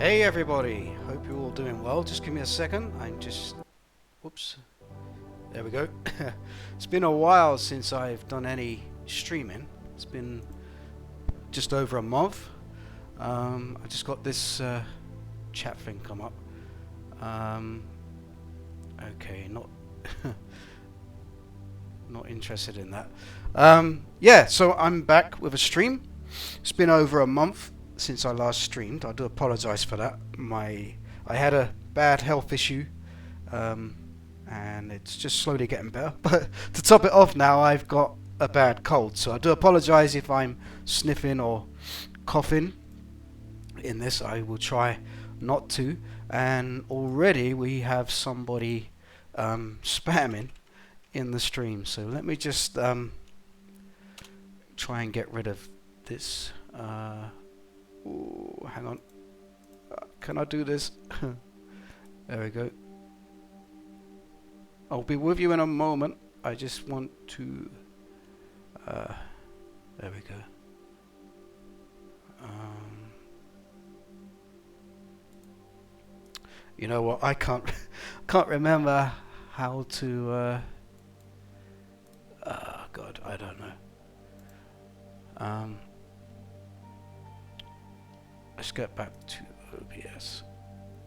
Hey everybody, hope you're all doing well. Just give me a second. Whoops, there we go. It's been a while since I've done any streaming. It's been just over a month. I just got this chat thing come up. Okay, not not interested in that. Yeah, so I'm back with a stream. It's been over a month since I last streamed. I do apologise for that. I had a bad health issue, and it's just slowly getting better. But to top it off now, I've got a bad cold, so I do apologise if I'm sniffing or coughing in this. I will try not to. And already we have somebody spamming in the stream, so let me just try and get rid of this. Ooh, hang on. Can I do this? There we go. I'll be with you in a moment. I just want to... there we go. You know what? I can't remember how to... God, I don't know. Let's get back to OBS.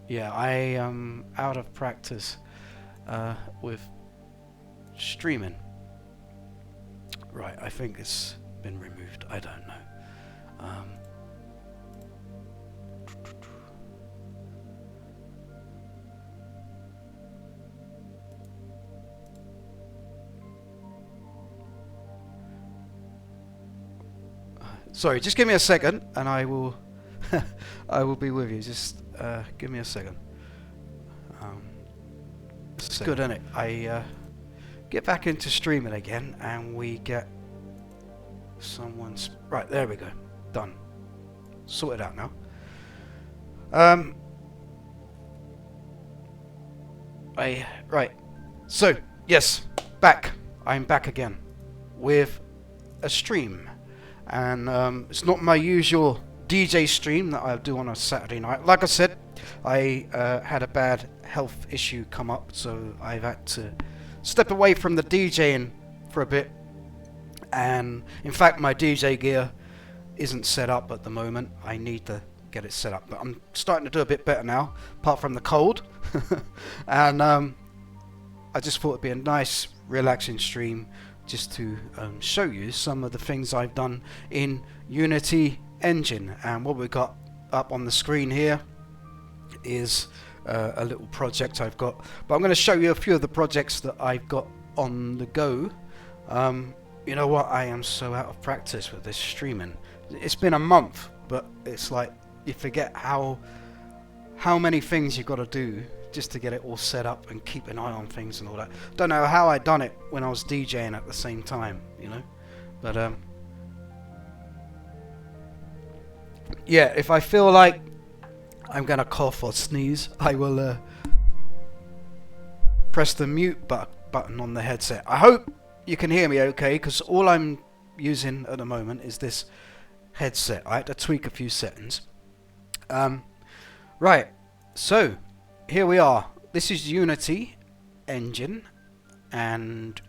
Yeah, I am out of practice with streaming. Right, I think it's been removed. I don't know. Sorry, just give me a second, and I will I will be with you. Just give me a second. It's good, isn't it? I get back into streaming again, and we get someone's... Right, there we go. Done. Sorted out now. Right. So, yes, back. I'm back again with a stream. And it's not my usual DJ stream that I do on a Saturday night. Like I said, I had a bad health issue come up, so I've had to step away from the DJing for a bit. And in fact, my DJ gear isn't set up at the moment. I need to get it set up, but I'm starting to do a bit better now, apart from the cold. And I just thought it'd be a nice, relaxing stream just to show you some of the things I've done in Unity Engine. And what we've got up on the screen here is a little project I've got, but I'm going to show you a few of the projects that I've got on the go. You know what, I am so out of practice with this streaming. It's been a month, but it's like you forget how many things you've got to do just to get it all set up and keep an eye on things and all that. Don't know how I done it when I was DJing at the same time, you know. But yeah, if I feel like I'm gonna cough or sneeze, I will press the mute button on the headset. I hope you can hear me okay, because all I'm using at the moment is this headset. I had to tweak a few settings. Right, so here we are. This is Unity Engine, and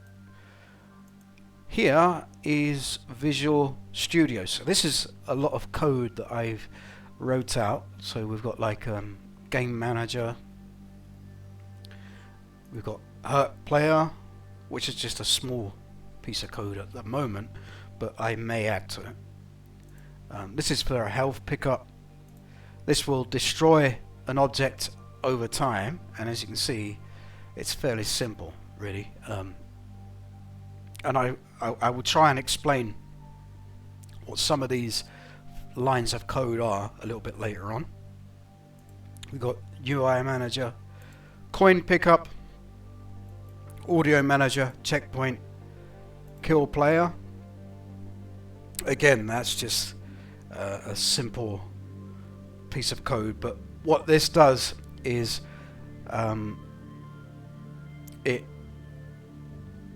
here is Visual Studio. So this is a lot of code that I've wrote out. So we've got like Game Manager, we've got Hurt Player, which is just a small piece of code at the moment, but I may add to it. This is for a health pickup. This will destroy an object over time, and as you can see, it's fairly simple, really. And I will try and explain what some of these lines of code are a little bit later on. We've got UI Manager, Coin Pickup, Audio Manager, Checkpoint, Kill Player. Again, that's just a simple piece of code, but what this does is it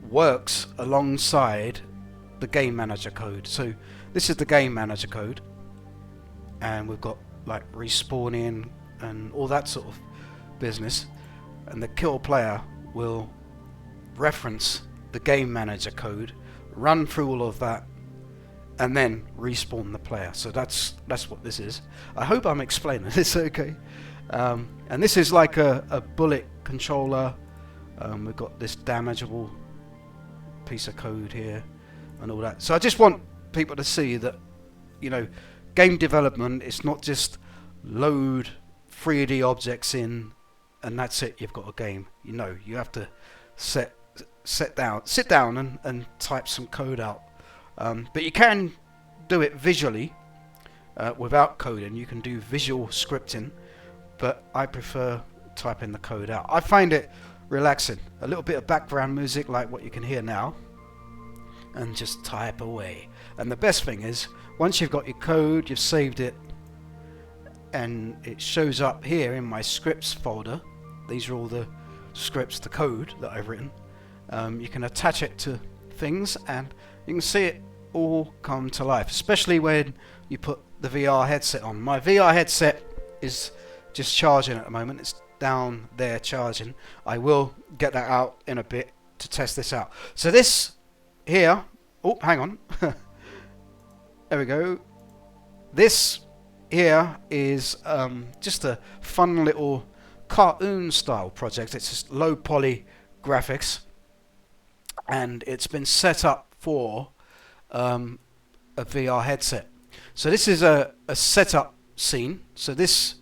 works alongside the Game Manager code. So this is the Game Manager code, and we've got like respawning, and all that sort of business, and the kill player will reference the game manager code, run through all of that, and then respawn the player. So that's what this is. I hope I'm explaining this okay. And this is like a bullet controller. We've got this damageable piece of code here and all that. So I just want people to see that, you know, game development is not just load 3D objects in and that's it, you've got a game. You know, you have to sit down and type some code out. But you can do it visually without coding. You can do visual scripting, but I prefer typing the code out. I find it relaxing. A little bit of background music like what you can hear now, and just type away. And the best thing is, once you've got your code, you've saved it, and it shows up here in my scripts folder. These are all the scripts, the code that I've written. You can attach it to things and you can see it all come to life, especially when you put the VR headset on. My VR headset is just charging at the moment. It's down there charging. I will get that out in a bit to test this out. So this here, oh hang on, there we go. This here is just a fun little cartoon style project. It's just low poly graphics, and it's been set up for a VR headset. So this is a setup scene. So this,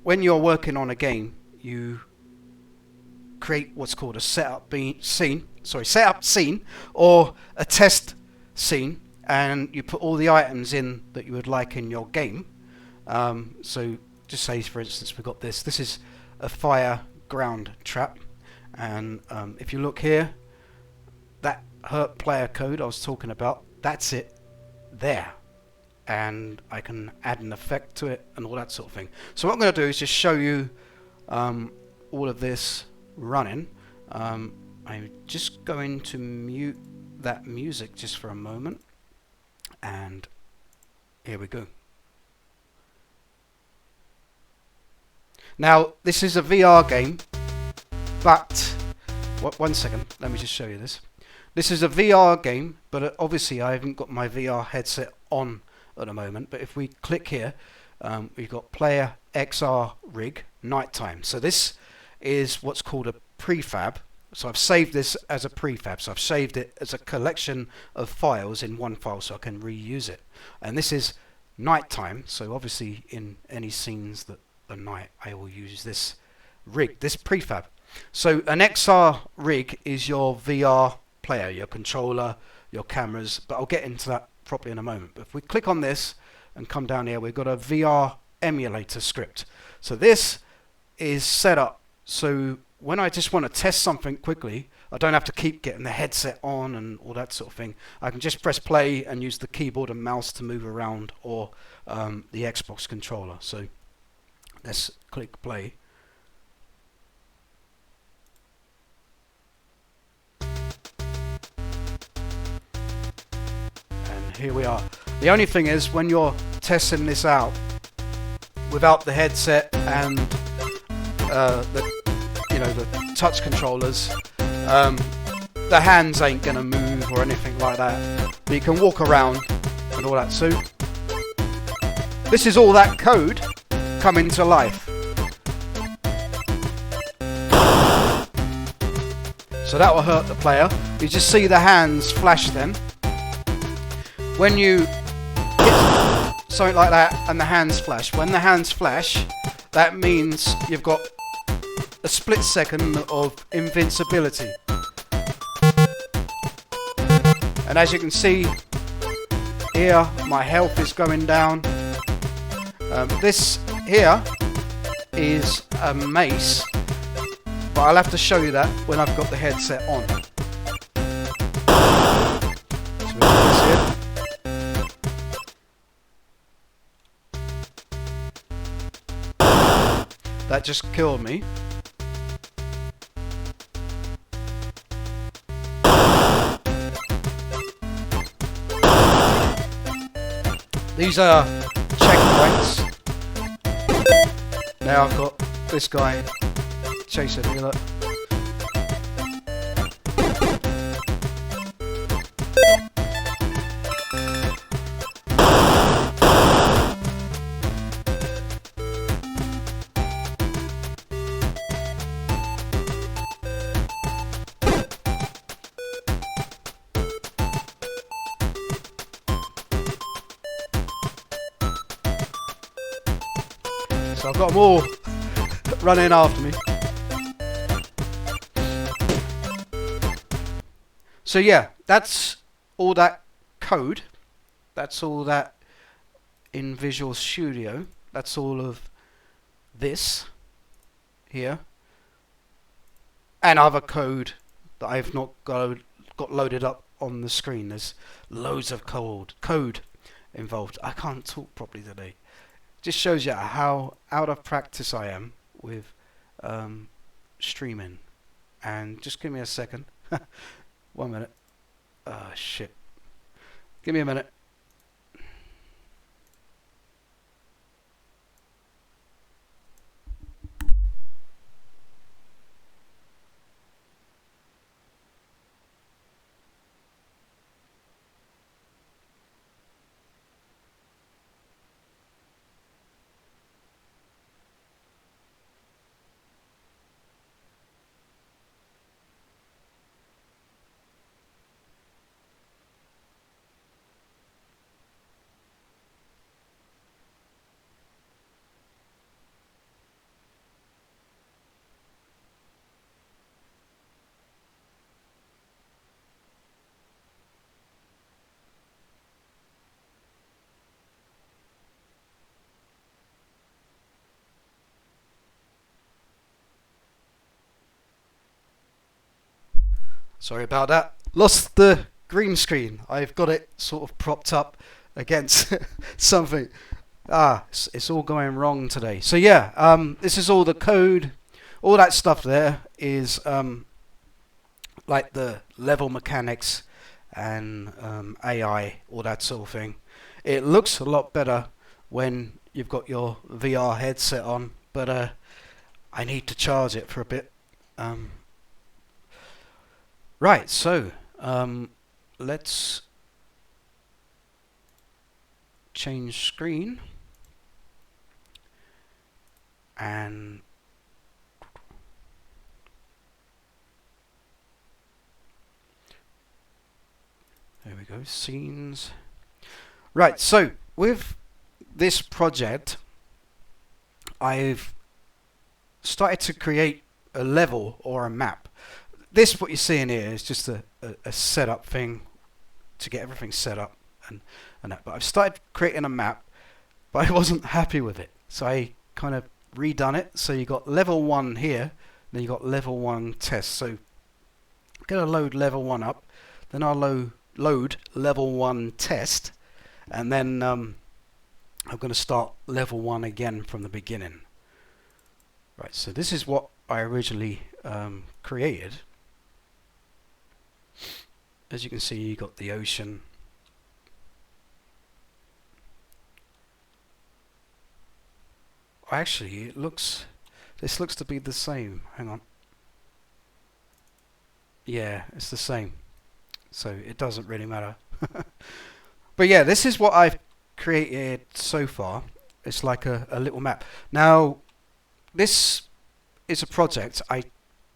when you're working on a game, you create what's called a setup scene or a test scene, and you put all the items in that you would like in your game. So just say, for instance, we've got this. This is a fire ground trap, and if you look here, that hurt player code I was talking about, that's it there, and I can add an effect to it and all that sort of thing. So what I'm going to do is just show you all of this running. I'm just going to mute that music just for a moment, and here we go. Now this is a VR game, but one second, let me just show you this. This is a VR game, but obviously I haven't got my VR headset on at the moment. But if we click here, we've got player XR rig nighttime. So this is what's called a prefab. So I've saved this as a prefab. So I've saved it as a collection of files in one file so I can reuse it. And this is nighttime. So obviously in any scenes that are night, I will use this rig, this prefab. So an XR rig is your VR player, your controller, your cameras, but I'll get into that properly in a moment. But if we click on this and come down here, we've got a VR emulator script. So this is set up so when I just want to test something quickly, I don't have to keep getting the headset on and all that sort of thing. I can just press play and use the keyboard and mouse to move around, or the Xbox controller. So let's click play. Here we are. The only thing is, when you're testing this out without the headset and the touch controllers, the hands ain't gonna move or anything like that. But you can walk around and all that. So this is all that code coming to life. So that will hurt the player. You just see the hands flash then. When you hit something like that and the hands flash, when the hands flash, that means you've got a split second of invincibility. And as you can see here, my health is going down. This here is a mace, but I'll have to show you that when I've got the headset on. So we got this here. That just killed me. These are checkpoints. Now I've got this guy chasing me, look. So I've got them all running after me. So yeah, that's all that code. That's all that in Visual Studio. That's all of this here. And other code that I've not got loaded up on the screen. There's loads of code involved. I can't talk properly today. Just shows you how out of practice I am with streaming. And just give me a second. 1 minute. Ah, shit. Give me a minute. Sorry about that. Lost the green screen. I've got it sort of propped up against something. It's all going wrong today. So yeah, this is all the code. All that stuff there is like the level mechanics and AI, all that sort of thing. It looks a lot better when you've got your VR headset on, but I need to charge it for a bit. Right, so let's change screen and there we go, scenes. Right, so with this project I've started to create a level or a map. This, what you're seeing here, is just a setup thing to get everything set up and that. But I've started creating a map, but I wasn't happy with it. So I kind of redone it. So you got level 1 here, then you got level 1 test. So I'm going to load level 1 up, then I'll load level 1 test, and then I'm going to start level 1 again from the beginning. Right, so this is what I originally created. As you can see, you got the ocean. Actually, this looks to be the same. Hang on. Yeah, it's the same. So it doesn't really matter. But yeah, this is what I've created so far. It's like a little map. Now, this is a project. I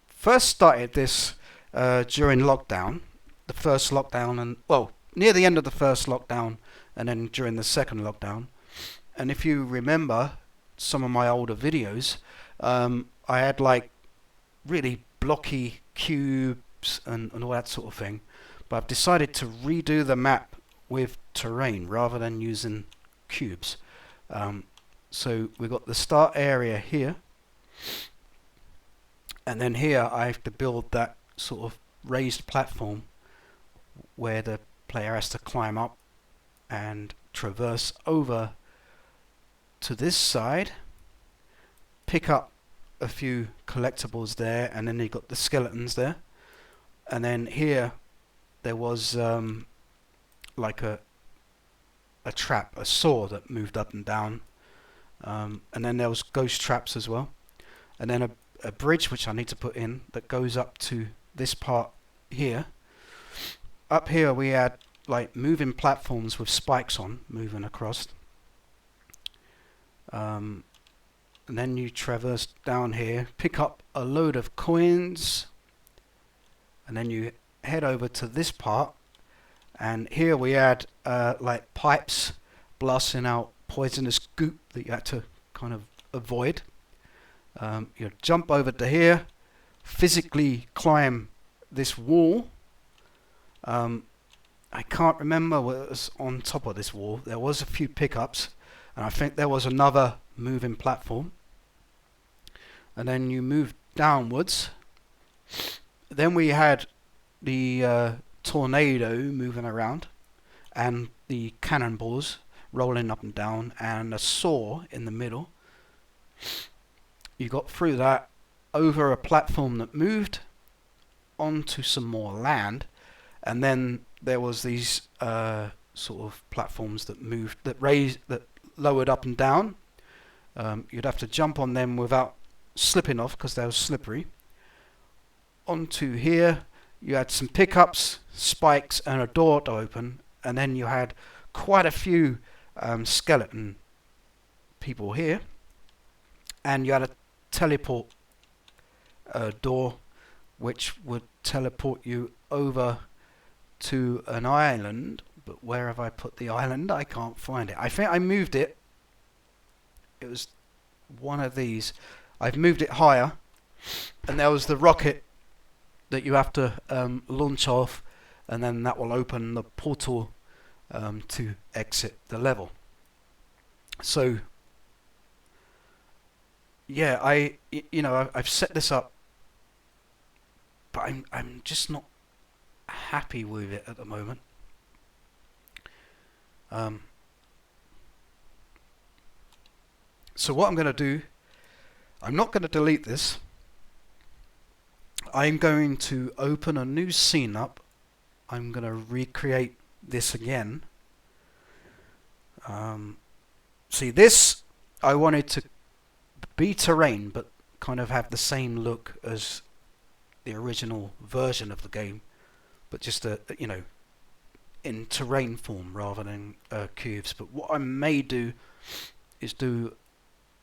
first started this during lockdown. The first lockdown, and well, near the end of the first lockdown, and then during the second lockdown. And if you remember some of my older videos, I had like really blocky cubes and all that sort of thing. But I've decided to redo the map with terrain rather than using cubes. So we've got the start area here, and then here I have to build that sort of raised platform where the player has to climb up and traverse over to this side, pick up a few collectibles there, and then you've got the skeletons there. And then here there was like a trap, a saw that moved up and down, And then there was ghost traps as well. And then a bridge which I need to put in that goes up to this part here. Up here we had like moving platforms with spikes on, moving across. And then you traverse down here, pick up a load of coins, and then you head over to this part. And here we had like pipes blasting out poisonous goop that you had to kind of avoid. You jump over to here, physically climb this wall. I can't remember what was on top of this wall. There was a few pickups, and I think there was another moving platform. And then you move downwards. Then we had the tornado moving around, and the cannonballs rolling up and down, and a saw in the middle. You got through that, over a platform that moved, onto some more land, and then there was these sort of platforms that moved, that raised, that lowered up and down. You'd have to jump on them without slipping off because they were slippery. Onto here, you had some pickups, spikes, and a door to open, and then you had quite a few skeleton people here, and you had a teleport door which would teleport you over to an island. But where have I put the island? I can't find it. I think I moved it. It was one of these. I've moved it higher, and there was the rocket that you have to launch off, and then that will open the portal to exit the level. So yeah, I've set this up, but I'm just not happy with it at the moment. So what I'm going to do, I'm not going to delete this. I'm going to open a new scene up. I'm going to recreate this again. See, this I wanted to be terrain, but kind of have the same look as the original version of the game, but just in terrain form rather than cubes. But what I may do is do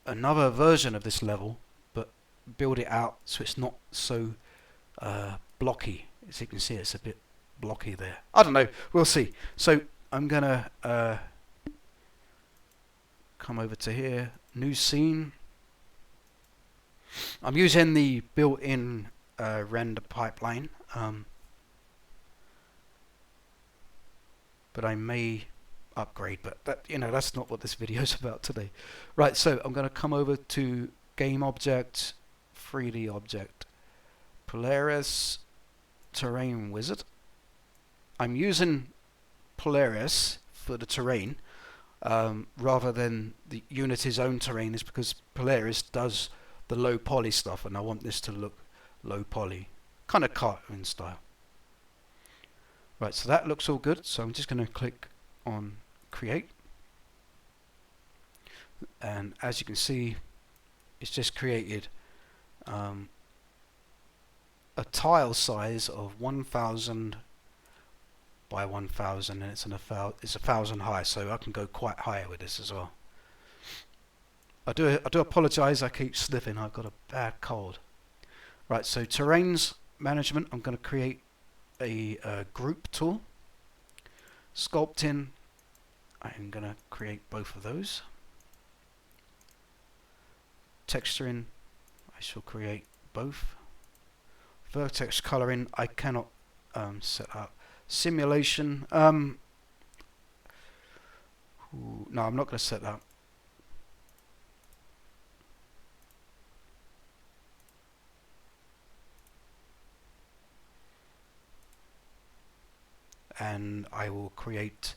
another version of this level, but build it out so it's not so blocky. As you can see, it's a bit blocky there. I don't know, we'll see. So I'm gonna come over to here, new scene. I'm using the built-in render pipeline, but I may upgrade, but that's not what this video is about today. Right, so I'm going to come over to Game Object, 3D Object, Polaris, Terrain Wizard. I'm using Polaris for the terrain rather than the Unity's own terrain, is because Polaris does the low poly stuff, and I want this to look low poly, kind of cartoon style. Right, so that looks all good, so I'm just going to click on create, and as you can see, it's just created a tile size of 1000 by 1000, and it's 1000 high, so I can go quite high with this as well. I do apologise, I keep sniffing, I've got a bad cold. Right, so terrains management, I'm going to create a group tool. Sculpting, I'm going to create both of those. Texturing, I shall create both. Vertex colouring, I cannot set up. Simulation, no, I'm not going to set that. And I will create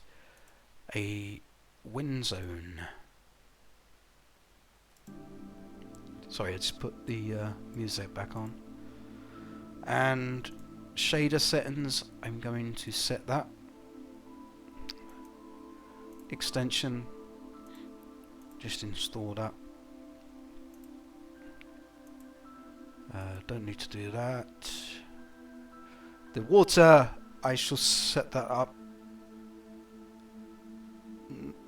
a wind zone. Sorry, I just put the music back on. And shader settings, I'm going to set that. Extension, just install that. Don't need to do that. The water, I shall set that up.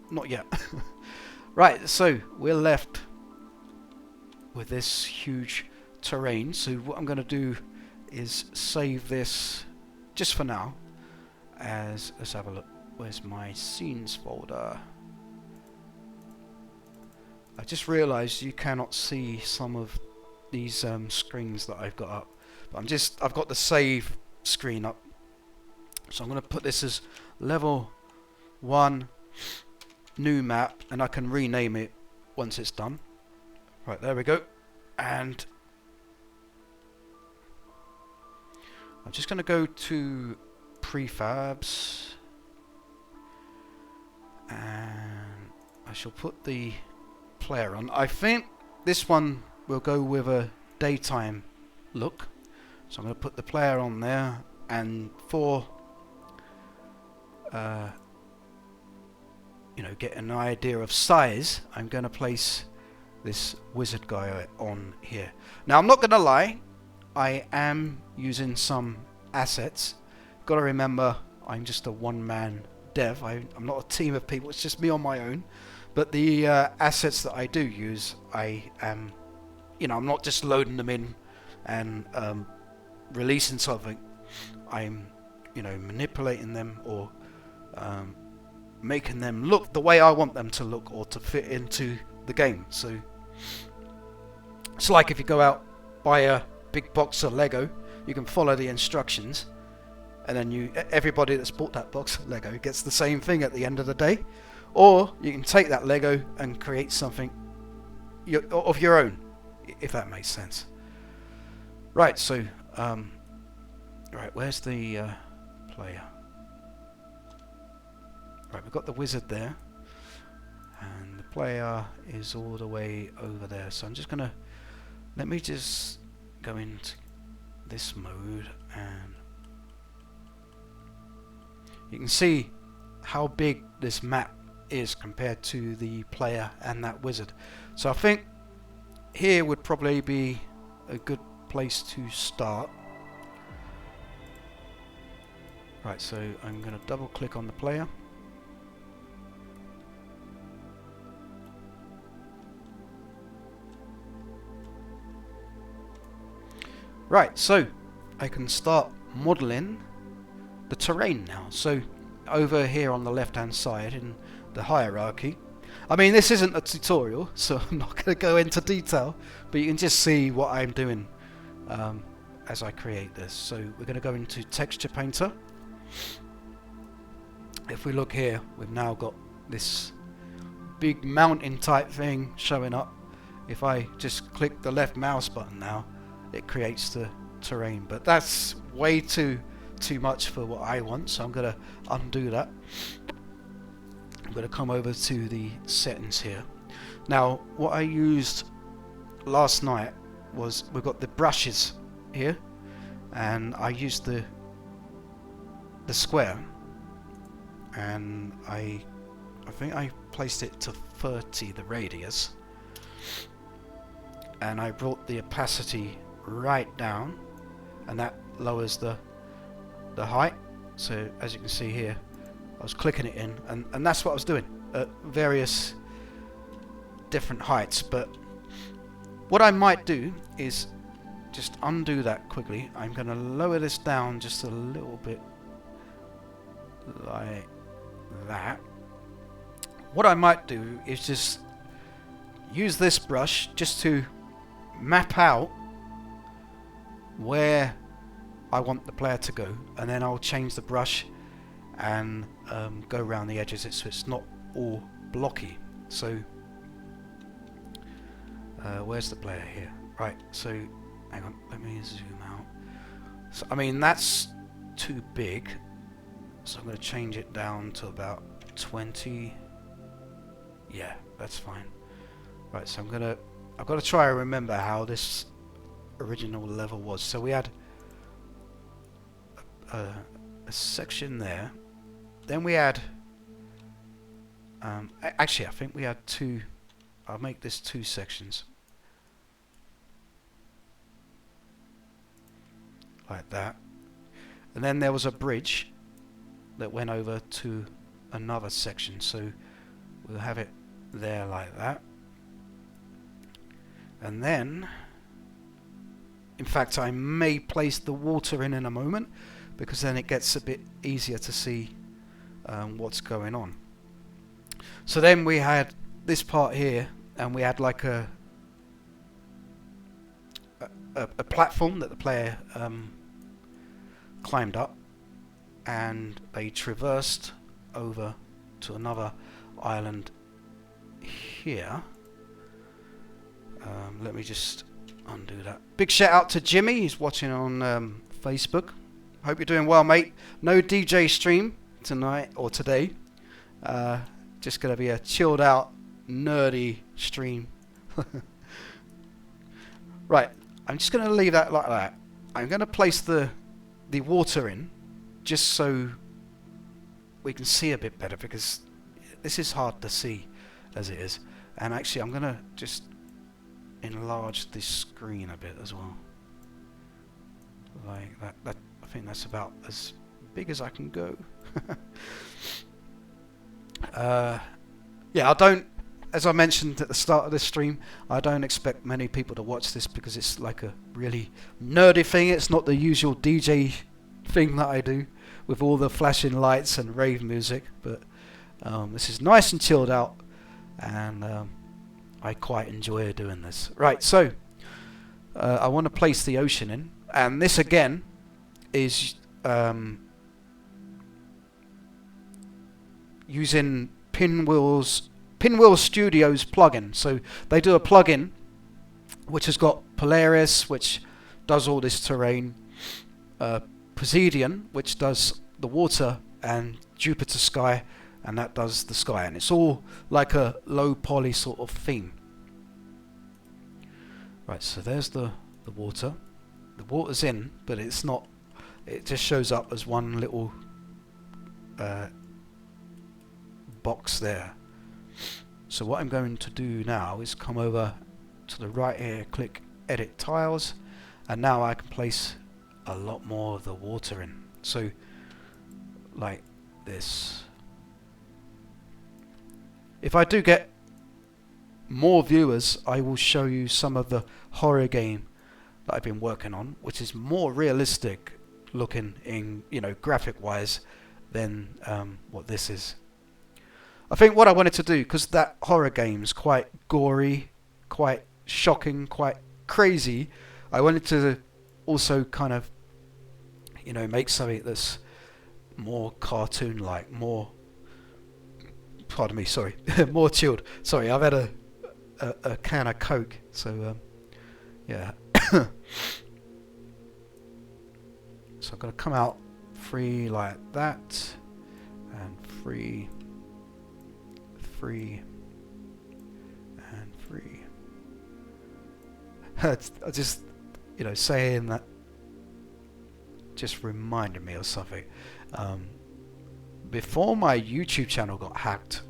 Not yet. Right, so we're left with this huge terrain. So what I'm going to do is save this just for now. Let's have a look. Where's my scenes folder? I just realised you cannot see some of these screens that I've got up. But I've got the save screen up. So I'm going to put this as level 1 new map, and I can rename it once it's done. Right, there we go. And I'm just going to go to prefabs, and I shall put the player on. I think this one will go with a daytime look, so I'm going to put the player on there, and for get an idea of size, I'm going to place this wizard guy on here. Now, I'm not going to lie, I am using some assets. Got to remember, I'm just a one-man dev. I'm not a team of people. It's just me on my own. But the assets that I do use, I am, I'm not just loading them in and releasing something. I'm, manipulating them or making them look the way I want them to look or to fit into the game. So it's like if you go out, buy a big box of Lego, you can follow the instructions, and then everybody that's bought that box of Lego gets the same thing at the end of the day. Or you can take that Lego and create something of your own, if that makes sense. Right, so right, where's the player? Right, we've got the wizard there, and the player is all the way over there. So I'm just gonna, let me just go into this mode, and you can see how big this map is compared to the player and that wizard. So I think here would probably be a good place to start. Right, so I'm going to double click on the player. Right, so I can start modeling the terrain now. So over here on the left hand side in the hierarchy, I mean, this isn't a tutorial, so I'm not going to go into detail, but you can just see what I'm doing as I create this. So we're going to go into texture painter. If we look here, we've now got this big mountain type thing showing up. If I just click the left mouse button now, it creates the terrain, but that's way too much for what I want, so I'm going to undo that. I'm going to come over to the settings here. Now, what I used last night was, we've got the brushes here, and I used the square, and I think I placed it to 30, the radius, and I brought the opacity right down, and that lowers the height. So as you can see here, I was clicking it in, and that's what I was doing at various different heights. But what I might do is just undo that quickly. I'm going to lower this down just a little bit like that. What I might do is just use this brush just to map out where I want the player to go, and then I'll change the brush and go around the edges so it's not all blocky. So where's the player here? Right, so hang on, let me zoom out. So I mean, that's too big, so I'm going to change it down to about 20. Yeah, that's fine. Right, so I've got to try and remember how this original level was. So we had a section there, then we had actually I think we had two. I'll make this two sections. like that. And then there was a bridge that went over to another section, so we'll have it there like that. And then, in fact, I may place the water in a moment, because then it gets a bit easier to see what's going on. So then we had this part here, and we had like a platform that the player climbed up, and they traversed over to another island here. Let me just undo that. Big shout out to Jimmy, he's watching on Facebook. Hope you're doing well, mate. No DJ stream tonight or today. Just gonna be a chilled out, nerdy stream. Right, I'm just gonna leave that like that. I'm gonna place the water in, just so we can see a bit better, because this is hard to see as it is. And actually, I'm gonna just enlarge this screen a bit as well, like that. I think that's about as big as I can go. Yeah, I don't, as I mentioned at the start of this stream, I don't expect many people to watch this, because it's like a really nerdy thing. It's not the usual DJ thing that I do with all the flashing lights and rave music, but this is nice and chilled out, and I quite enjoy doing this. Right, so I want to place the ocean in, and this again is using Pinwheel Studios plugin. So they do a plugin which has got Polaris, which does all this terrain, Poseidon, which does the water, and Jupiter Sky, and that does the sky, and it's all like a low poly sort of theme. Right, so there's the water. The water's in, but it's not, it just shows up as one little box there. So what I'm going to do now is come over to the right here, click edit tiles, and now I can place a lot more of the water in. So like this. If I do get more viewers, I will show you some of the horror game that I've been working on, which is more realistic looking in, you know, graphic wise than what this is. I think what I wanted to do, because that horror game is quite gory, quite shocking, quite crazy, I wanted to also kind of, you know, make something that's more cartoon-like, more, pardon me, sorry, more chilled. Sorry, I've had a can of Coke, so yeah. So I'm going to come out free like that, and free, and free. I just, you know, saying that just reminded me of something. Before my YouTube channel got hacked,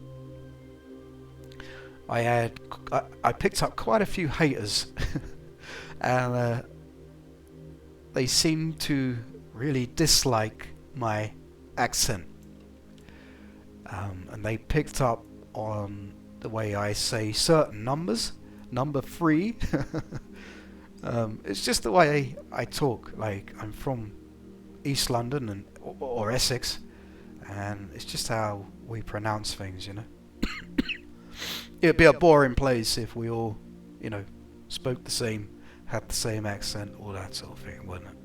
I picked up quite a few haters, and they seemed to really dislike my accent, and they picked up on the way I say certain numbers. Number 3. It's just the way I talk. Like, I'm from East London and or Essex, and it's just how we pronounce things, you know. It'd be a boring place if we all, you know, spoke the same, had the same accent, all that sort of thing, wouldn't it?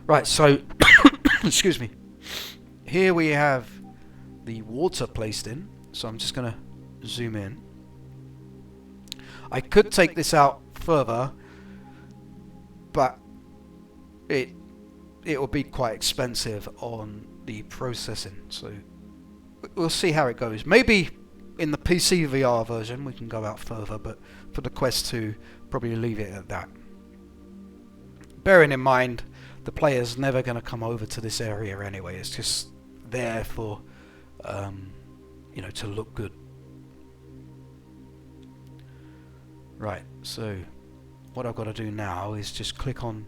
Right, so excuse me. Here we have the water placed in, so I'm just going to zoom in. I could take this out further, but it will be quite expensive on the processing, so we'll see how it goes. Maybe in the PC VR version we can go out further, but for the Quest 2, probably leave it at that. Bearing in mind, the player's never going to come over to this area anyway. It's just there for, you know, to look good. Right, so what I've got to do now is just click on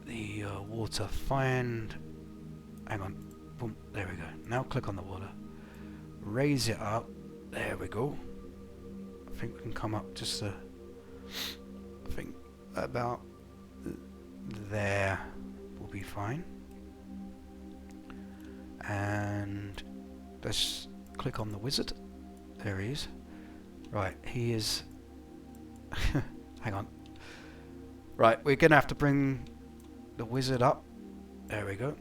the water. Find. Hang on. Boom. There we go. Now click on the water. Raise it up. There we go. I think we can come up just I think about there will be fine. And let's click on the wizard. There he is. Right, he is. Hang on. Right, we're gonna have to bring the wizard up. There we go.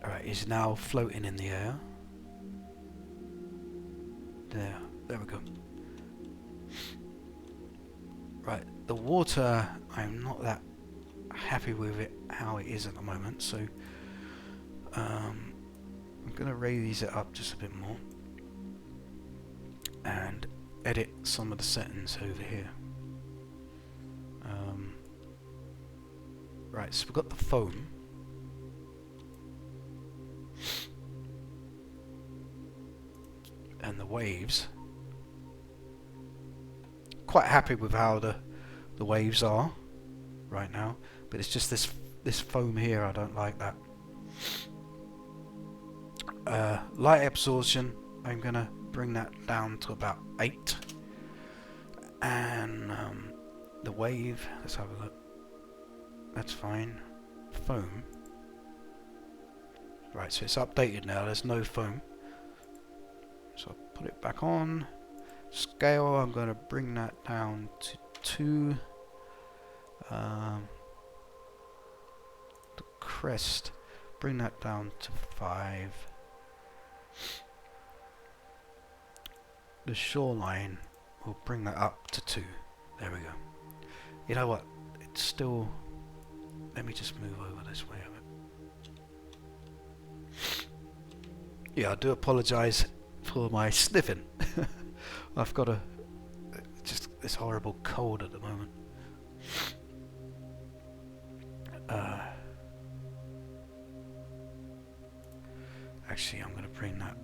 Alright, he's now floating in the air. There we go. Right, the water, I'm not that happy with it how it is at the moment, so I'm gonna raise it up just a bit more and edit some of the settings over here. Right, so we've got the foam. And the waves. Quite happy with how the waves are right now, but it's just this foam here, I don't like that. Light absorption, I'm gonna bring that down to about 8. And the wave, let's have a look. That's fine. Foam. Right, so it's updated now, there's no foam. So I'll put it back on. Scale, I'm going to bring that down to 2. The crest, bring that down to 5. The shoreline, we'll bring that up to 2. There we go. You know what? It's still... Let me just move over this way a bit. Yeah, I do apologise for my sniffing. I've got just this horrible cold at the moment. Actually, I'm going to bring that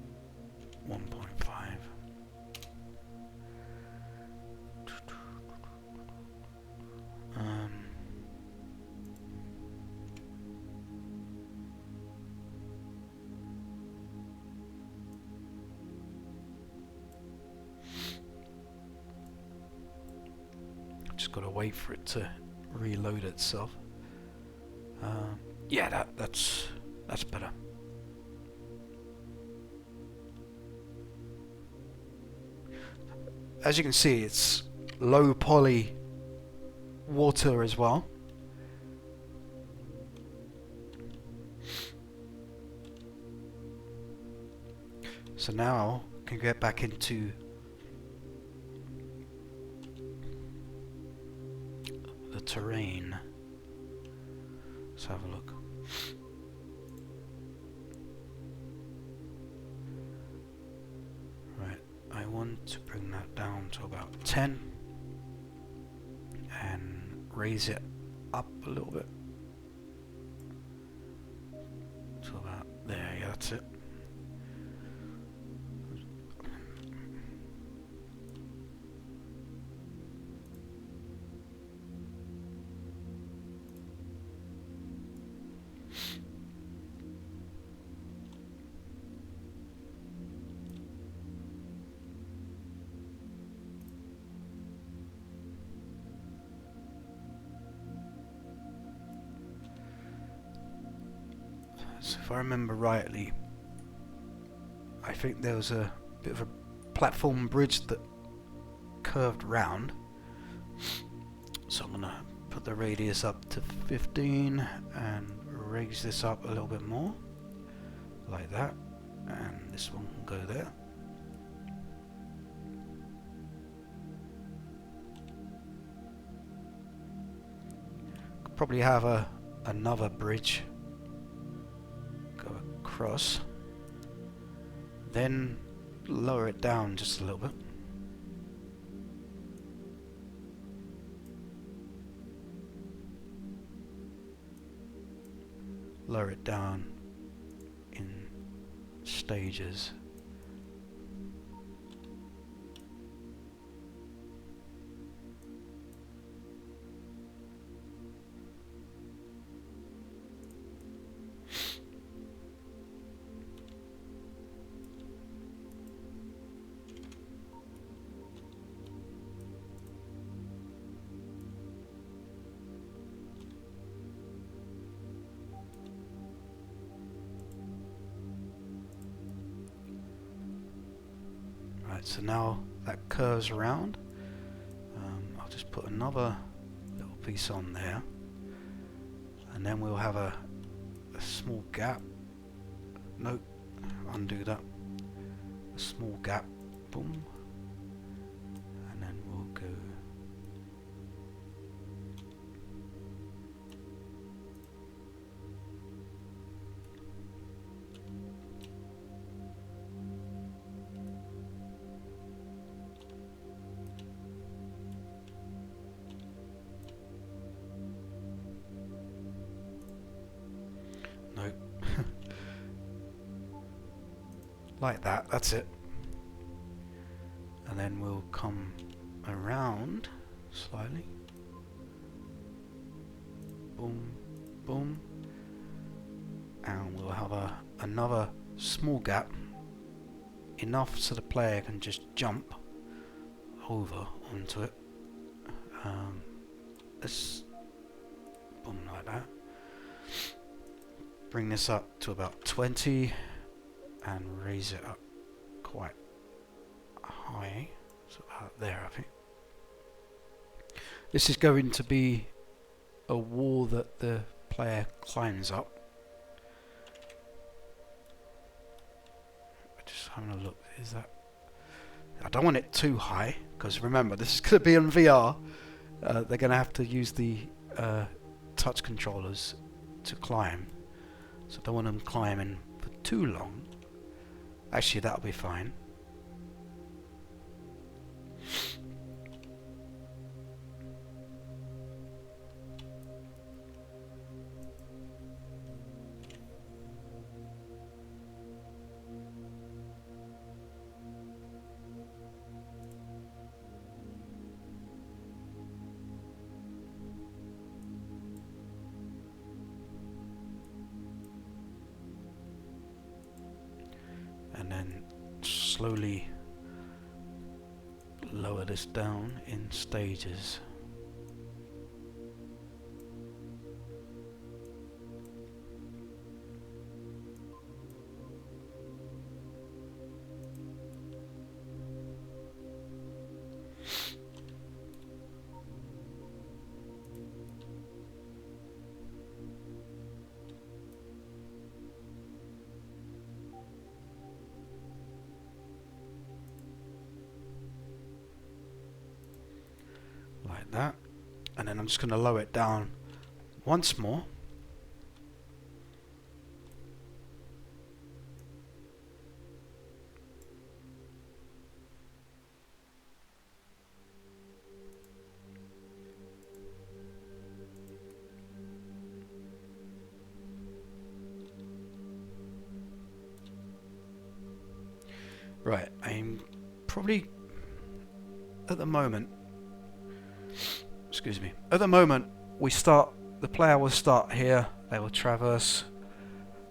1.5. Just got to wait for it to reload itself. Yeah, that's better. As you can see, it's low poly water as well. So now I can get back into the terrain. Let's have a look. Right, I want to bring that down to about 10 and raise it up a little bit to about there. Yeah, that's it. So if I remember rightly, I think there was a bit of a platform bridge that curved round. So I'm gonna put the radius up to 15 and raise this up a little bit more, like that, and this one can go there. Could probably have another bridge across, then lower it down just a little bit. Lower it down in stages. Right, so now that curves around. I'll just put another little piece on there, and then we'll have a small gap. Nope, undo that. A small gap, boom, and then we'll go. Nope. Like that, that's it. And then we'll come around slightly. Boom, boom. And we'll have another small gap. Enough so the player can just jump over onto it. Let's boom like that. Bring this up to about 20 and raise it up quite high. So about there, I think. This is going to be a wall that the player climbs up. Just having a look. Is that? I don't want it too high because remember this is going to be on VR. They're going to have to use the touch controllers to climb, so I don't want them climbing for too long. Actually, that'll be fine. And then slowly lower this down in stages. Like that, and then I'm just going to lower it down once more. Right, I'm probably at the moment. Excuse me. At the moment, the player will start here. They will traverse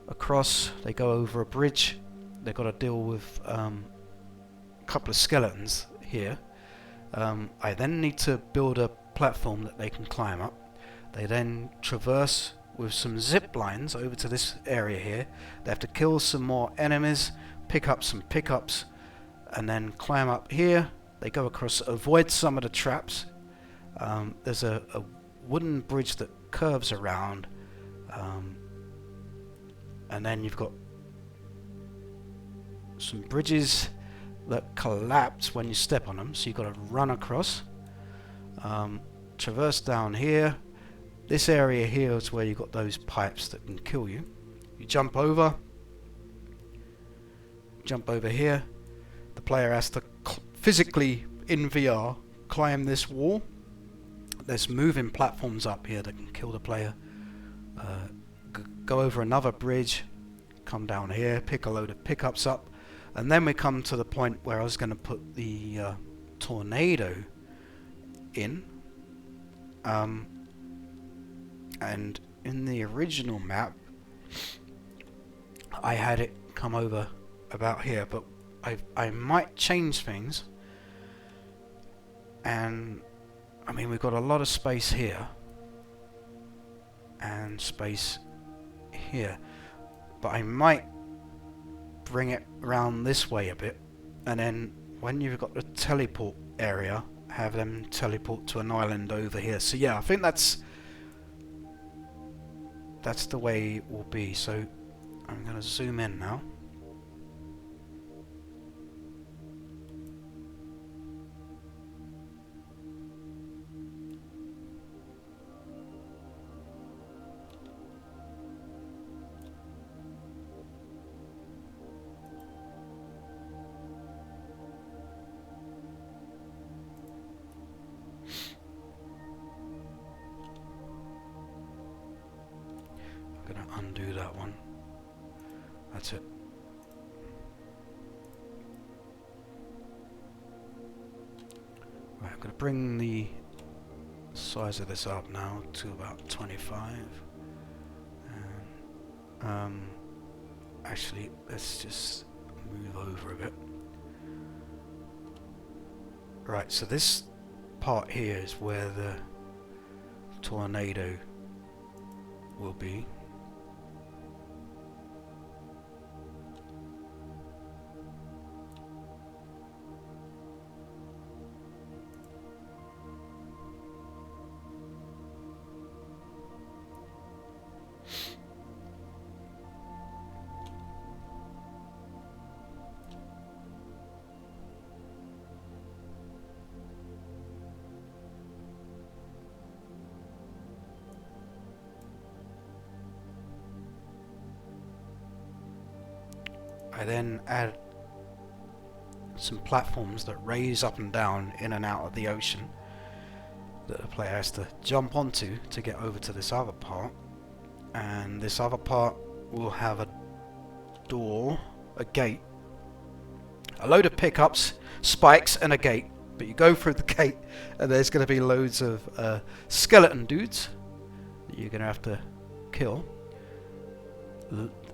across. They go over a bridge. They've got to deal with a couple of skeletons here. I then need to build a platform that they can climb up. They then traverse with some zip lines over to this area here. They have to kill some more enemies, pick up some pickups, and then climb up here. They go across, avoid some of the traps. There's a wooden bridge that curves around, and then you've got some bridges that collapse when you step on them, so you've got to run across, traverse down here. This area here is where you've got those pipes that can kill you. You jump over here. The player has to physically, in VR, climb this wall. There's moving platforms up here that can kill the player. Go over another bridge, come down here, pick a load of pickups up, and then we come to the point where I was going to put the tornado in. And in the original map, I had it come over about here, but I might change things. And I mean, we've got a lot of space here and space here, but I might bring it around this way a bit, and then when you've got the teleport area, have them teleport to an island over here. So yeah, I think that's the way it will be. So I'm going to zoom in now. I'm going to undo that one. That's it. Right, I'm going to bring the size of this up now to about 25. And actually, let's just move over a bit. Right, so this part here is where the tornado will be. I then add some platforms that raise up and down in and out of the ocean that the player has to jump onto to get over to this other part. And this other part will have a door, a gate, a load of pickups, spikes and a gate. But you go through the gate and there's going to be loads of skeleton dudes that you're going to have to kill.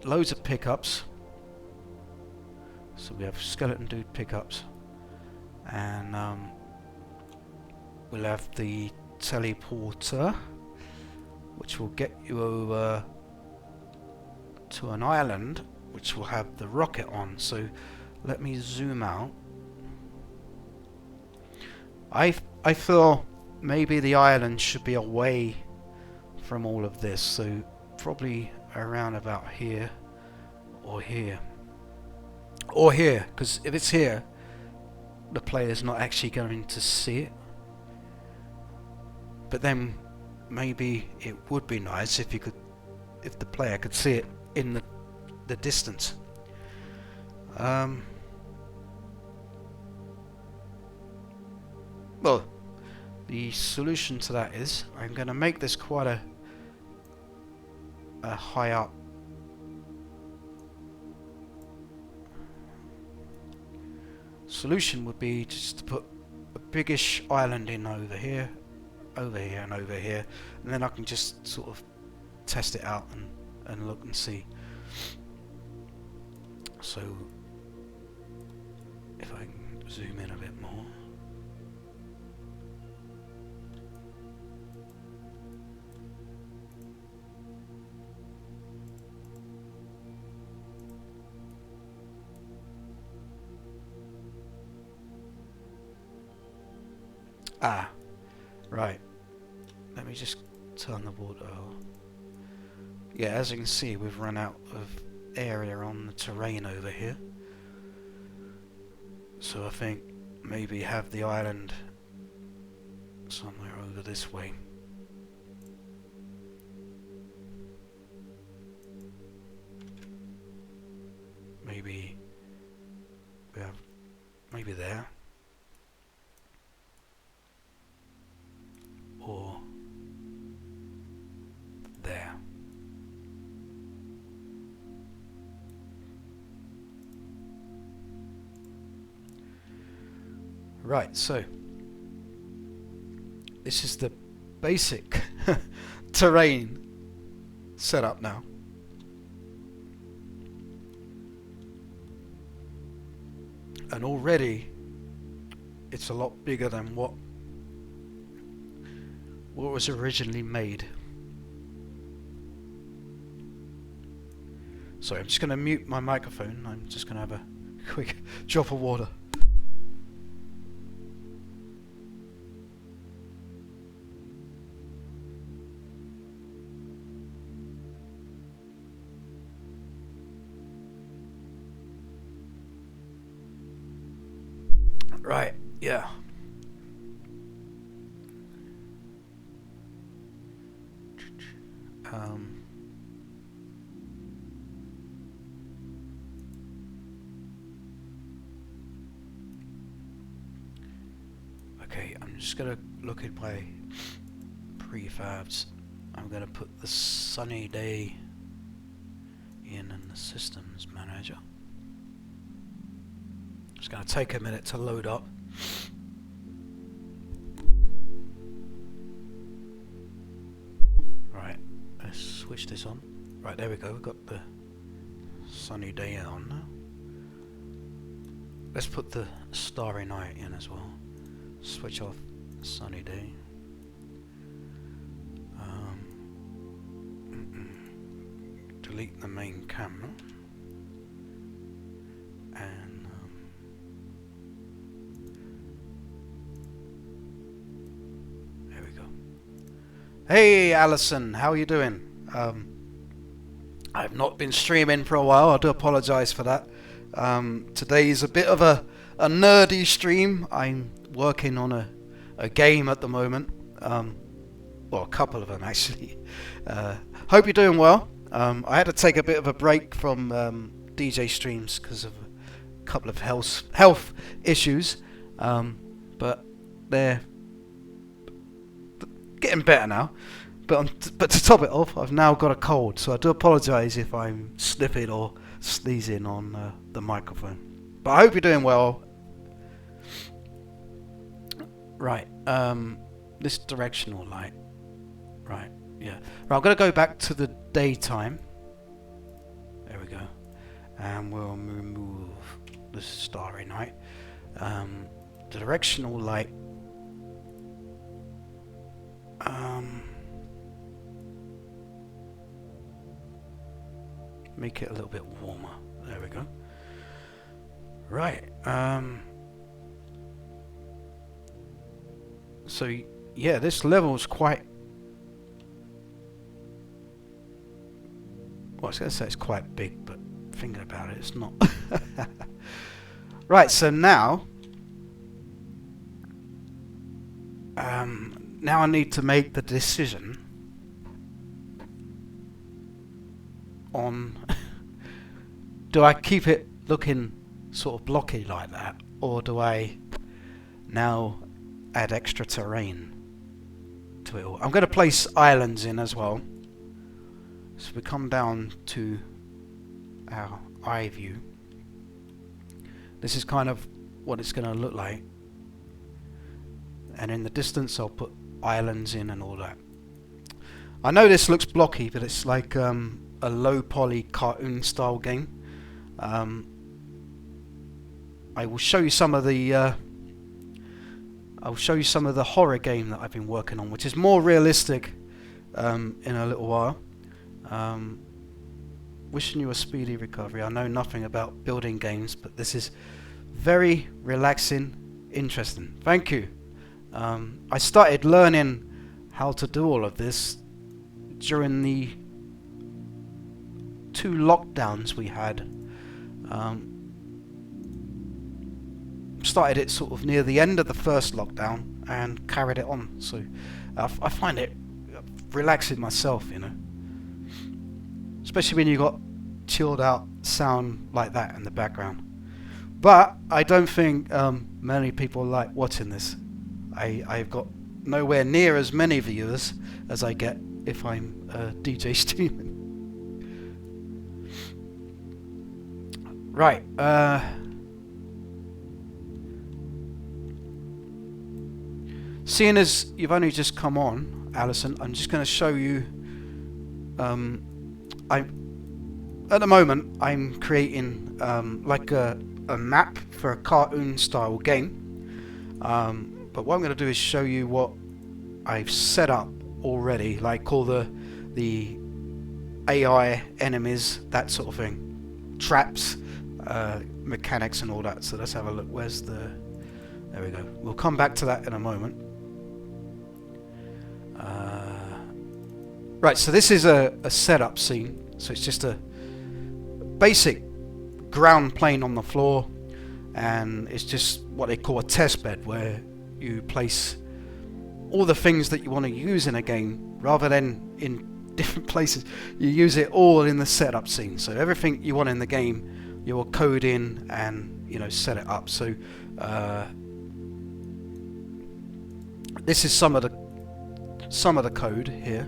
Loads of pickups. So we have skeleton dude pickups, and we'll have the teleporter, which will get you over to an island, which will have the rocket on. So let me zoom out. I feel maybe the island should be away from all of this, so probably around about here or here. Or here, because if it's here, the player's not actually going to see it. But then maybe it would be nice if the player could see it in the distance. Well, the solution to that is I'm going to make this quite a high up. Solution would be just to put a biggish island in over here, and over here, and then I can just sort of test it out and look and see. So if I can zoom in a bit more. Ah, right. Let me just turn the water on. Yeah, as you can see, we've run out of area on the terrain over here. So I think maybe have the island somewhere over this way. Maybe we have maybe there. Or there. Right, so this is the basic terrain setup now. And already it's a lot bigger than what was originally made. Sorry, I'm just going to mute my microphone. I'm just going to have a quick drop of water. Right, yeah. Okay, I'm just gonna look at my prefabs. I'm gonna put the sunny day in the systems manager. It's gonna take a minute to load up. Right, let's switch this on. Right, there we go. We've got the sunny day on now. Let's put the starry night in as well. Switch off sunny day. Delete the main camera. And there we go. Hey Alison, how are you doing? I've not been streaming for a while. I do apologise for that. Today is a bit of a nerdy stream. I'm working on a game at the moment. Well, a couple of them actually. Hope you're doing well. I had to take a bit of a break from DJ streams because of a couple of health issues, but they're getting better now. But to top it off, I've now got a cold, so I do apologise if I'm sniffing or sneezing on the microphone. But I hope you're doing well. Right, this directional light. Right, yeah. Right, I'm going to go back to the daytime. There we go. And we'll remove the starry night. The directional light. Make it a little bit warmer. There we go. Right. So yeah, this level is quite. Well, I was going to say it's quite big, but thinking about it, it's not. Right. So now, now I need to make the decision on do I keep it looking sort of blocky like that, or do I now add extra terrain to it all? I'm going to place islands in as well. So we come down to our eye view. This is kind of what it's going to look like, and in the distance I'll put islands in and all that. I know this looks blocky, but it's like a low poly cartoon style game. I will show you some of the I'll show you some of the horror game that I've been working on, which is more realistic in a little while. Wishing you a speedy recovery. I know nothing about building games, but this is very relaxing, interesting. Thank you. I started learning how to do all of this during the 2 lockdowns we had. Started it sort of near the end of the first lockdown and carried it on. So I find it relaxing myself, you know. Especially when you got chilled out sound like that in the background. But I don't think many people like watching this. I've got nowhere near as many viewers as I get if I'm DJ streaming. Right. Seeing as you've only just come on, Alison, I'm just going to show you. At the moment, I'm creating like a map for a cartoon style game. But what I'm going to do is show you what I've set up already, like all the AI enemies, that sort of thing, traps, mechanics and all that. So let's have a look. Where's the... There we go. We'll come back to that in a moment. Right, so this is a setup scene. So it's just a basic ground plane on the floor. and it's just what they call a test bed, where you place all the things that you want to use in a game rather than in different places. You use it all in the setup scene. So everything you want in the game, you will code in and, you know, set it up. So this is some of the code here.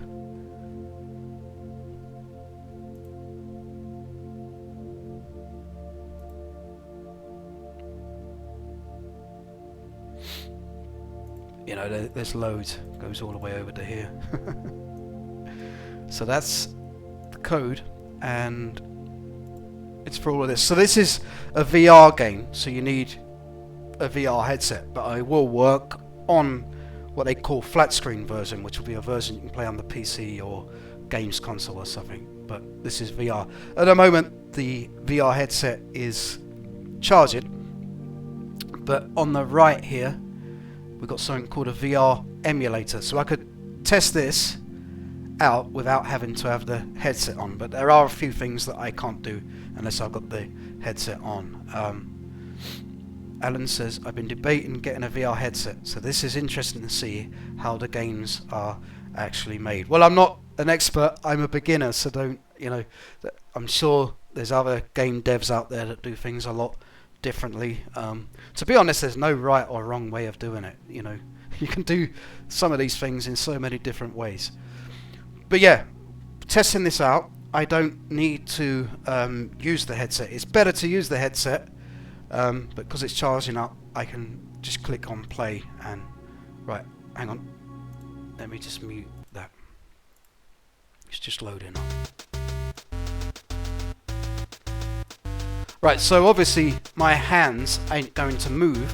You know, there's loads, goes all the way over to here. So that's the code, and it's for all of this. So this is a VR game, so you need a VR headset, but I will work on what they call flat screen version, which will be a version you can play on the PC or games console or something, but this is VR. At the moment the VR headset is charging, but on the right here we've got something called a VR emulator, so I could test this out without having to have the headset on, but there are a few things that I can't do unless I've got the headset on. Alan says, I've been debating getting a VR headset, so this is interesting to see how the games are actually made. Well, I'm not an expert, I'm a beginner, so don't, you know, I'm sure there's other game devs out there that do things a lot differently. To be honest, there's no right or wrong way of doing it. You know, you can do some of these things in so many different ways. But yeah, testing this out, I don't need to use the headset. It's better to use the headset, but because it's charging up, I can just click on play and... Right, hang on. Let me just mute that. It's just loading up. Right, so obviously my hands ain't going to move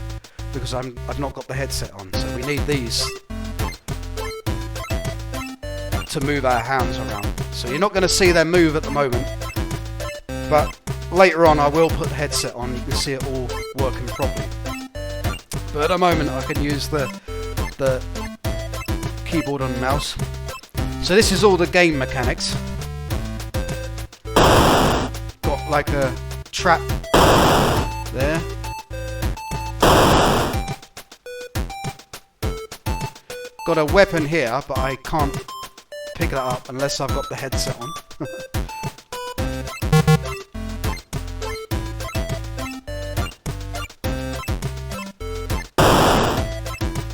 because I've not got the headset on, so we need these to move our hands around. So you're not going to see them move at the moment, but later on I will put the headset on, you can see it all working properly. But at the moment I can use the keyboard and mouse. So this is all the game mechanics. Got like a trap there. Got a weapon here, but I can't pick that up unless I've got the headset on.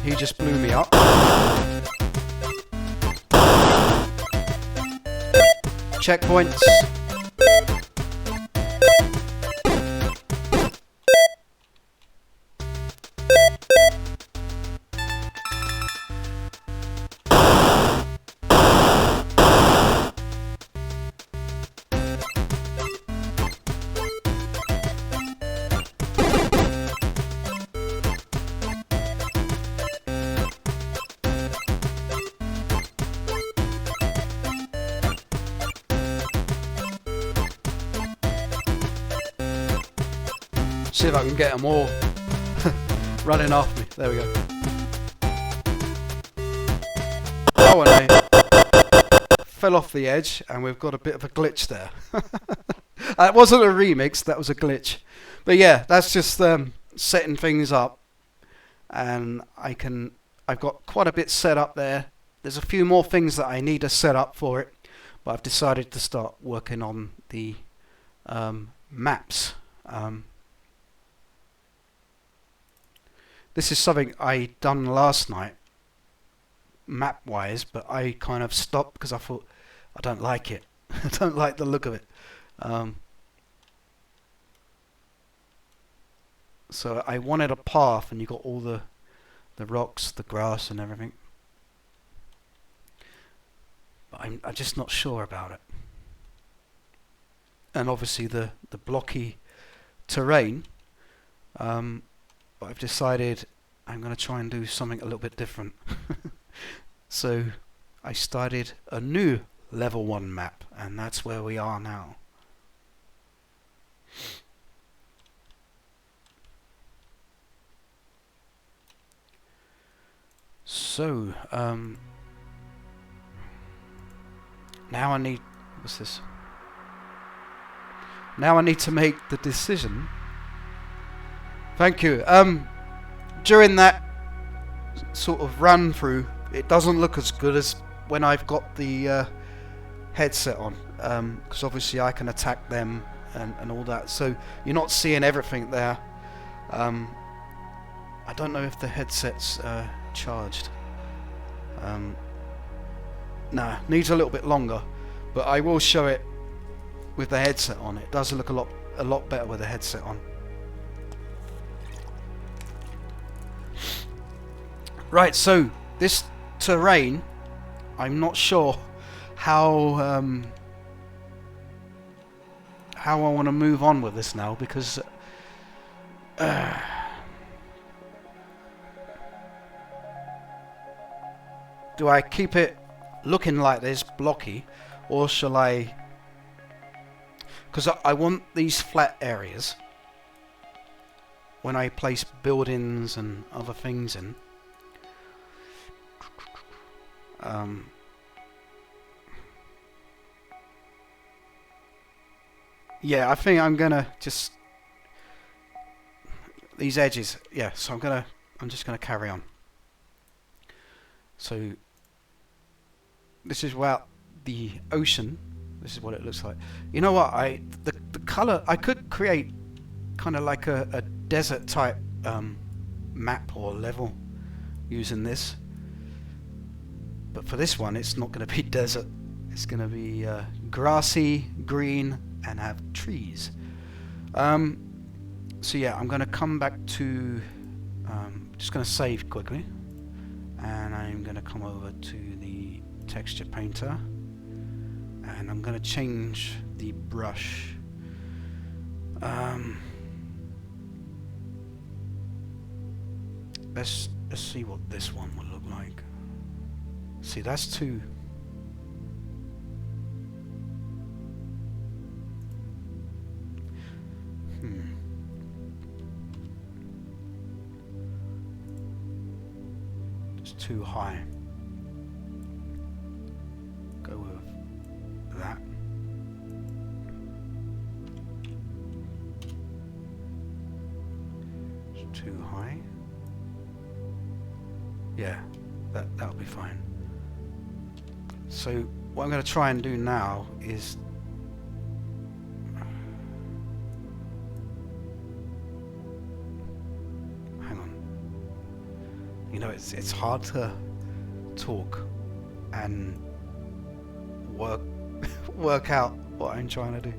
He just blew me up. Checkpoints. See if I can get them all running off me. There we go. Oh, and I fell off the edge, and we've got a bit of a glitch there. It wasn't a remix, that was a glitch. But yeah, that's just setting things up, and I've got quite a bit set up there. There's a few more things that I need to set up for it, but I've decided to start working on the maps. This is something I done last night, map-wise, but I kind of stopped because I thought, I don't like it. I don't like the look of it. So I wanted a path, and you got all the rocks, the grass, and everything. But I'm just not sure about it. And obviously the blocky terrain. But I've decided I'm going to try and do something a little bit different. So I started a new level 1 map, and that's where we are now. So now I need, what's this? Now I need to make the decision Thank you. During that sort of run through, it doesn't look as good as when I've got the headset on, because obviously I can attack them and all that, so you're not seeing everything there. I don't know if the headset's charged. Nah, needs a little bit longer, but I will show it with the headset on. It does look a lot better with the headset on. Right, so this terrain, I'm not sure how I want to move on with this now, because do I keep it looking like this, blocky, or shall I? Because I want these flat areas when I place buildings and other things in. Yeah, I think I'm gonna just these edges. Yeah, so I'm just gonna carry on. So this is where the ocean. This is what it looks like. You know what? The color, I could create kind of like a desert type map or level using this. But for this one, it's not going to be desert. It's going to be grassy, green, and have trees. So yeah, I'm going to come back to. Just going to save quickly, and I'm going to come over to the texture painter, and I'm going to change the brush. Let's see what this one will look like. See, that's too. It's too high. Go with that. It's too high. Yeah, that'll be fine. So what I'm going to try and do now is hang on. You know, it's hard to talk and work out what I'm trying to do.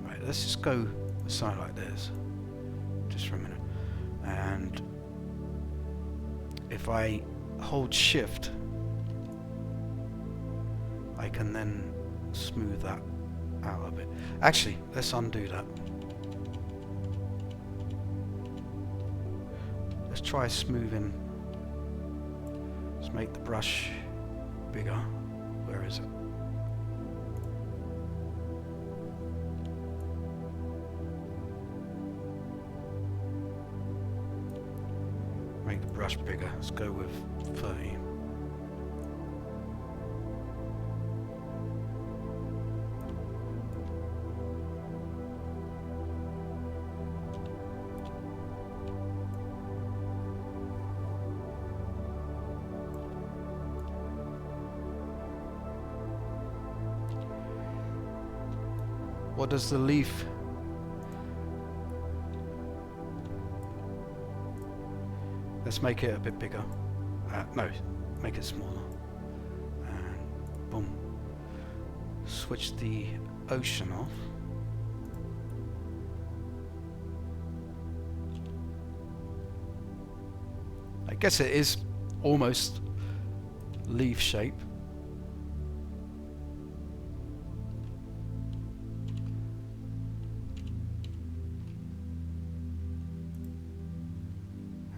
Right, let's just go with something like this, just for a minute. And if I hold shift, I can then smooth that out a bit. Actually, let's undo that. Let's try smoothing. Let's make the brush bigger. Where is it? Make the brush bigger. Let's go with 30. What does the leaf? Let's make it a bit bigger. No, make it smaller. And boom. Switch the ocean off. I guess it is almost leaf shape.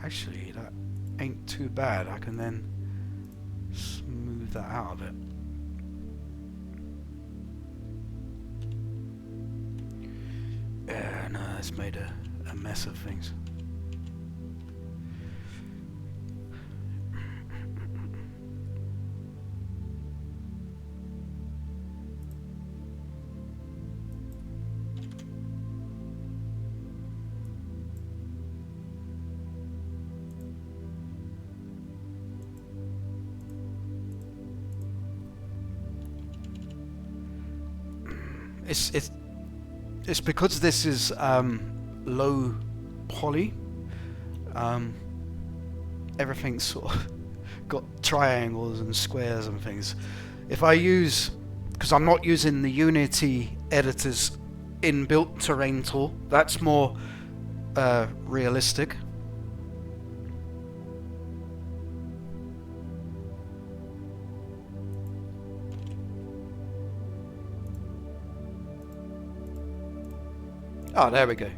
Actually, that ain't too bad. I can then smooth that out of it. Yeah, no, it's made a mess of things. it's because this is low poly. Everything's sort of got triangles and squares and things. If I use, because I'm not using the Unity editor's inbuilt terrain tool, that's more realistic. Oh, there we go.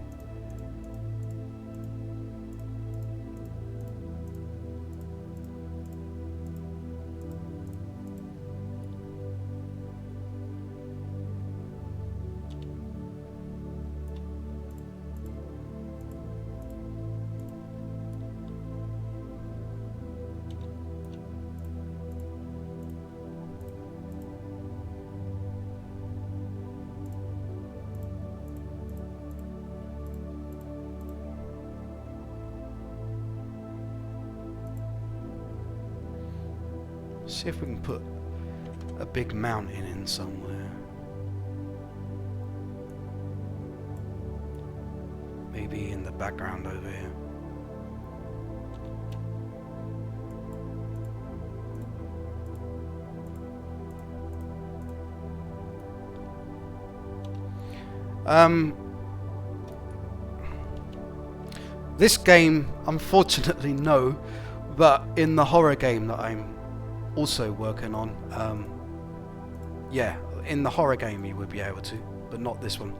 See if we can put a big mountain in somewhere. Maybe in the background over here. This game, unfortunately, no, but in the horror game that I'm also working on, yeah, in the horror game you would be able to, but not this one.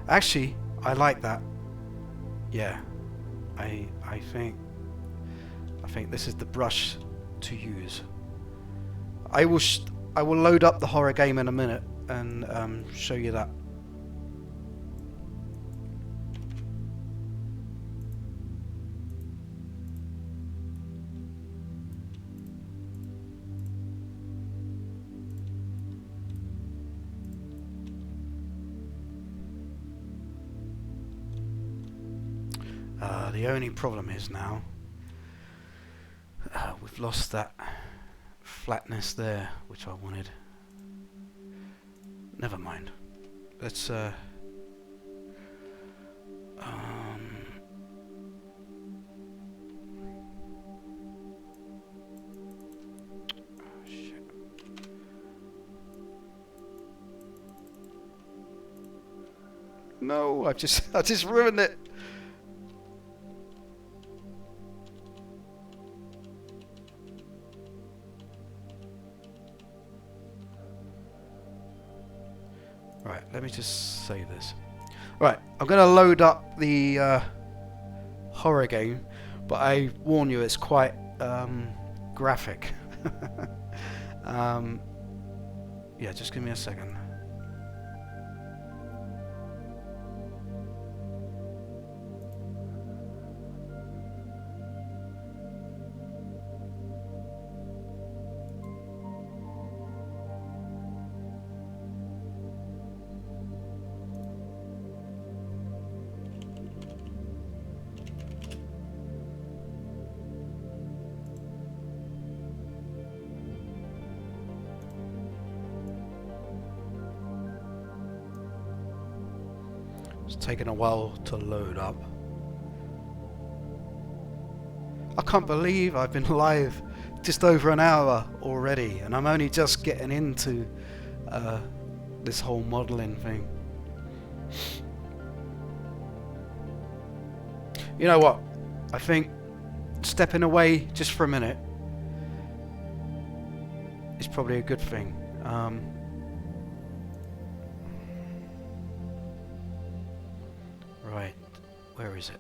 Actually, I like that. Yeah, I think this is the brush to use. I will load up the horror game in a minute and show you that. The only problem is now we've lost that flatness there, which I wanted. Never mind. Let's oh, shit. No, I just ruined it. Right, let me just say this. Right, I'm going to load up the horror game, but I warn you, it's quite graphic. Yeah, just give me a second. It's taken a while to load up. I can't believe I've been live just over an hour already, and I'm only just getting into this whole modeling thing. You know what? I think stepping away just for a minute is probably a good thing. Right, where is it?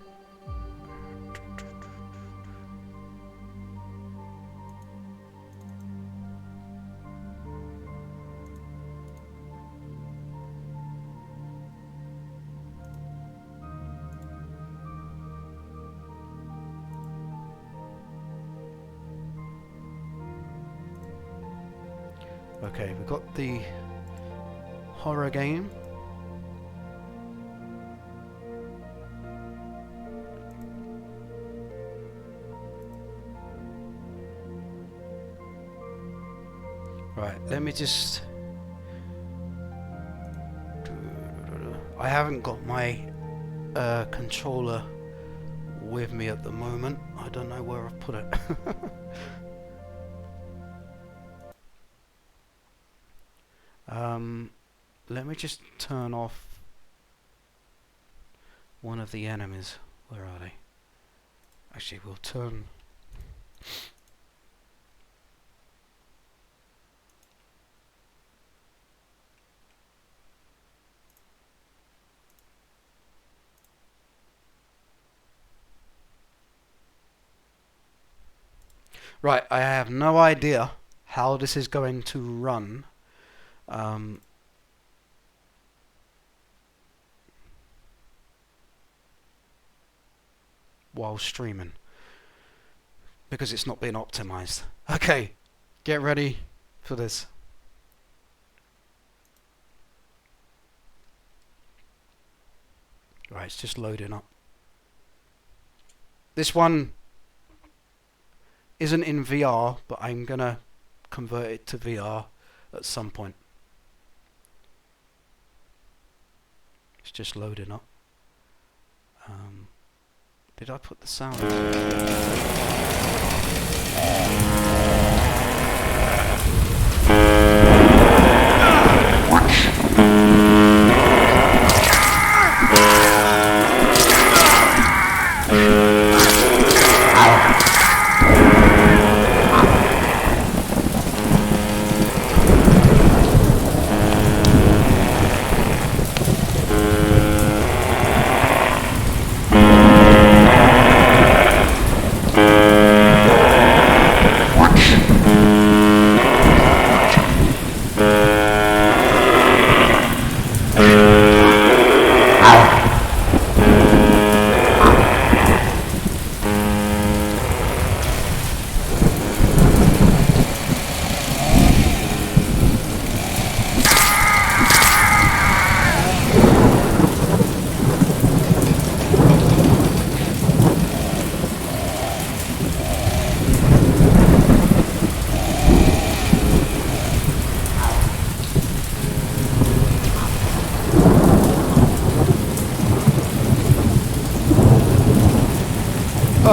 Okay, we've got the horror game. Right, let me just... I haven't got my controller with me at the moment. I don't know where I've put it. Let me just turn off one of the enemies. Where are they? Actually, we'll turn... Right, I have no idea how this is going to run. While streaming, because it's not been optimized. Okay, get ready for this. Right, it's just loading up. This one isn't in VR, but I'm gonna convert it to VR at some point. It's just loading up. Did I put the sound?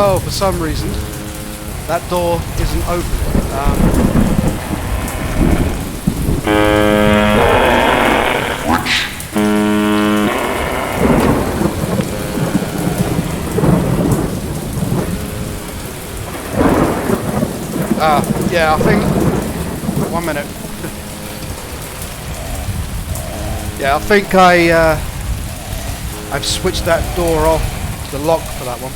Oh, for some reason, that door isn't open. Yeah, I think... 1 minute. Yeah, I think I've switched that door off, the lock for that one.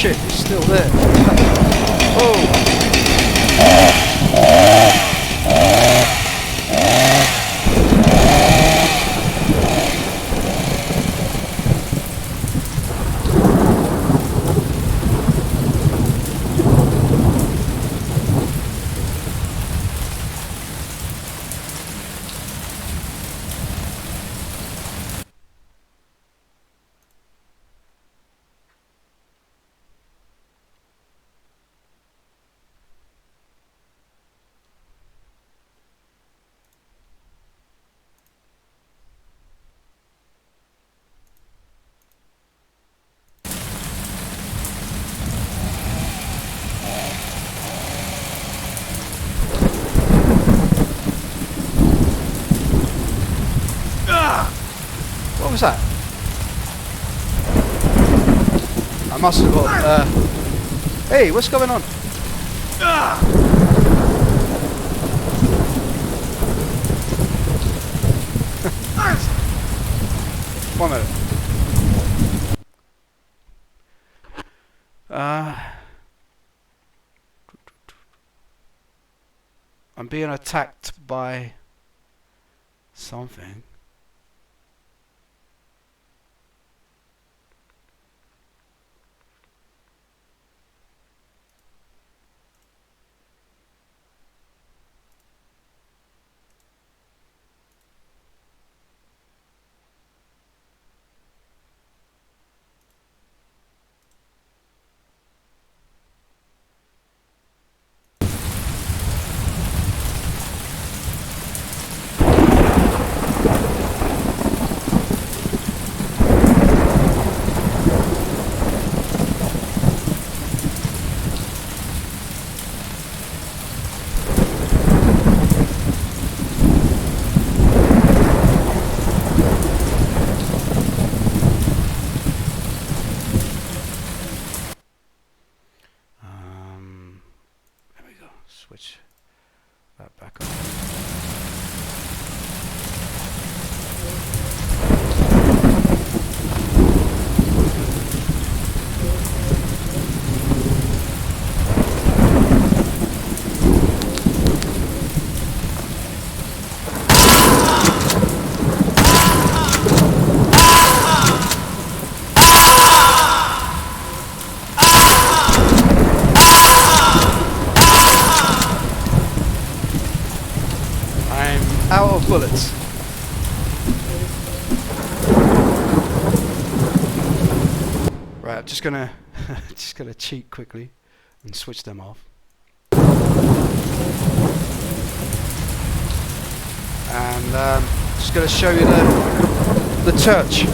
Shit, it's still there. Oh! was that? I must have got. Hey, what's going on? One minute. I'm being attacked by something. There we go. Switch that back up. Out of bullets. Right, I'm just gonna cheat quickly and switch them off. And just gonna show you the church.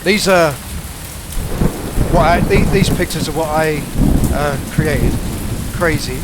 These are these pictures are what I created. Crazy.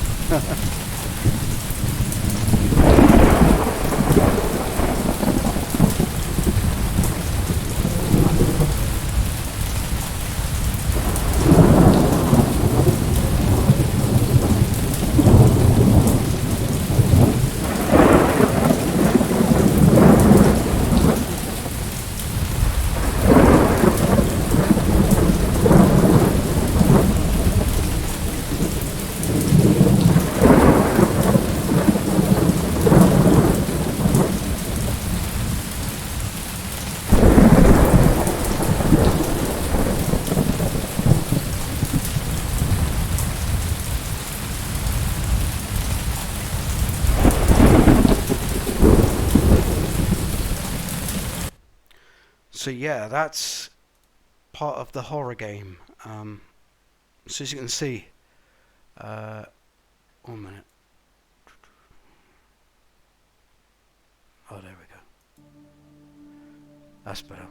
So yeah, that's part of the horror game. So as you can see, 1 minute. Oh, there we go. That's better.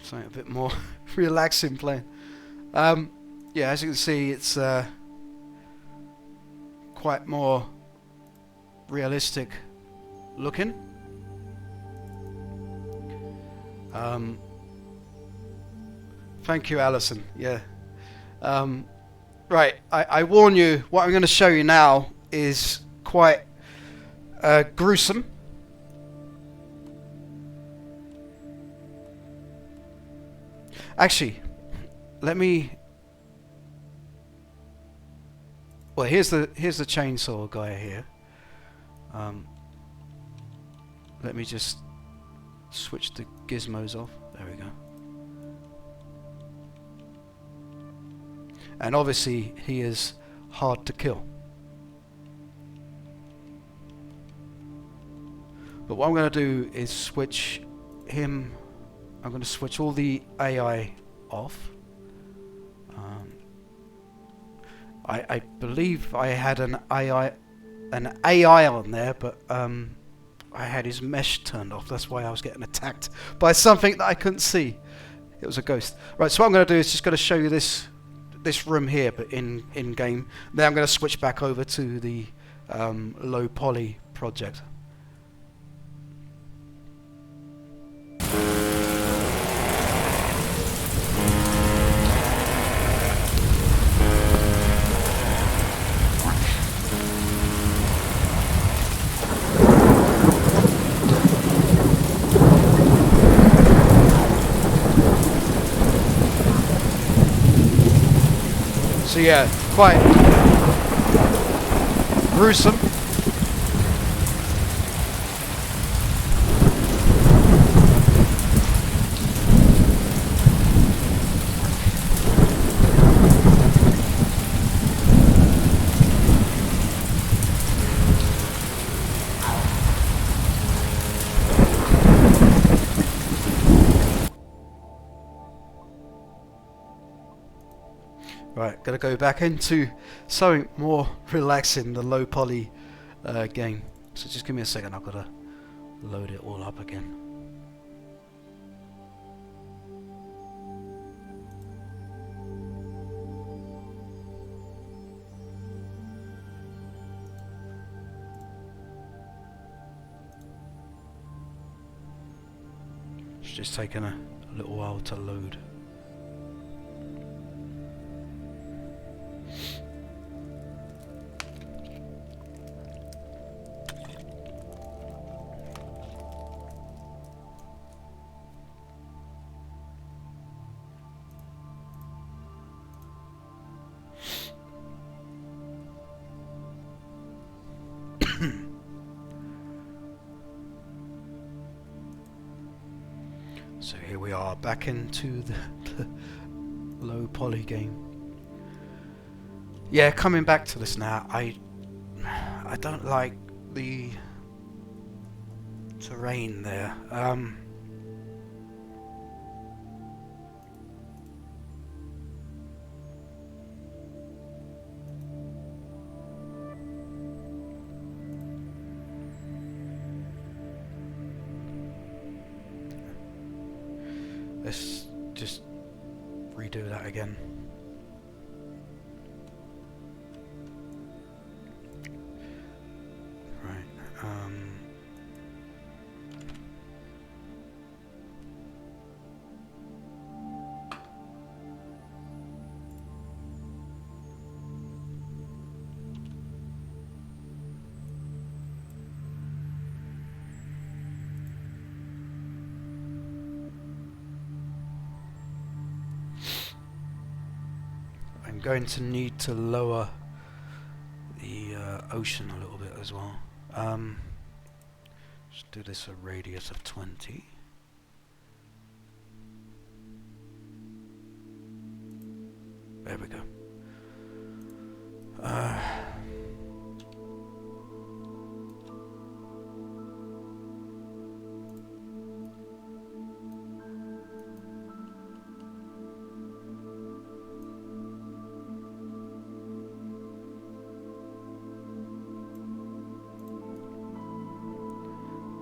Something a bit more relaxing playing. Yeah, as you can see, it's quite more realistic looking. Thank you, Alison. Yeah. Right, I warn you, what I'm going to show you now is quite gruesome. Actually, let me... Well, here's the chainsaw guy here. Let me just switch the gizmos off. There we go. And obviously he is hard to kill. But what I'm going to do is switch him. I'm going to switch all the AI off. I believe I had an AI on there, but I had his mesh turned off. That's why I was getting attacked by something that I couldn't see. It was a ghost. Right, so what I'm going to do is just going to show you this room here, but in game. Then I'm going to switch back over to the low poly project. yeah, quite gruesome. Right, gotta go back into something more relaxing, the low poly game. So just give me a second, I've gotta load it all up again. It's just taking a little while to load. So here we are, back into the low poly game. Yeah, coming back to this now, I don't like the terrain there. Let's just redo that again. Right. I'm going to need to lower the ocean a little bit as well. Let's do this a radius of 20. There we go.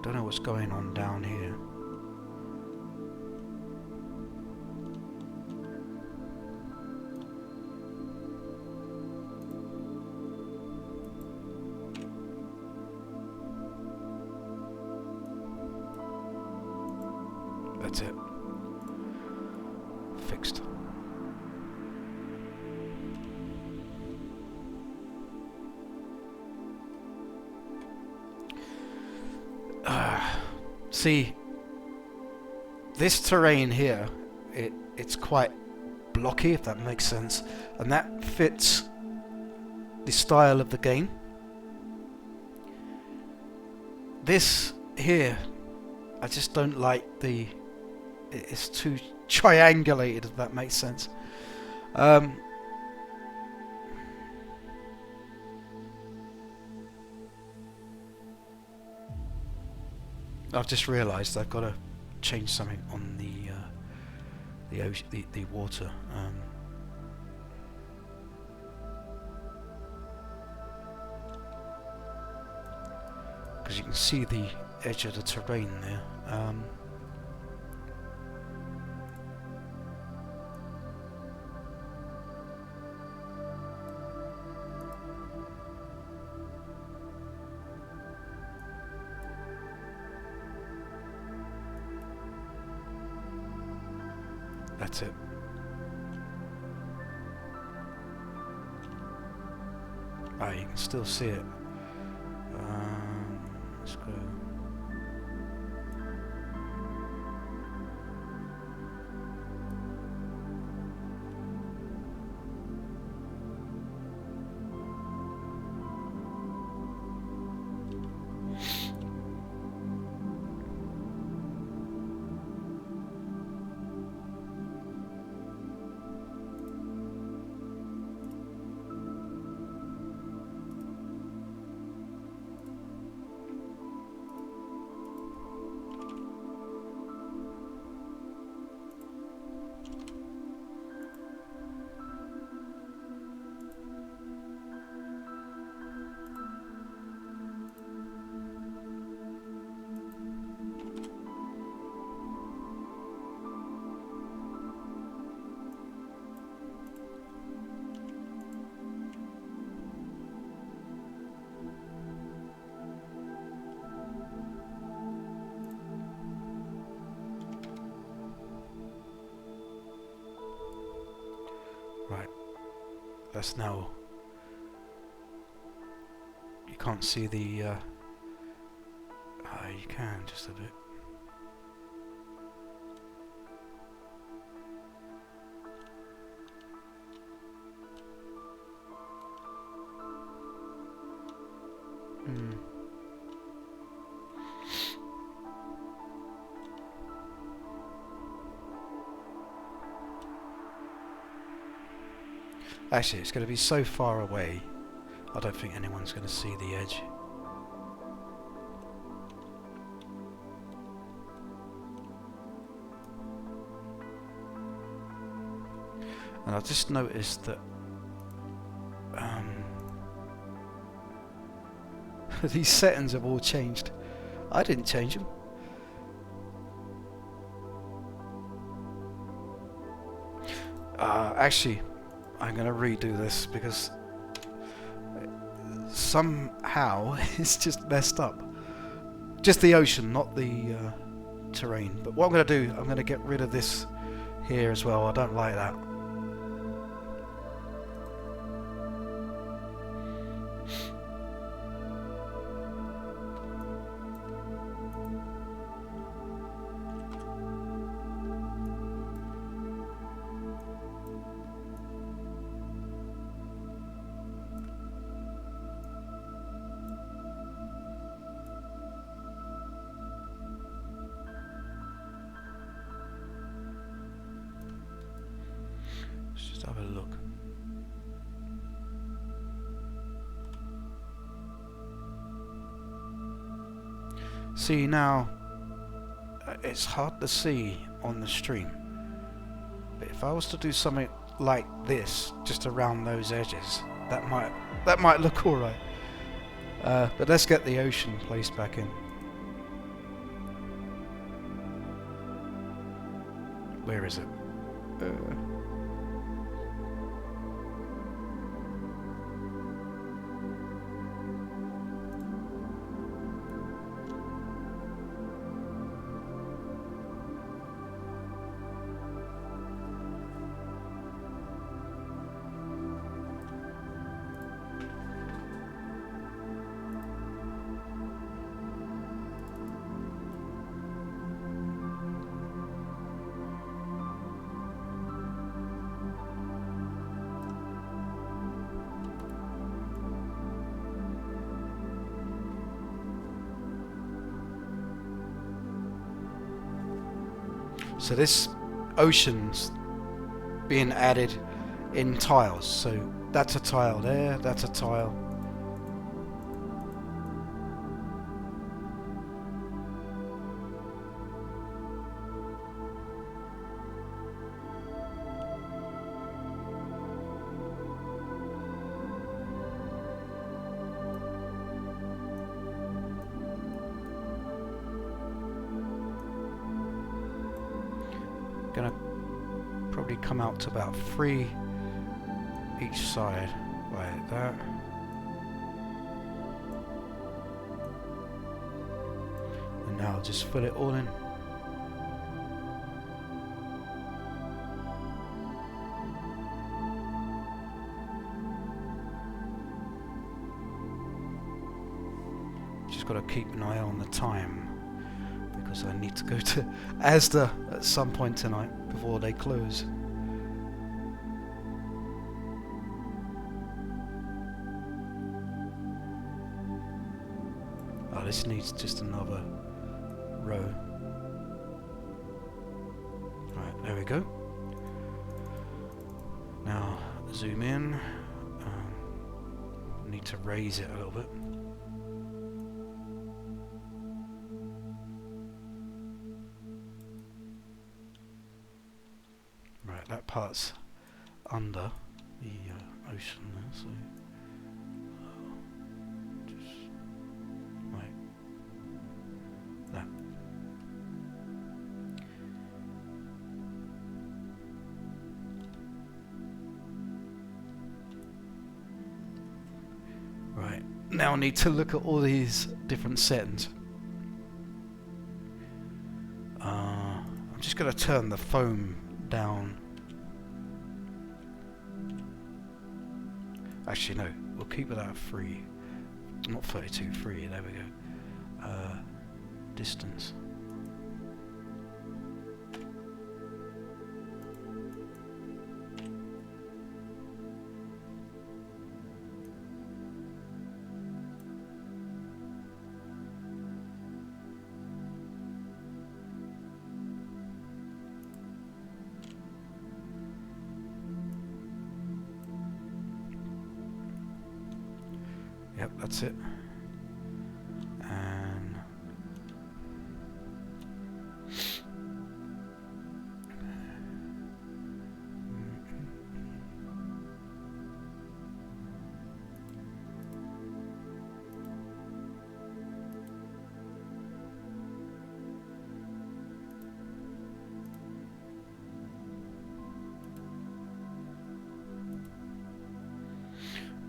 Don't know what's going on down here. That's it. Fixed. See, this terrain here, it's quite blocky, if that makes sense, and that fits the style of the game. This here, I just don't like it's too triangulated, if that makes sense. I've just realised I've got to change something on the ocean, the water. Because you can see the edge of the terrain there. That's it. Ah, you can still see it. Let's go. Right. That's now... You can't see the... you can, just a bit. Actually, it's going to be so far away, I don't think anyone's going to see the edge. And I just noticed that these settings have all changed. I didn't change them. Actually, I'm going to redo this because somehow it's just messed up. Just the ocean, not the terrain. But what I'm going to do, I'm going to get rid of this here as well. I don't like that. Let's just have a look. See now, it's hard to see on the stream. But if I was to do something like this, just around those edges, that might look alright. But let's get the ocean placed back in. Where is it? So this ocean's being added in tiles. So that's a tile there, that's a tile. Gonna probably come out to about 3 each side, like that. And now just fill it all in. Just gotta keep an eye on the time, because I need to go to Asda at some point tonight before they close. Oh, this needs just another row. Right, there we go. Now zoom in. Need to raise it a little bit. Right, that part's under the ocean there, so just like that. Right, now I need to look at all these different settings. I'm just going to turn the foam down Actually, no. We'll keep it at 3. Not 32, 3. There we go. Distance. Yep, that's it. And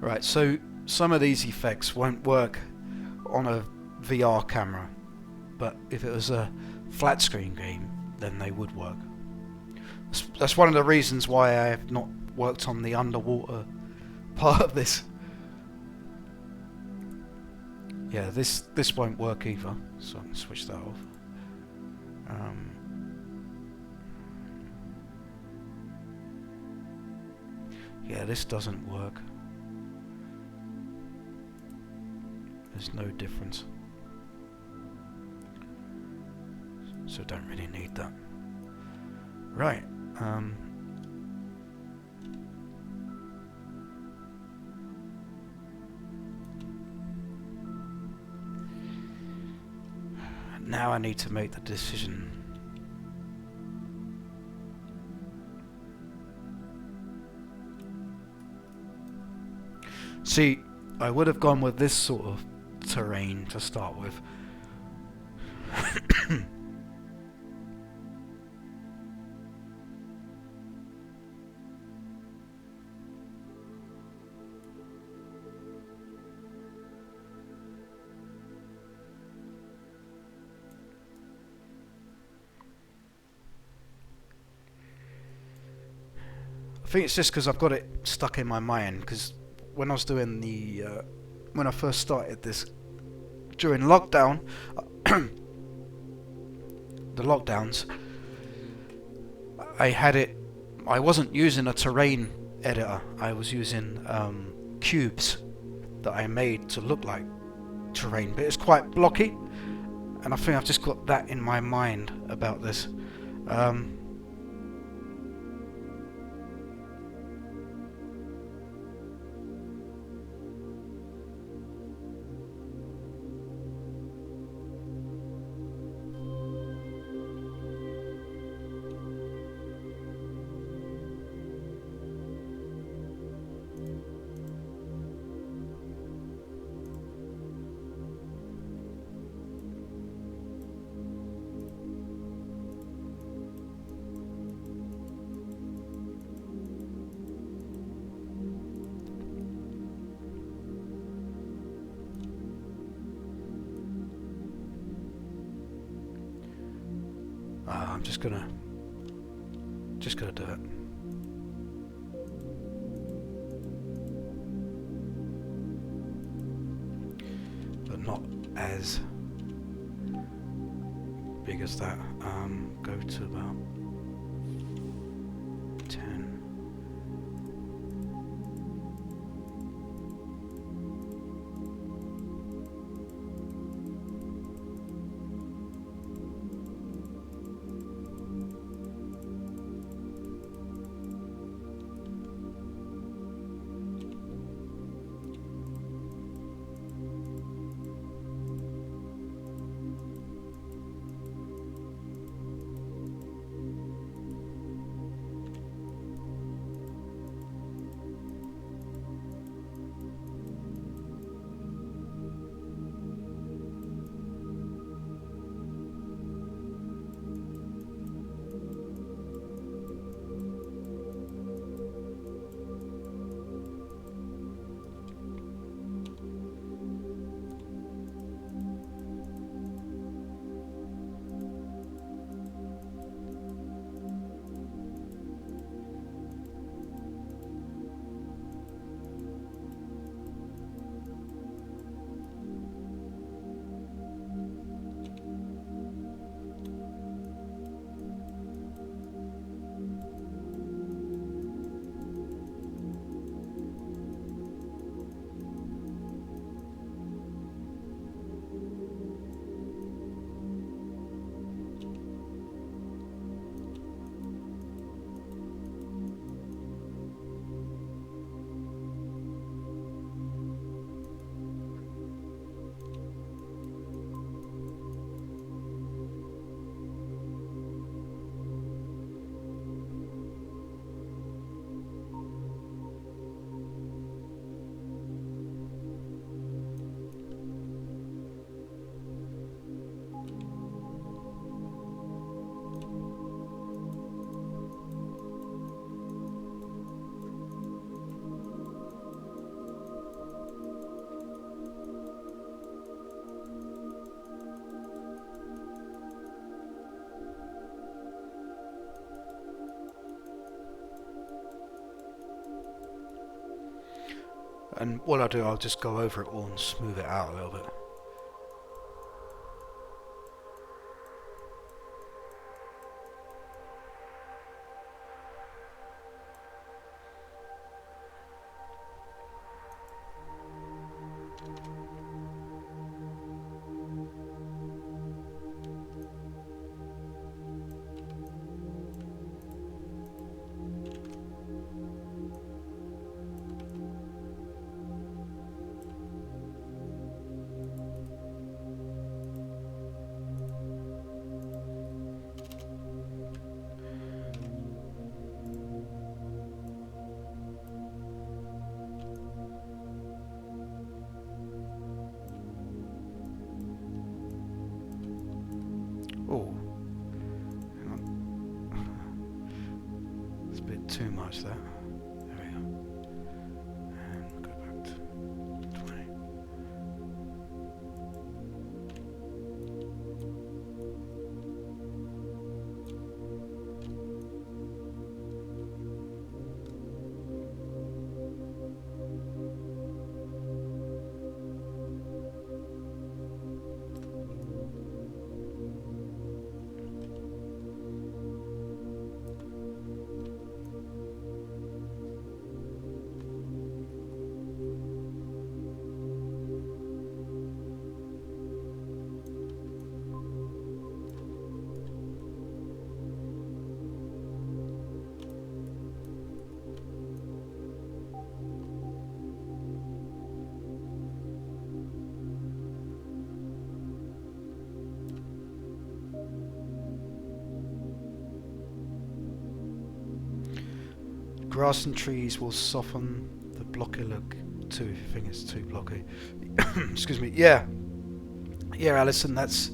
right, so some of these effects won't work on a VR camera, but if it was a flat screen game, then they would work. That's one of the reasons why I have not worked on the underwater part of this. Yeah, this won't work either, so I can switch that off. Yeah, this doesn't work. There's no difference. So don't really need that. Right. Now I need to make the decision. See, I would have gone with this sort of terrain to start with. I think it's just because I've got it stuck in my mind, because when I was doing the when I first started this during lockdown, the lockdowns, I had it. I wasn't using a terrain editor. I was using cubes that I made to look like terrain, but it's quite blocky, and I think I've just got that in my mind about this. I'm just gonna do it. But not as big as that. Go to about 10. And what I'll do, I'll just go over it all and smooth it out a little bit. Oh, hang on. It's a bit too much there. There we go. And go back to 20. Grass and trees will soften the blocky look too if you think it's too blocky. Excuse me. Yeah, Alison, that's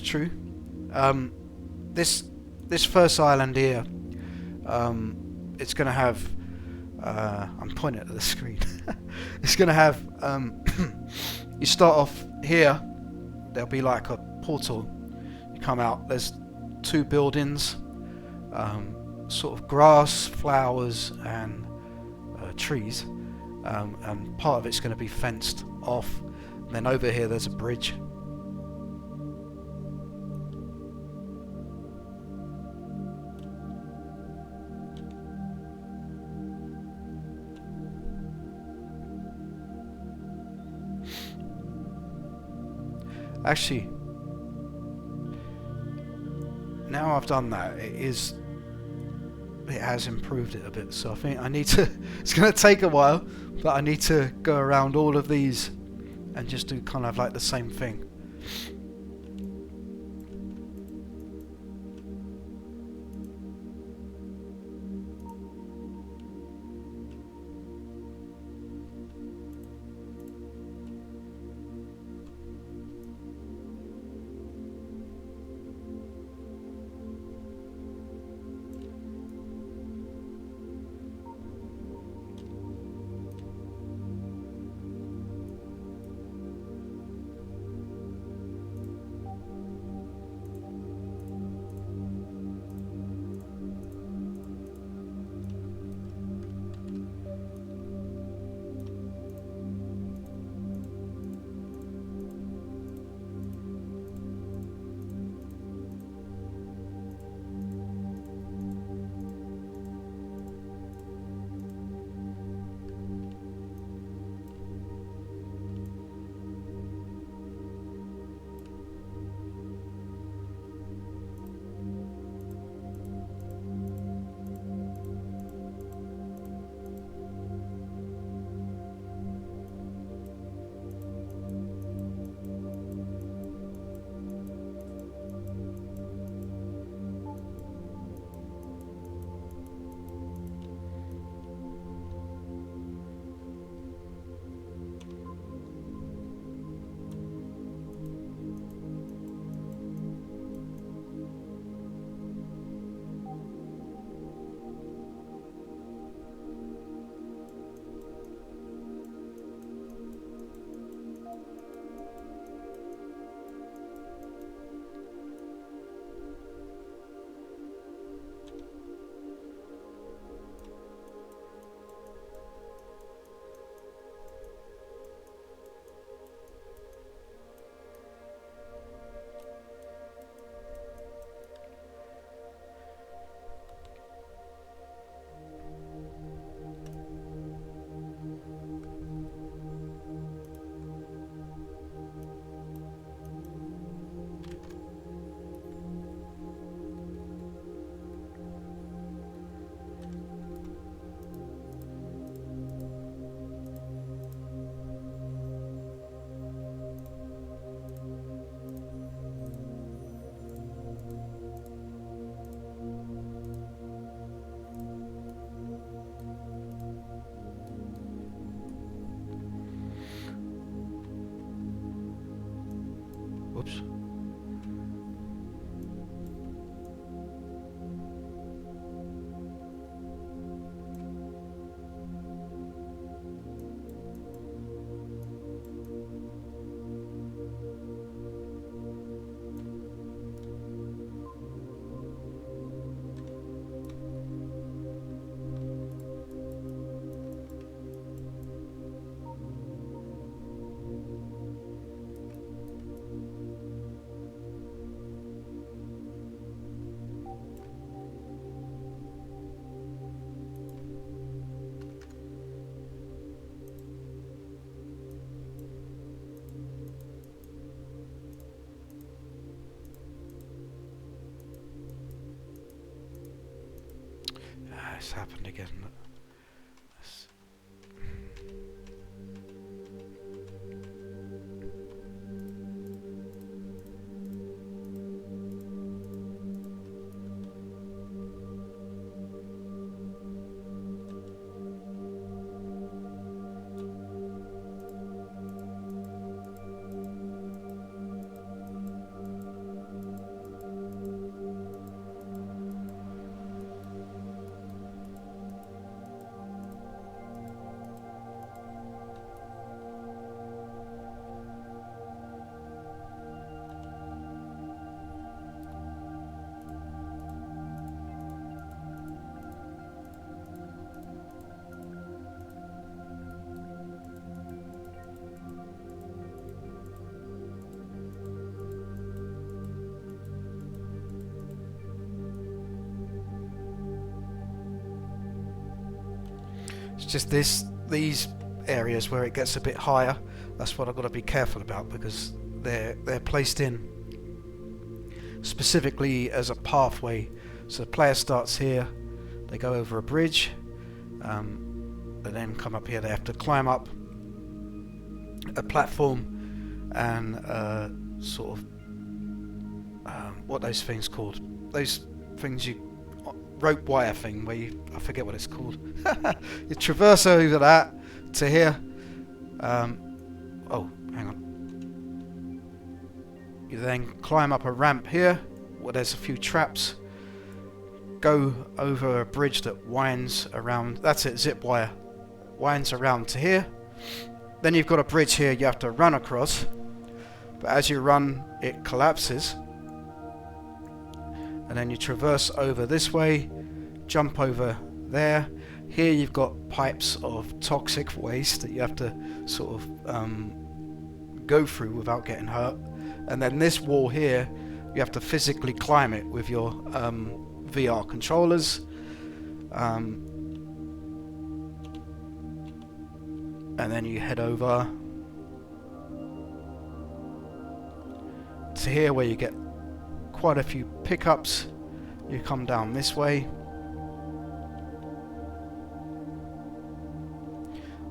true. This first island here, it's going to have. I'm pointing at the screen. It's going to have. You start off here. There'll be like a portal. You come out. There's 2 buildings. Sort of grass, flowers, and trees, and part of it's going to be fenced off. And then over here there's a bridge. Actually, now I've done that, it has improved it a bit, so I think I need to, it's going to take a while, but I need to go around all of these and just do kind of like the same thing. it's happened again. It's just these areas where it gets a bit higher. That's what I've got to be careful about, because they're placed in specifically as a pathway. So the player starts here, they go over a bridge, they then come up here. They have to climb up a platform and sort of what are those things called? Those things you rope wire thing where you, I forget what it's called. You traverse over that to here. Oh, hang on. You then climb up a ramp here where there's a few traps. Go over a bridge that winds around. That's it, zip wire. Winds around to here. Then you've got a bridge here you have to run across. But as you run, it collapses. And then you traverse over this way, jump over there. Here you've got pipes of toxic waste that you have to sort of go through without getting hurt. And then this wall here, you have to physically climb it with your VR controllers. And then you head over to here where you get quite a few pickups. You come down this way.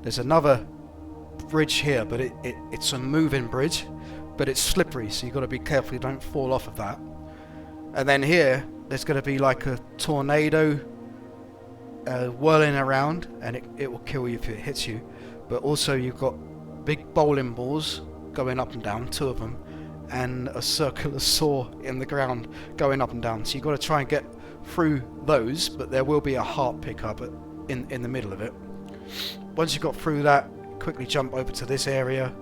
There's another bridge here, but it's a moving bridge, but it's slippery, so you've got to be careful you don't fall off of that. And then here there's going to be like a tornado whirling around, and it will kill you if it hits you. But also you've got big bowling balls going up and down, 2 of them, and a circular saw in the ground going up and down. So you've got to try and get through those, but there will be a heart pickup in the middle of it. Once you've got through that, quickly jump over to this area.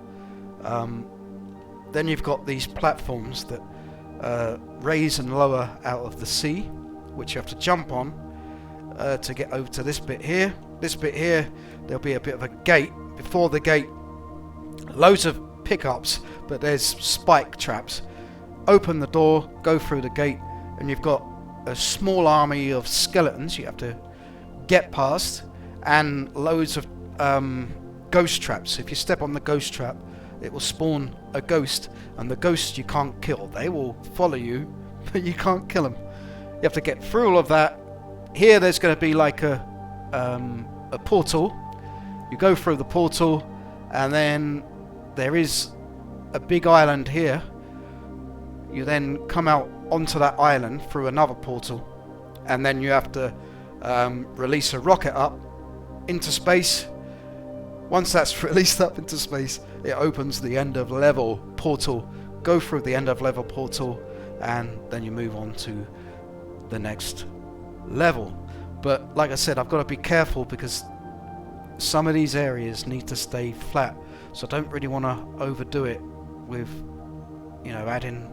Then you've got these platforms that raise and lower out of the sea, which you have to jump on to get over to this bit here. This bit here, there'll be a bit of a gate. Before the gate, loads of pickups, but there's spike traps. Open the door, go through the gate, and you've got a small army of skeletons you have to get past, and loads of ghost traps. If you step on the ghost trap, it will spawn a ghost, and the ghosts you can't kill. They will follow you, but you can't kill them. You have to get through all of that. Here there's going to be like a portal. You go through the portal, and then there is a big island here. You then come out onto that island through another portal, and then you have to release a rocket up into space. Once that's released up into space, it opens the end of level portal. Go through the end of level portal, and then you move on to the next level. But like I said, I've got to be careful because some of these areas need to stay flat, so I don't really want to overdo it with, you know, adding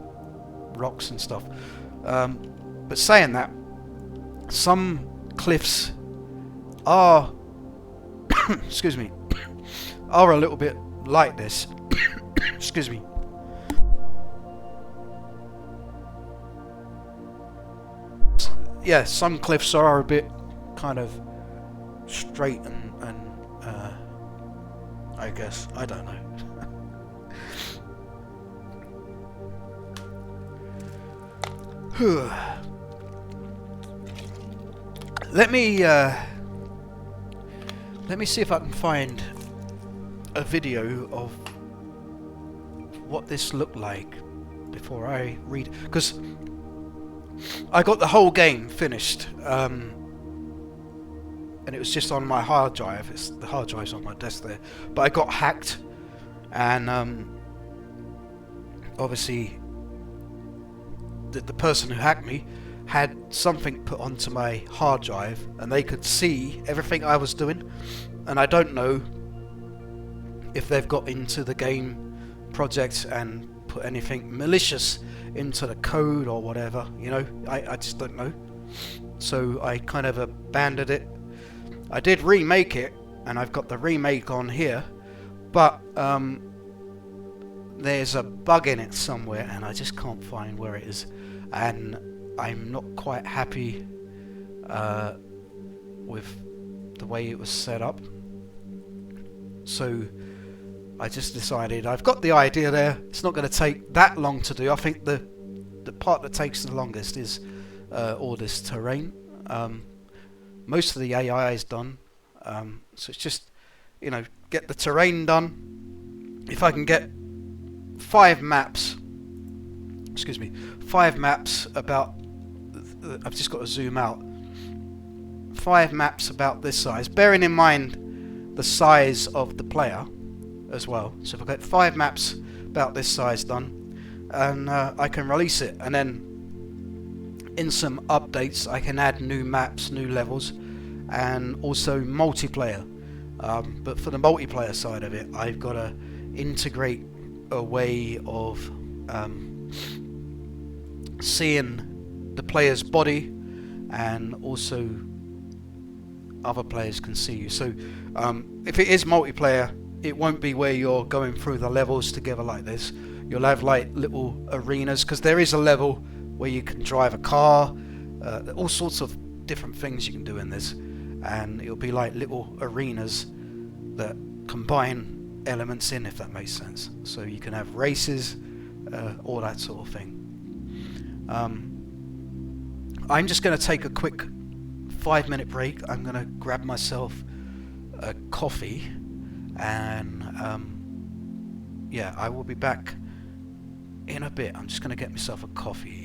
rocks and stuff. But saying that, some cliffs are excuse me, are a little bit like this. Excuse me. Yeah, some cliffs are a bit kind of straight and I guess, I don't know. let me see if I can find a video of what this looked like before I read, because I got the whole game finished, and it was just on my hard drive. The hard drive's on my desk there, but I got hacked, and obviously the person who hacked me had something put onto my hard drive, and they could see everything I was doing, and I don't know if they've got into the game project and put anything malicious into the code or whatever, you know. I just don't know. So I kind of abandoned it. I did remake it, and I've got the remake on here, but there's a bug in it somewhere, and I just can't find where it is, and I'm not quite happy with the way it was set up. So I just decided, I've got the idea there, it's not going to take that long to do. I think the part that takes the longest is all this terrain. Most of the AI is done, so it's just, you know, get the terrain done. If I can get 5 maps about, I've just got to zoom out, 5 maps about this size, bearing in mind the size of the player as well. So if I get 5 maps about this size done, and I can release it, and then in some updates I can add new maps, new levels, and also multiplayer. But for the multiplayer side of it, I've got to integrate a way of seeing the player's body, and also other players can see you. So if it is multiplayer, it won't be where you're going through the levels together like this. You'll have like little arenas, because there is a level where you can drive a car, all sorts of different things you can do in this, and it'll be like little arenas that combine elements in, if that makes sense. So you can have races, all that sort of thing. I'm just going to take a quick 5-minute break. I'm going to grab myself a coffee, and yeah, I will be back in a bit. I'm just going to get myself a coffee.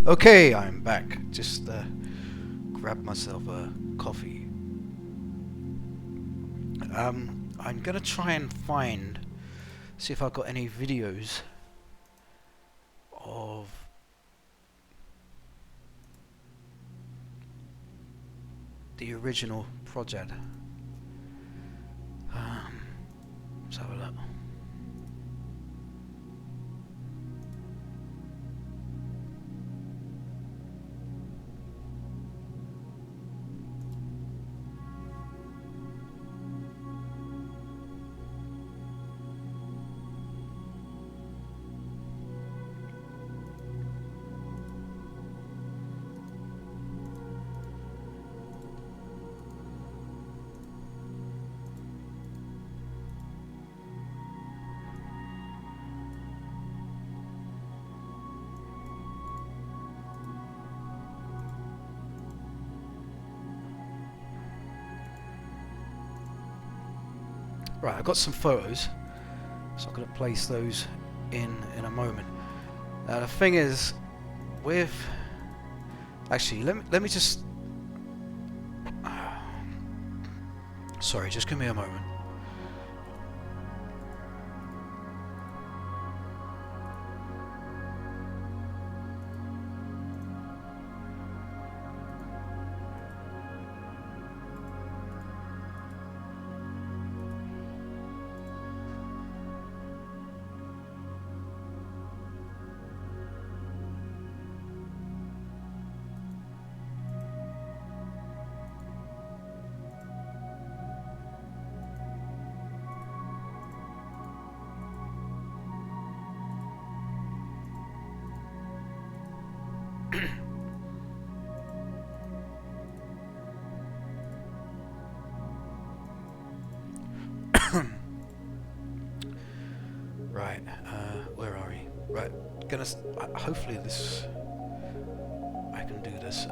Okay, I'm back. Just grab myself a coffee. I'm gonna try and see if I've got any videos of the original project. Let's have a look. Right, I've got some photos, so I'm going to place those in a moment. Now the thing is, with actually, let me just sorry, just give me a moment. Right, where are we? Right, hopefully this, I can do this.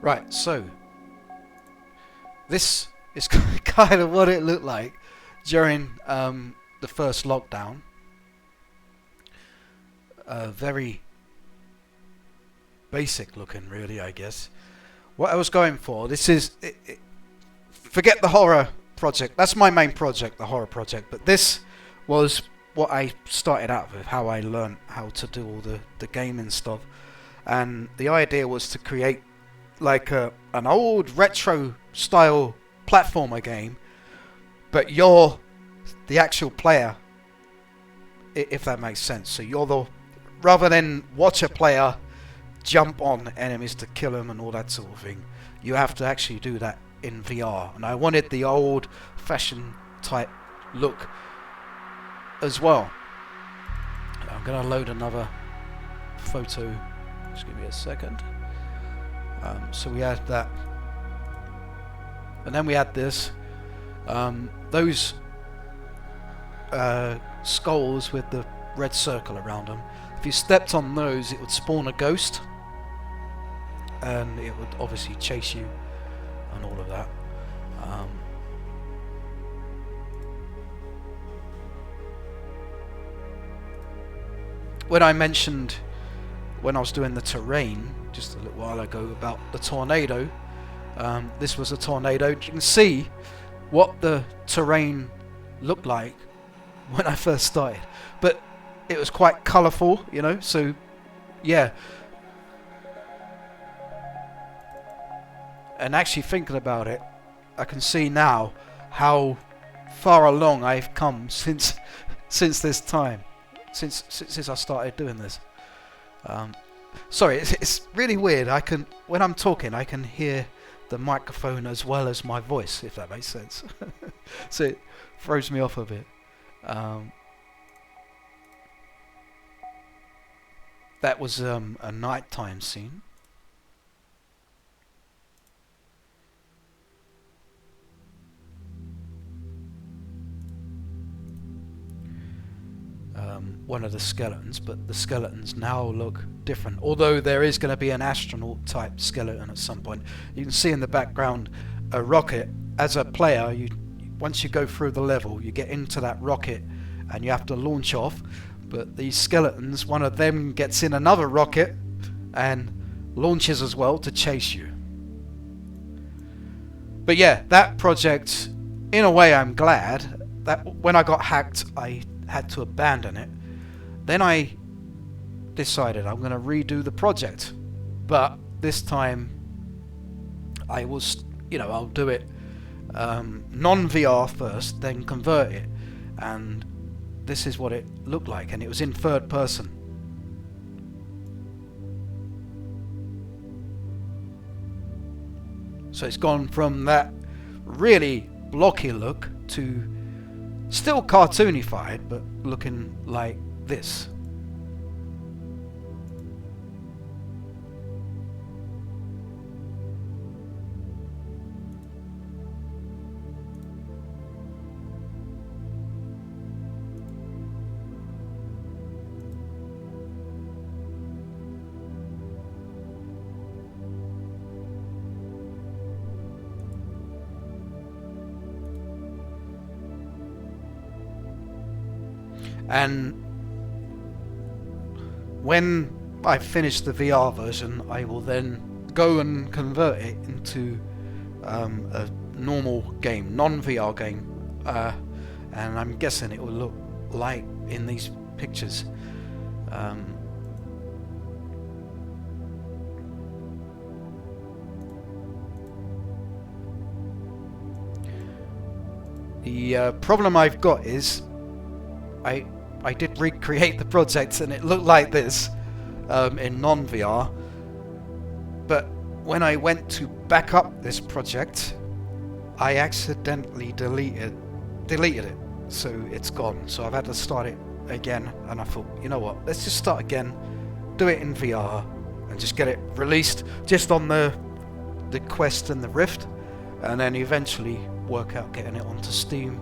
Right, so this is kind of what it looked like during the first lockdown. Very basic looking, really, I guess. What I was going for, this is, forget the horror project, that's my main project, the horror project, but this was what I started out with, how I learned how to do all the gaming stuff. And the idea was to create like an old retro style platformer game, but you're the actual player, if that makes sense. So you're the, rather than watch a player jump on enemies to kill them and all that sort of thing, you have to actually do that in VR. And I wanted the old fashioned type look as well. I'm gonna load another photo, just give me a second. So we had that, and then we had this, those skulls with the red circle around them. If you stepped on those, it would spawn a ghost, and it would obviously chase you and all of that. When I mentioned, when I was doing the terrain just a little while ago about the tornado, this was a tornado. You can see what the terrain looked like when I first started, but it was quite colourful, you know, so yeah. And actually thinking about it, I can see now how far along I've come since this time, since I started doing this. Sorry, it's really weird. When I'm talking, I can hear the microphone as well as my voice, if that makes sense. So it throws me off a bit. that was a nighttime scene. One of the skeletons, but the skeletons now look different. Although there is going to be an astronaut type skeleton at some point. You can see in the background a rocket. As a player, once you go through the level, you get into that rocket and you have to launch off. But these skeletons, one of them gets in another rocket and launches as well to chase you. But yeah, that project, in a way I'm glad that when I got hacked I had to abandon it. Then I decided I'm going to redo the project, but this time I was, I'll do it non-VR first, then convert it, and this is what it looked like, and it was in third person. So it's gone from that really blocky look to still cartoonified, but looking like this. And when I finish the VR version, I will then go and convert it into a normal game, non-VR game, and I'm guessing it will look like in these pictures. The problem I've got is I did recreate the project and it looked like this in non-VR, but when I went to back up this project I accidentally deleted it, so it's gone. So I've had to start it again, and I thought, you know what, let's just start again, do it in VR and just get it released just on the Quest and the Rift, and then eventually work out getting it onto Steam,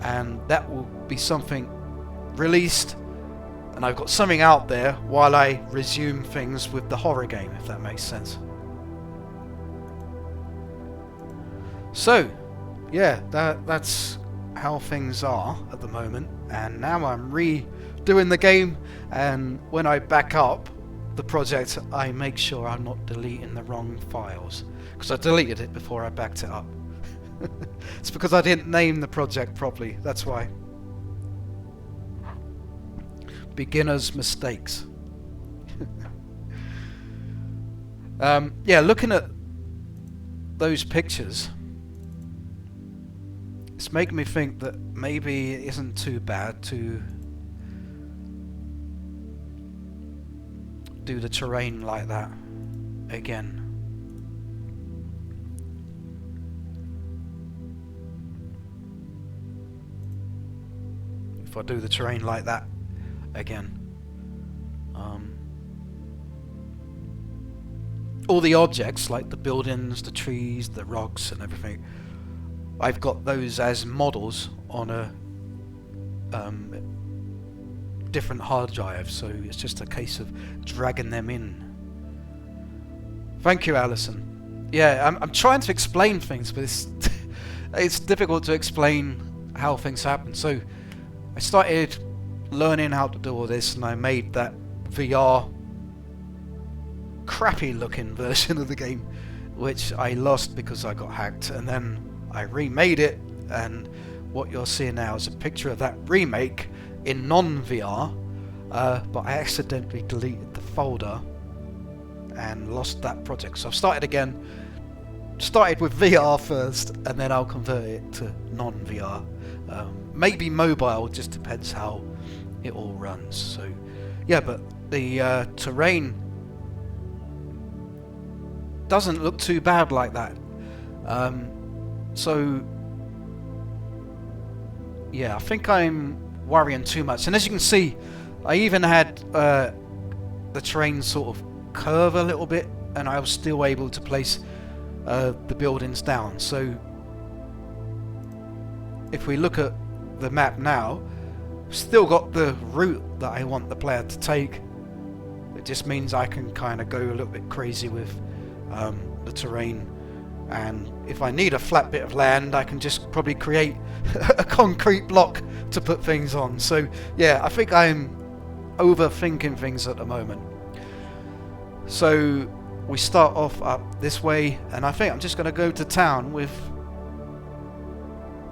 and that will be something released, and I've got something out there while I resume things with the horror game, if that makes sense. So yeah, that's how things are at the moment, and now I'm redoing the game, and when I back up the project I make sure I'm not deleting the wrong files, because I deleted it before I backed it up. It's because I didn't name the project properly, that's why. Beginner's mistakes. Yeah, looking at those pictures, it's making me think that maybe it isn't too bad to do the terrain like that again. If I do the terrain like that again. All the objects, like the buildings, the trees, the rocks and everything, I've got those as models on a different hard drive, so it's just a case of dragging them in. Thank you, Alison. Yeah, I'm trying to explain things, but it's difficult to explain how things happen. So I started learning how to do all this, and I made that VR crappy looking version of the game, which I lost because I got hacked, and then I remade it, and what you're seeing now is a picture of that remake in non-VR, but I accidentally deleted the folder and lost that project. So I've started again, started with VR first, and then I'll convert it to non-VR. Maybe mobile, just depends how it all runs. So yeah, but the terrain doesn't look too bad like that. So yeah, I think I'm worrying too much. And as you can see, I even had the terrain sort of curve a little bit, and I was still able to place the buildings down. So if we look at the map now, still got the route that I want the player to take. It just means I can kind of go a little bit crazy with the terrain, and if I need a flat bit of land, I can just probably create a concrete block to put things on. So yeah, I think I'm overthinking things at the moment. So we start off up this way, and I think I'm just going to go to town with...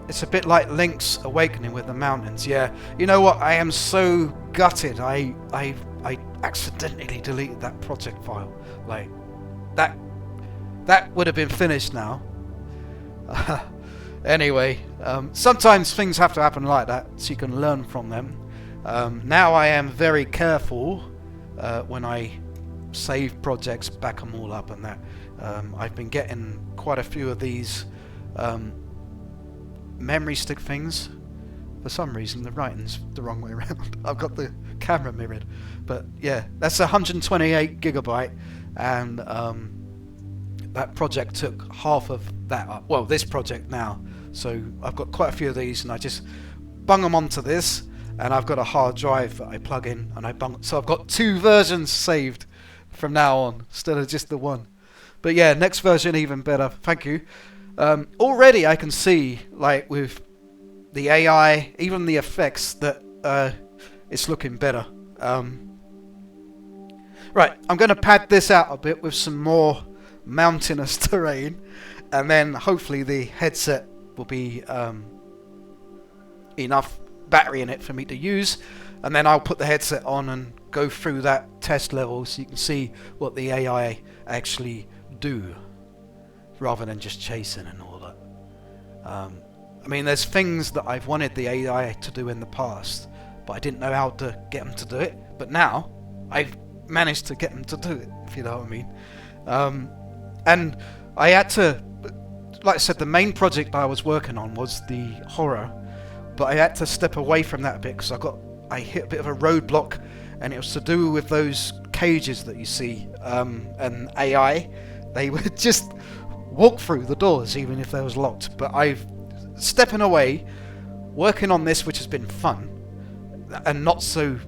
It's a bit like Link's Awakening with the mountains. Yeah, you know what? I am so gutted. I accidentally deleted that project file. Like that would have been finished now. Anyway, sometimes things have to happen like that, so you can learn from them. Now I am very careful when I save projects, back them all up, and that. I've been getting quite a few of these memory stick things. For some reason the writing's the wrong way around. I've got the camera mirrored, but yeah, that's 128 gigabyte, and that project took half of that up. Well, this project now, so I've got quite a few of these, and I just bung them onto this, and I've got a hard drive that I plug in, and I bung. So I've got 2 versions saved from now on instead of just the one. But yeah, next version even better. Thank you. Already I can see, like with the AI, even the effects, that it's looking better. Right, I'm going to pad this out a bit with some more mountainous terrain, and then hopefully the headset will be enough battery in it for me to use, and then I'll put the headset on and go through that test level so you can see what the AI actually do, rather than just chasing and all that. I mean, there's things that I've wanted the AI to do in the past, but I didn't know how to get them to do it. But now I've managed to get them to do it, if you know what I mean. And I had to, like I said, the main project I was working on was the horror, but I had to step away from that a bit because I hit a bit of a roadblock, and it was to do with those cages that you see, and AI. They would just walk through the doors even if they was locked. But I've stepping away, working on this, which has been fun, and not so,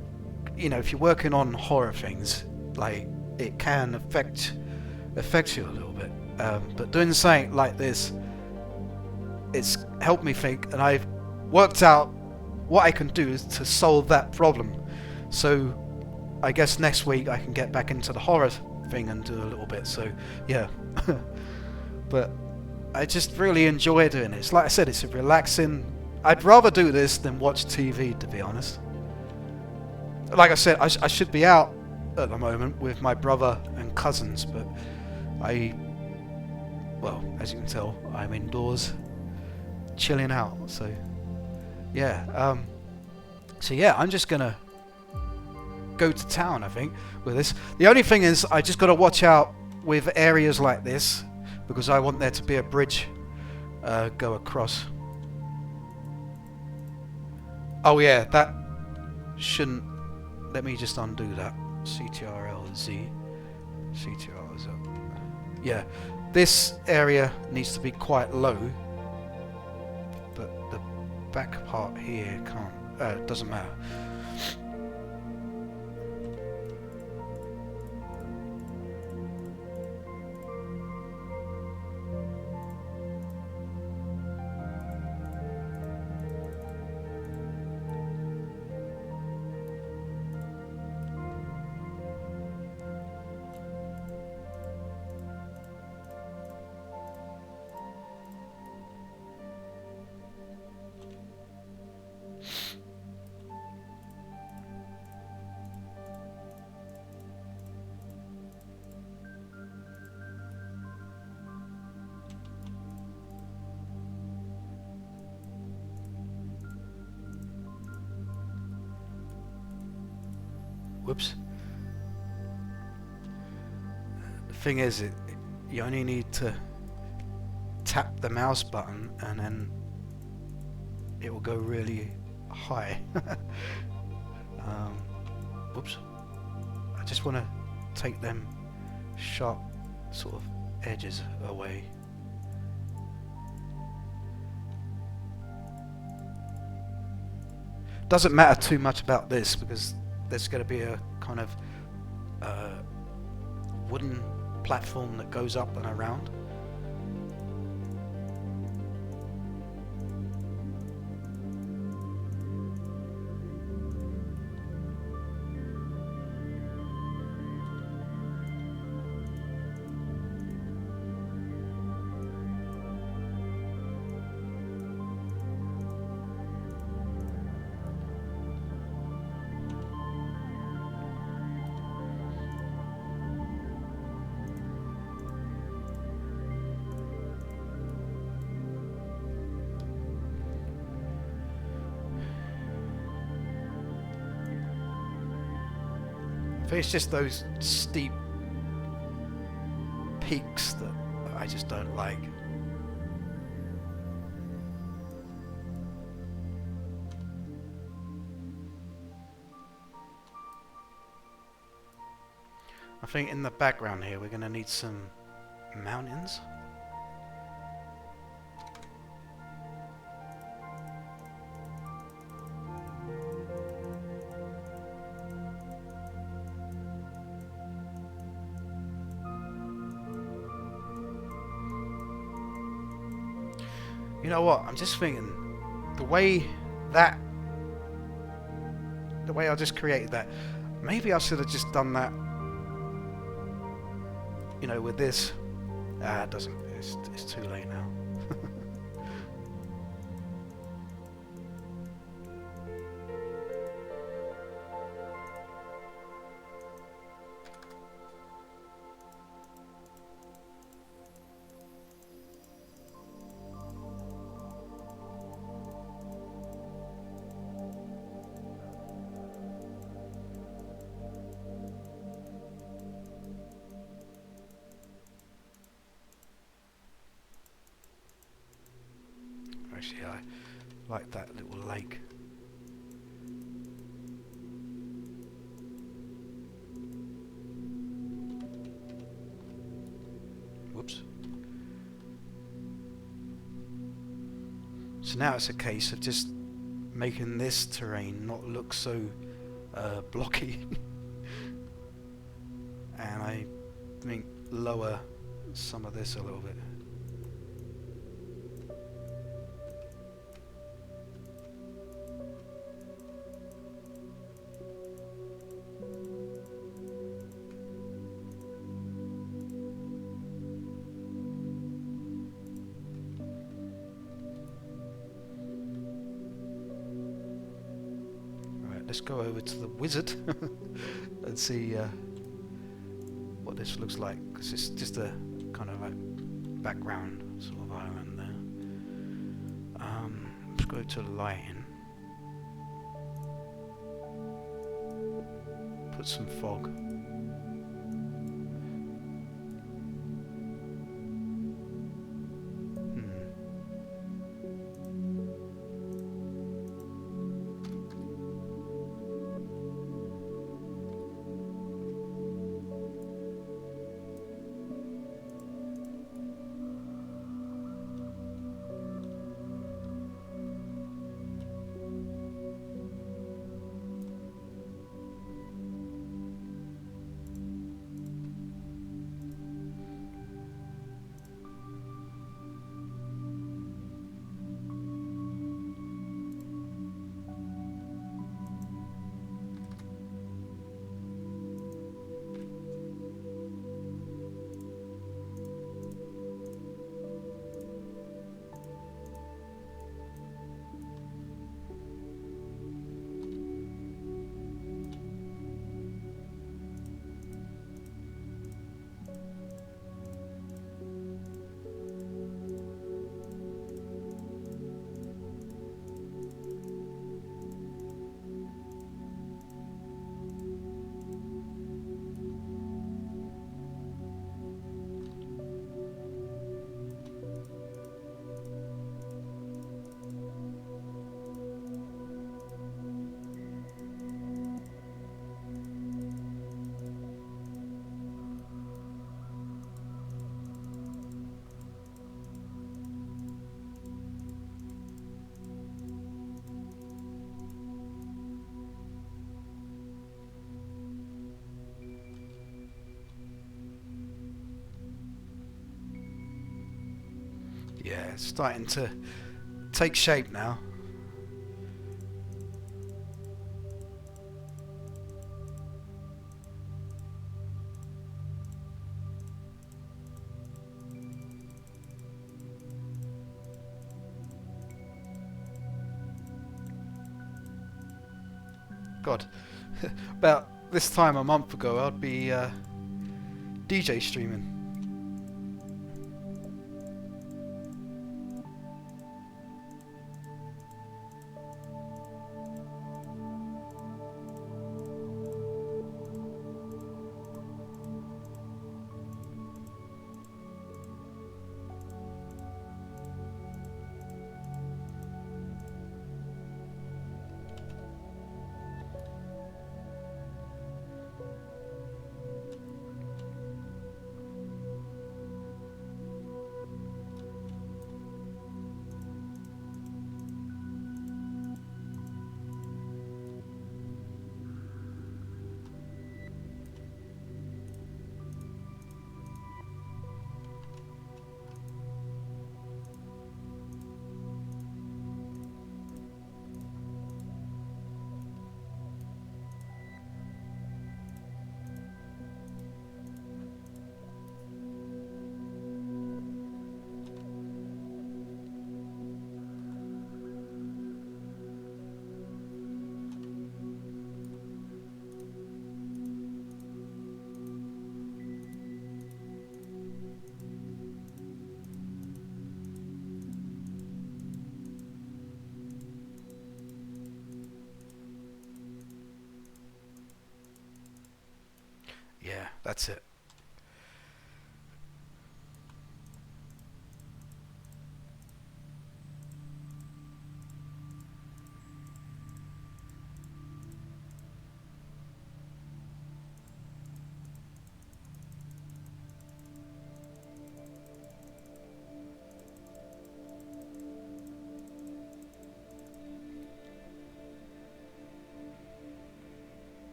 you know, if you're working on horror things, like, it can affect you a little bit. But doing something like this, it's helped me think, and I've worked out what I can do to solve that problem. So I guess next week I can get back into the horror thing and do a little bit. So yeah. But I just really enjoy doing it. It's like I said, it's a relaxing. I'd rather do this than watch TV, to be honest. Like I said, I should be out at the moment with my brother and cousins, but well, as you can tell, I'm indoors chilling out. So yeah, I'm just gonna go to town, I think, with this. The only thing is, I just got to watch out with areas like this, because I want there to be a bridge go across. Oh yeah, that shouldn't... Let me just undo that. CTRL-Z. CTRL-Z. Yeah, this area needs to be quite low, but the back part here can't... doesn't matter. Whoops. The thing is, you only need to tap the mouse button and then it will go really high. Whoops. I I just want to take them sharp sort of edges away. Doesn't matter too much about this because there's going to be a kind of wooden platform that goes up and around. I think it's just those steep peaks that I just don't like. I think in the background here we're going to need some mountains. You know what? I'm just thinking the way I just created that, maybe I should have just done that, you know, with this. It doesn't. It's too late now. Actually, I like that little lake. Whoops. So now it's a case of just making this terrain not look so blocky. And I think lower some of this a little bit. Let's go over to the wizard and see what this looks like, because it's just a kind of a background sort of island there. Let's go to lighting. Put some fog. Yeah, it's starting to take shape now. God, about this time a month ago, I'd be DJ streaming. Yeah, that's it.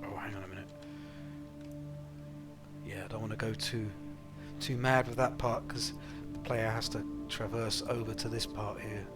Oh, hang on a minute. Yeah, I don't want to go too mad with that part because the player has to traverse over to this part here.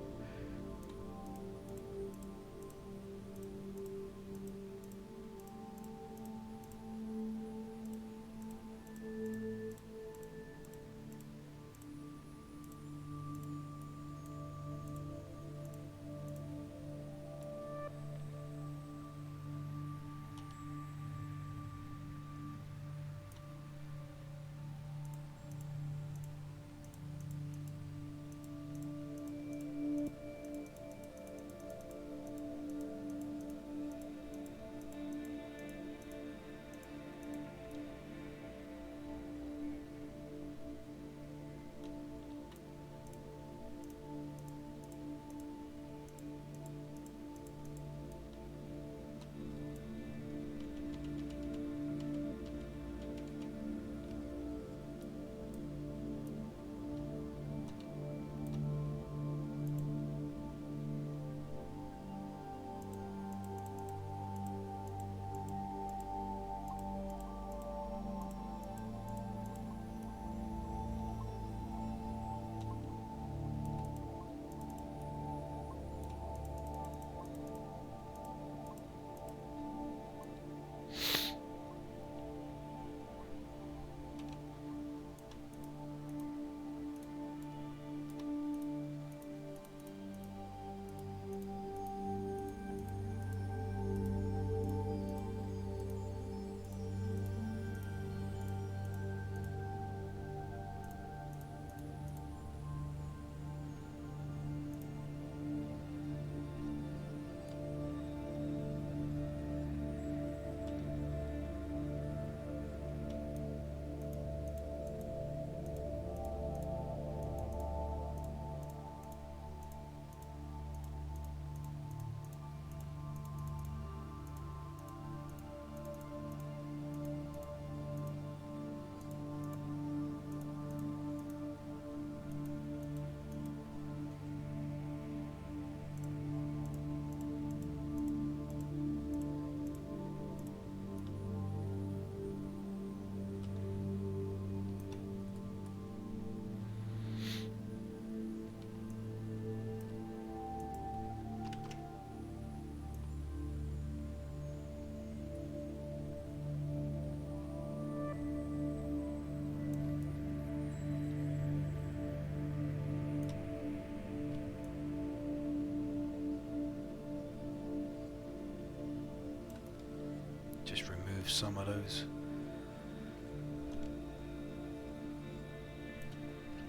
Just remove some of those.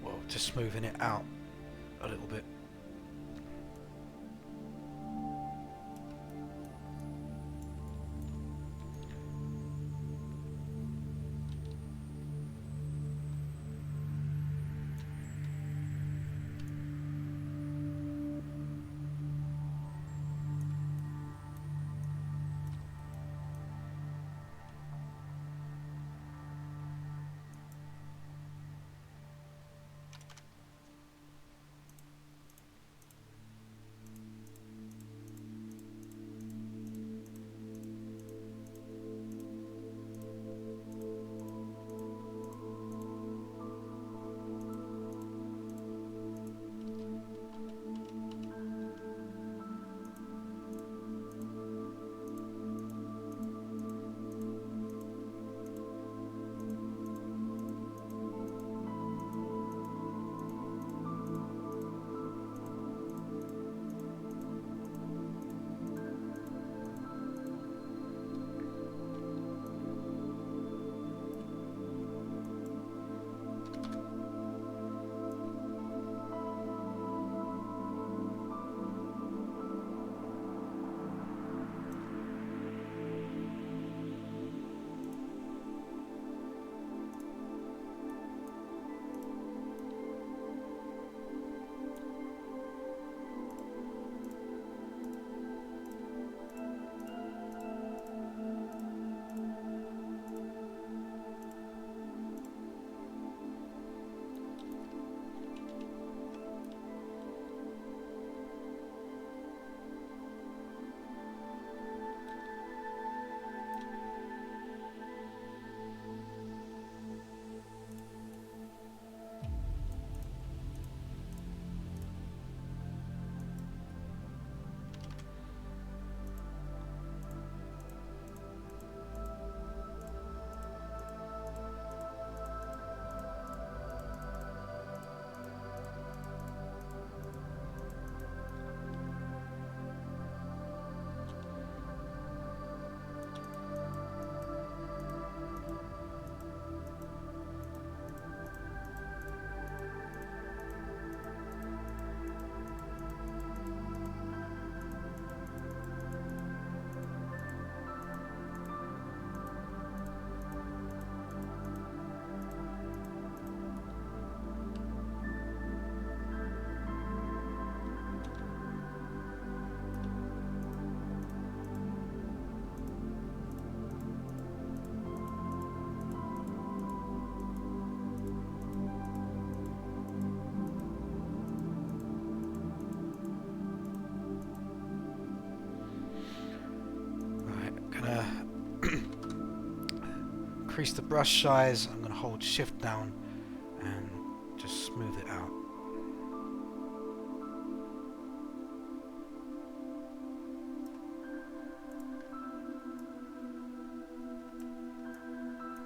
Well, just smoothing it out a little bit. Increase the brush size. I'm going to hold shift down and just smooth it out.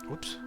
Whoops.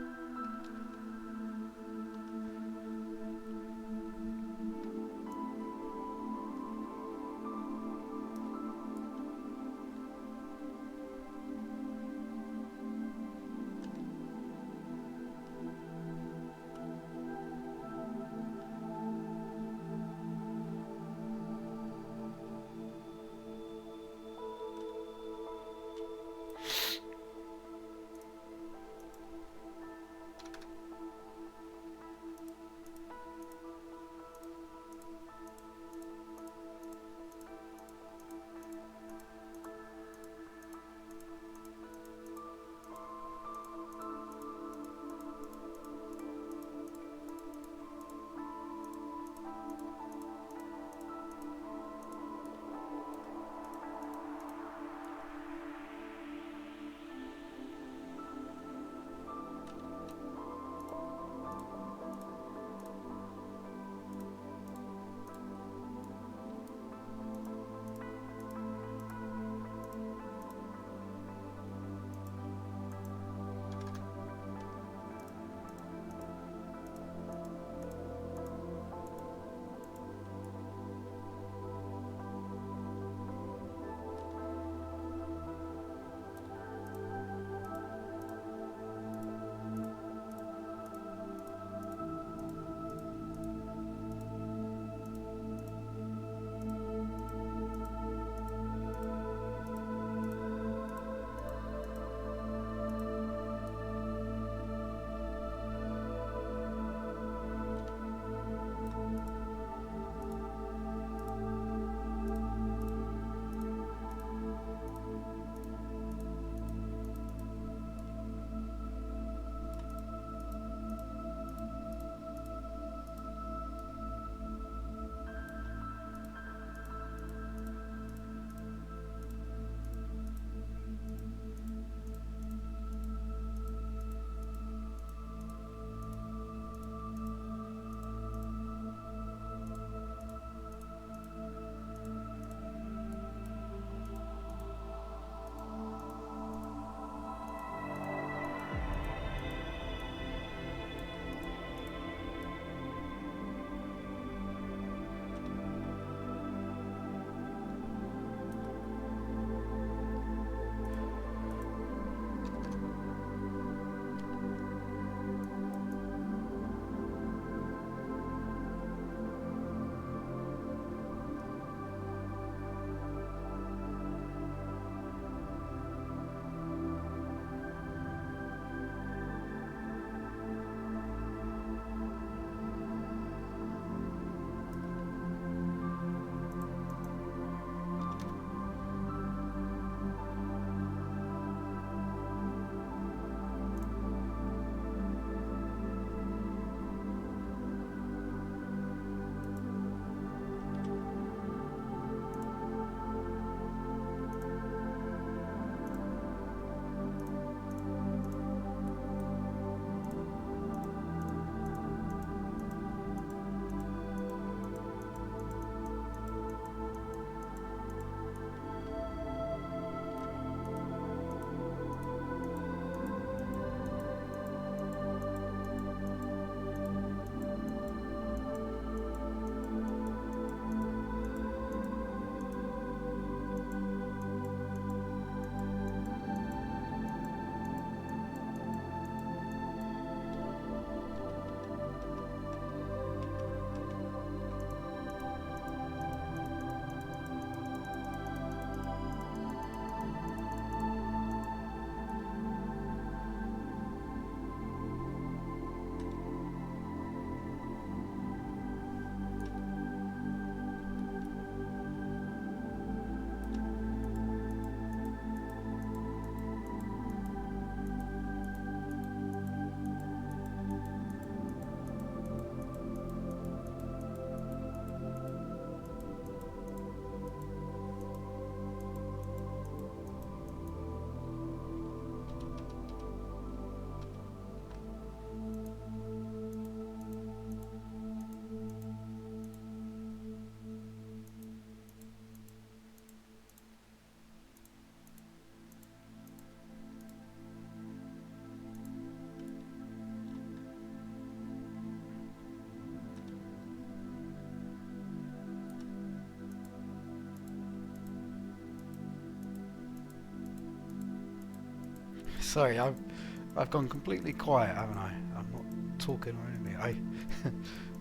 Sorry, I've gone completely quiet, haven't I? I'm not talking or anything.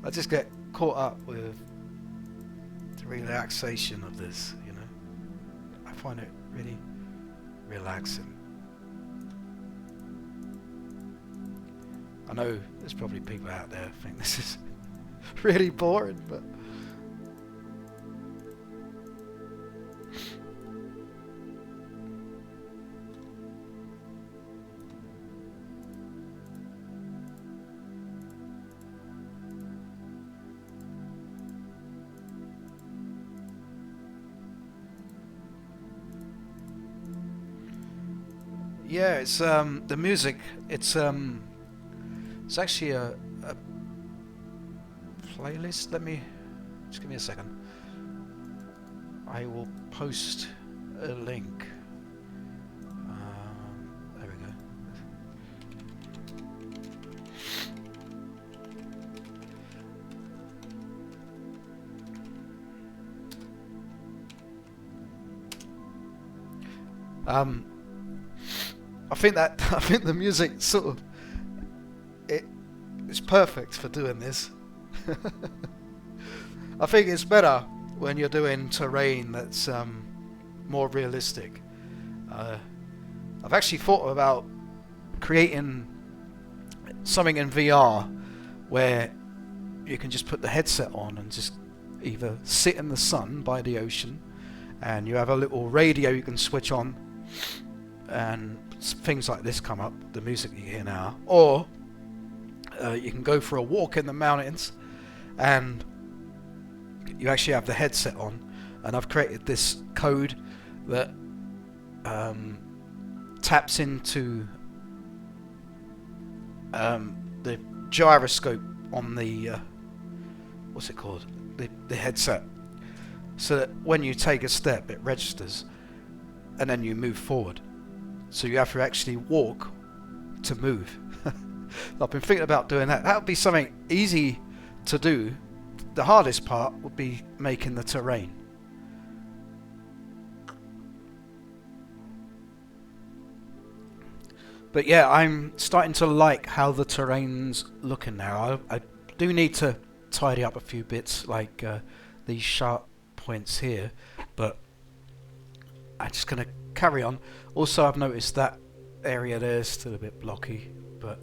I just get caught up with the relaxation of this, you know. I find it really relaxing. I know there's probably people out there who think this is really boring, but yeah, it's the music. It's actually a playlist. Let me just give me a second. I will post a link. There we go. I think the music sort of it's perfect for doing this. I think it's better when you're doing terrain that's more realistic. I've actually thought about creating something in VR where you can just put the headset on and just either sit in the sun by the ocean, and you have a little radio you can switch on, and things like this come up, the music you hear now, or you can go for a walk in the mountains and you actually have the headset on, and I've created this code that taps into the gyroscope on the what's it called, the headset, so that when you take a step it registers and then you move forward, so you have to actually walk to move. I've been thinking about doing that. That would be something easy to do. The hardest part would be making the terrain. But yeah, I'm starting to like how the terrain's looking now. I do need to tidy up a few bits, like these sharp points here, but I'm just going to carry on. Also, I've noticed that area there is still a bit blocky, but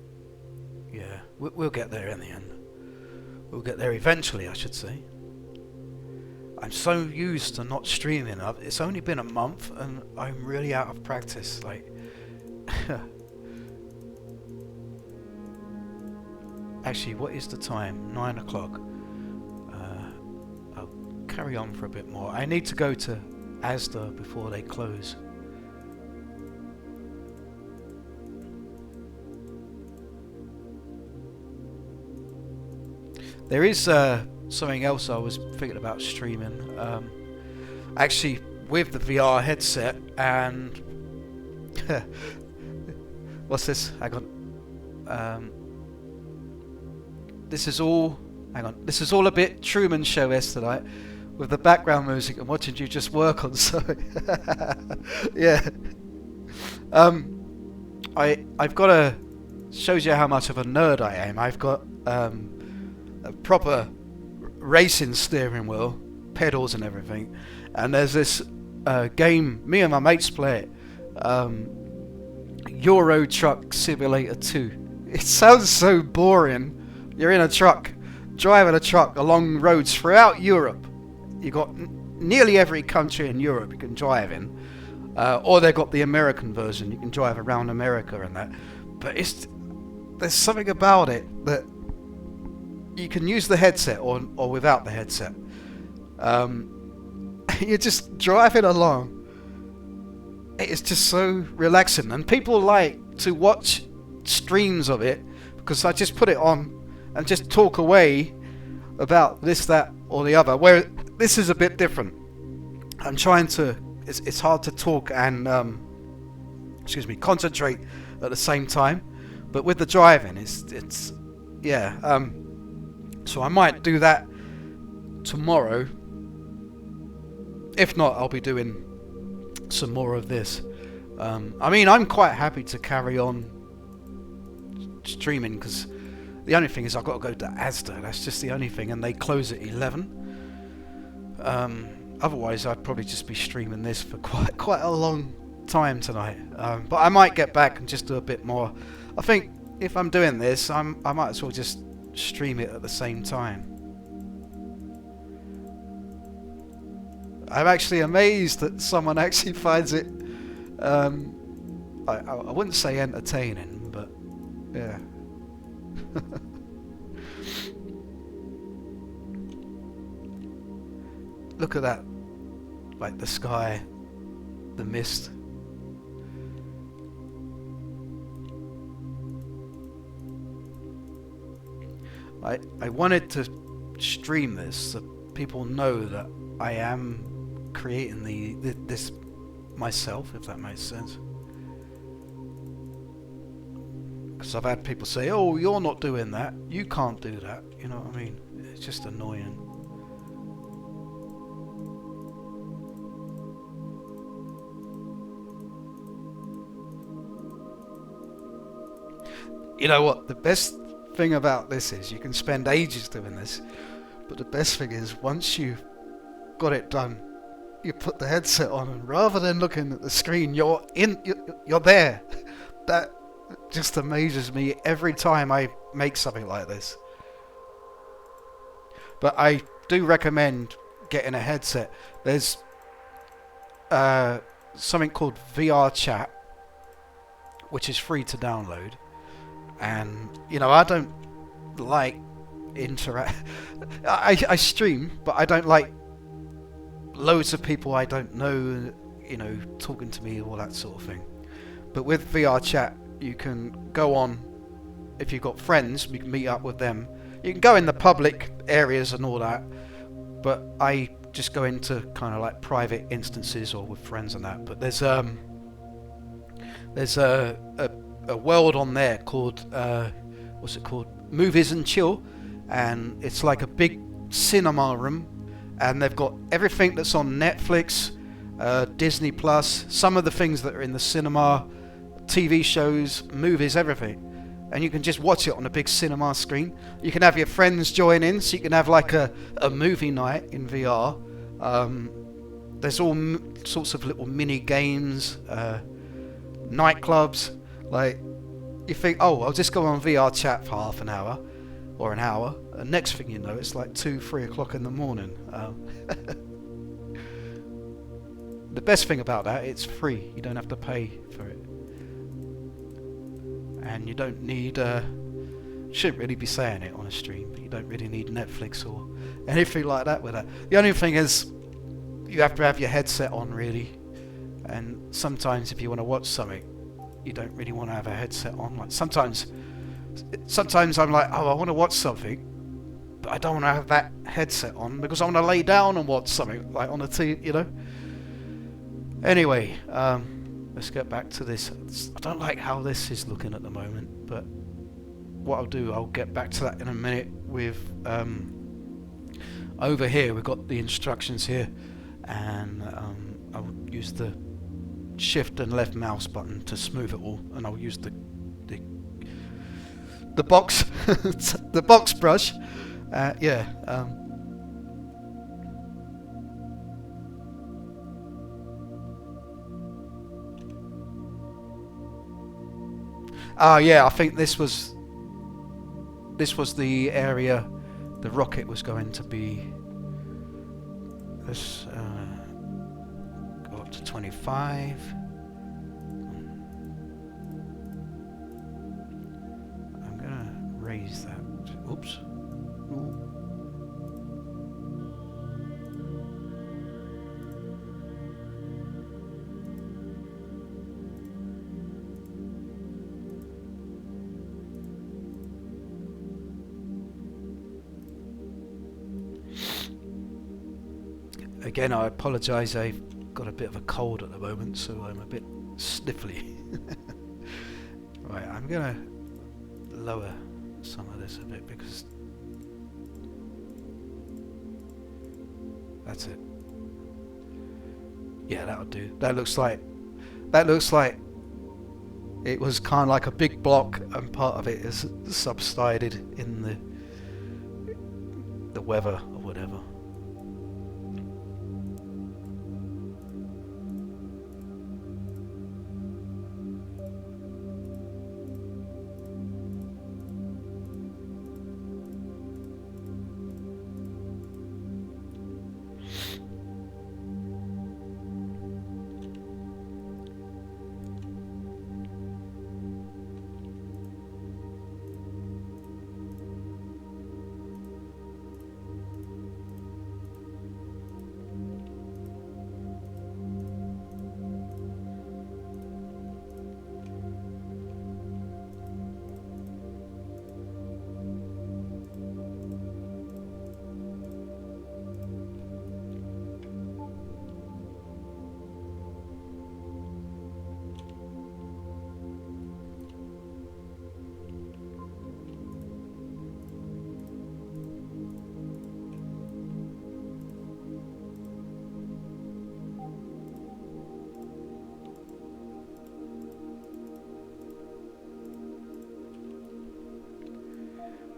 yeah, we'll get there in the end. We'll get there eventually, I should say. I'm so used to not streaming. It's only been a month and I'm really out of practice. Like, actually, what is the time? 9 o'clock. I'll carry on for a bit more. I need to go to Asda before they close. There is something else I was thinking about streaming. Actually, with the VR headset, and what's this? Hang on. This is all. Hang on. This is all a bit Truman Show-esque tonight, with the background music and watching you just work on something. Yeah. I've got a. Shows you how much of a nerd I am. I've got a proper racing steering wheel, pedals and everything, and there's this game, me and my mates play it, Euro Truck Simulator 2. It sounds so boring. You're in a truck, driving a truck along roads throughout Europe. You got nearly every country in Europe you can drive in, or they've got the American version, you can drive around America and that, but there's something about it that you can use the headset or without the headset. You're just driving along. It's just so relaxing, and people like to watch streams of it because I just put it on and just talk away about this, that, or the other. Where this is a bit different. I'm trying to. It's hard to talk and concentrate at the same time. But with the driving, it's yeah. So I might do that tomorrow. If not, I'll be doing some more of this. I mean, I'm quite happy to carry on streaming because the only thing is I've got to go to Asda. That's just the only thing, and they close at 11. Otherwise, I'd probably just be streaming this for quite a long time tonight. But I might get back and just do a bit more. I think if I'm doing this, I might as well just stream it at the same time. I'm actually amazed that someone actually finds it. I wouldn't say entertaining, but yeah. Look at that, like the sky, the mist. I wanted to stream this so people know that I am creating this myself, if that makes sense. Because I've had people say, "Oh, you're not doing that. You can't do that." You know what I mean? It's just annoying. You know what? The best thing about this is you can spend ages doing this, but the best thing is once you've got it done, you put the headset on, and rather than looking at the screen, you're there. That just amazes me every time I make something like this. But I do recommend getting a headset. There's something called VR Chat, which is free to download. And you know, I don't like I stream, but I don't like loads of people I don't know, you know, talking to me, all that sort of thing. But with VR Chat, you can go on. If you've got friends, you can meet up with them. You can go in the public areas and all that, but I just go into kind of like private instances or with friends and that. But there's a world on there called what's it called? Movies and Chill, and it's like a big cinema room, and they've got everything that's on Netflix, Disney Plus, some of the things that are in the cinema, TV shows, movies, everything. And you can just watch it on a big cinema screen. You can have your friends join in, so you can have like a movie night in VR. There's all sorts of little mini games, nightclubs. Like, you think, oh, I'll just go on VR Chat for half an hour or an hour, and next thing you know, it's like 2-3 o'clock in the morning. The best thing about that, it's free. You don't have to pay for it, and you don't need shouldn't really be saying it on a stream, but you don't really need Netflix or anything like that with that. The only thing is you have to have your headset on, really, and sometimes if you want to watch something, you don't really want to have a headset on. Like sometimes I'm like, oh, I want to watch something, but I don't want to have that headset on because I want to lay down and watch something like on a TV, you know. Anyway, let's get back to this. I don't like how this is looking at the moment, but what I'll do, I'll get back to that in a minute. With over here, we've got the instructions here, and I'll use the shift and left mouse button to smooth it all, and I'll use the box the box brush. Yeah. Yeah, I think this was the area the rocket was going to be. Let's go up to 25. I'm gonna raise that. Oops. Ooh. Again, I apologise, I've got a bit of a cold at the moment, so I'm a bit sniffly. Right, I'm going to lower some of this a bit because that's it. Yeah, that'll do. That looks like That looks like it was kind of like a big block, and part of it is subsided in the weather or whatever.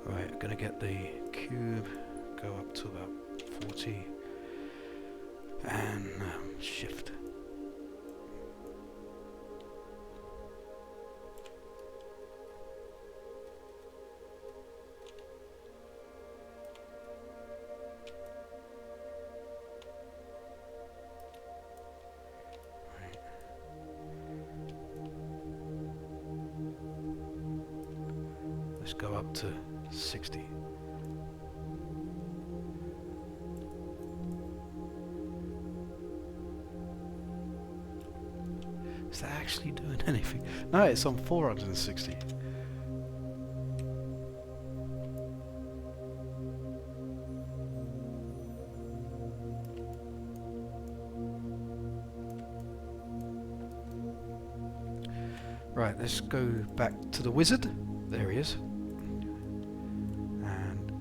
Right, I'm gonna get the cube, go up to about 40, and shift. Let's go up to 60. Is that actually doing anything? No, it's on 460. Right, let's go back to the wizard. There he is. And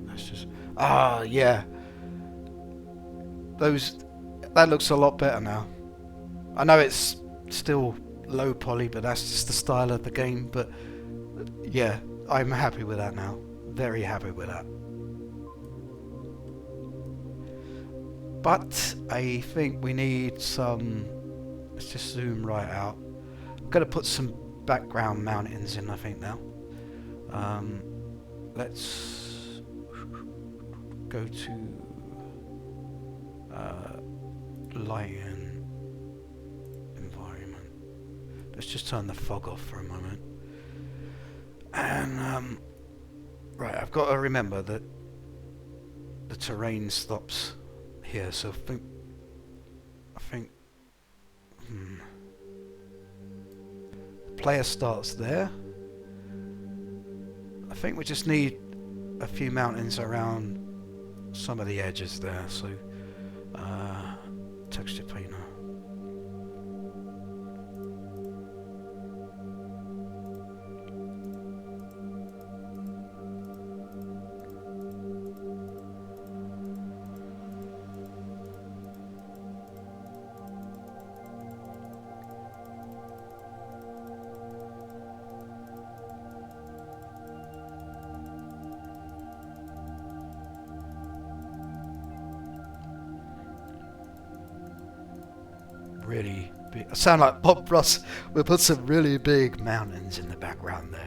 let's just... Ah, yeah. That looks a lot better now. I know it's still low poly, but that's just the style of the game. But yeah, I'm happy with that now. Very happy with that. But I think we need some... Let's just zoom right out. I'm going to put some background mountains in, I think, now. Let's go to light and environment. Let's just turn the fog off for a moment. And right, I've got to remember that the terrain stops here, so I think the player starts there. I think we just need a few mountains around some of the edges there, so texture painter. Really big. I sound like Bob Ross. We'll put some really big mountains in the background there.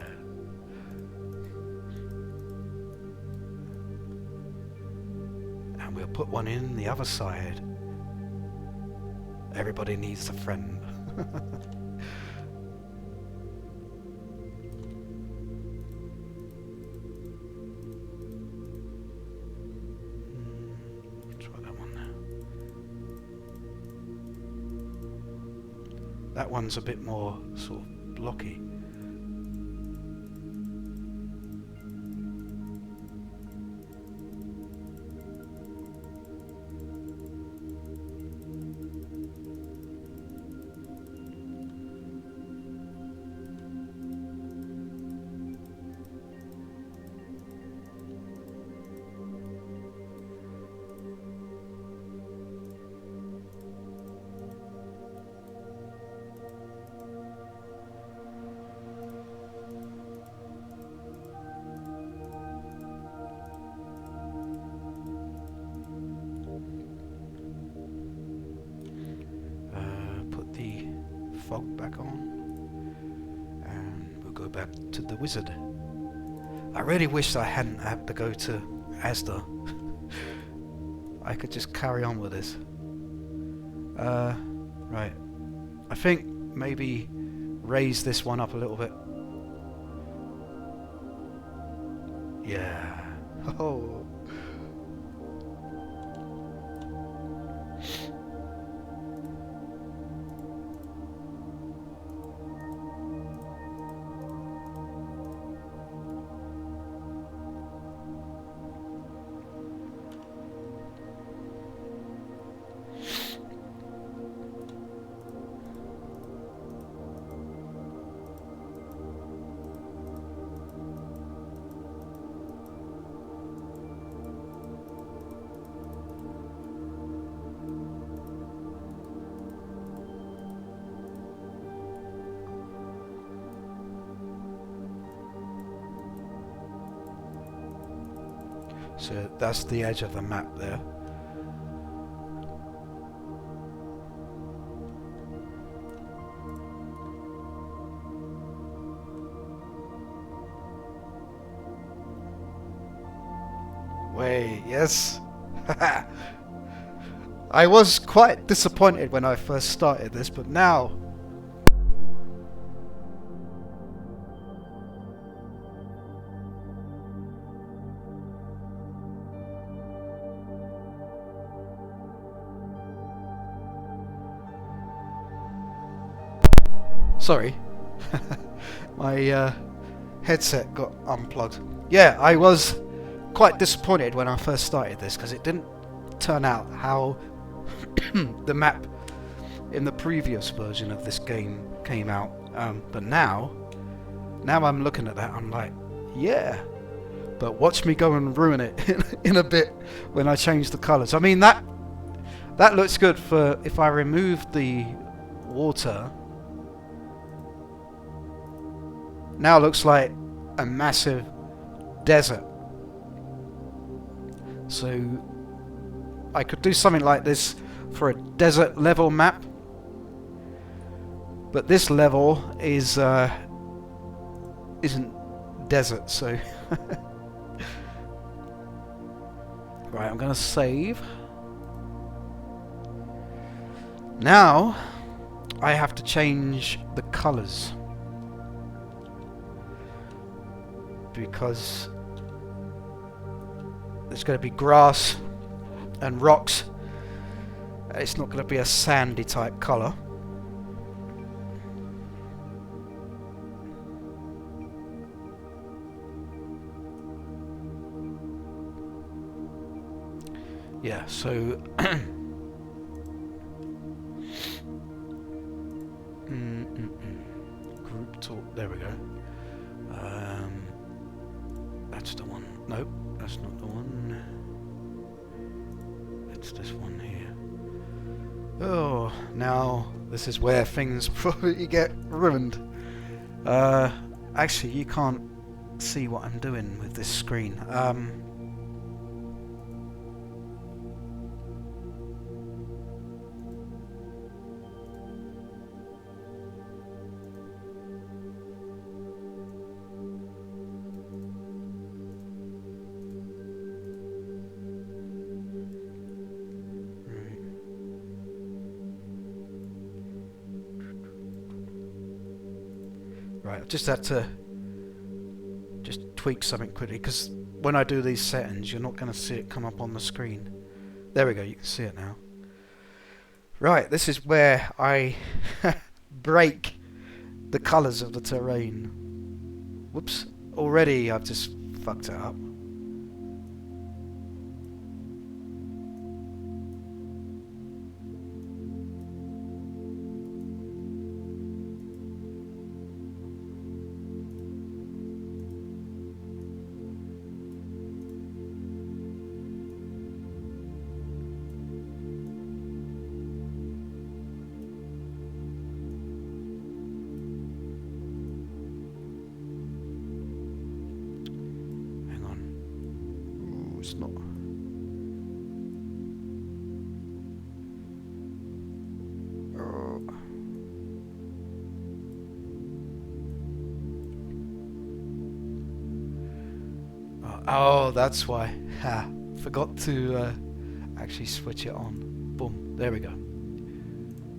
And we'll put one in the other side. Everybody needs a friend. That one's a bit more sort of blocky. fog back on. And we'll go back to the wizard. I really wish I hadn't had to go to Asda. I could just carry on with this. Right. I think maybe raise this one up a little bit. Yeah. Oh. So that's the edge of the map there. Wait, yes. I was quite disappointed when I first started this, but now sorry. My headset got unplugged. Yeah, I was quite disappointed when I first started this because it didn't turn out how the map in the previous version of this game came out. But now I'm looking at that, I'm like, yeah. But watch me go and ruin it in a bit when I change the colours. I mean, that looks good for if I remove the water. Now it looks like a massive desert. So I could do something like this for a desert level map. But this level is isn't desert, so right, I'm gonna save. Now I have to change the colours because there's going to be grass and rocks. It's not going to be a sandy type colour. Yeah, so group talk, there we go. That's the one. Nope, that's not the one. It's this one here. Oh, now this is where things probably get ruined. Actually, you can't see what I'm doing with this screen. Right, I've just had to just tweak something quickly because when I do these settings you're not going to see it come up on the screen. There we go, you can see it now. Right, this is where I break the colours of the terrain. Whoops, already I've just fucked it up. Hang on. Oh, that's why. Ha, forgot to actually switch it on. Boom, there we go.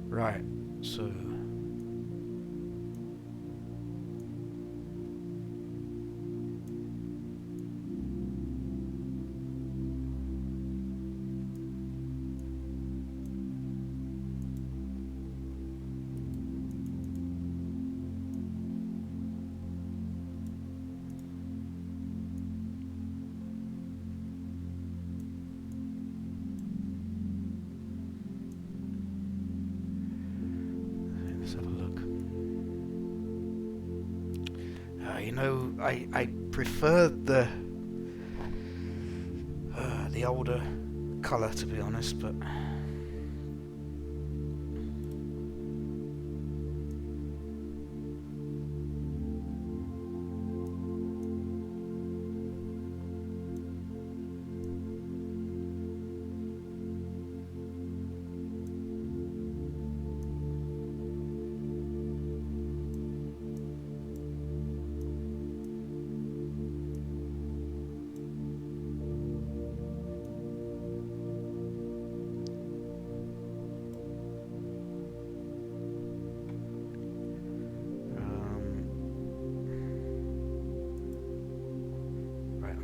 Right, so... Let's have a look. You know, I prefer the older colour, to be honest, but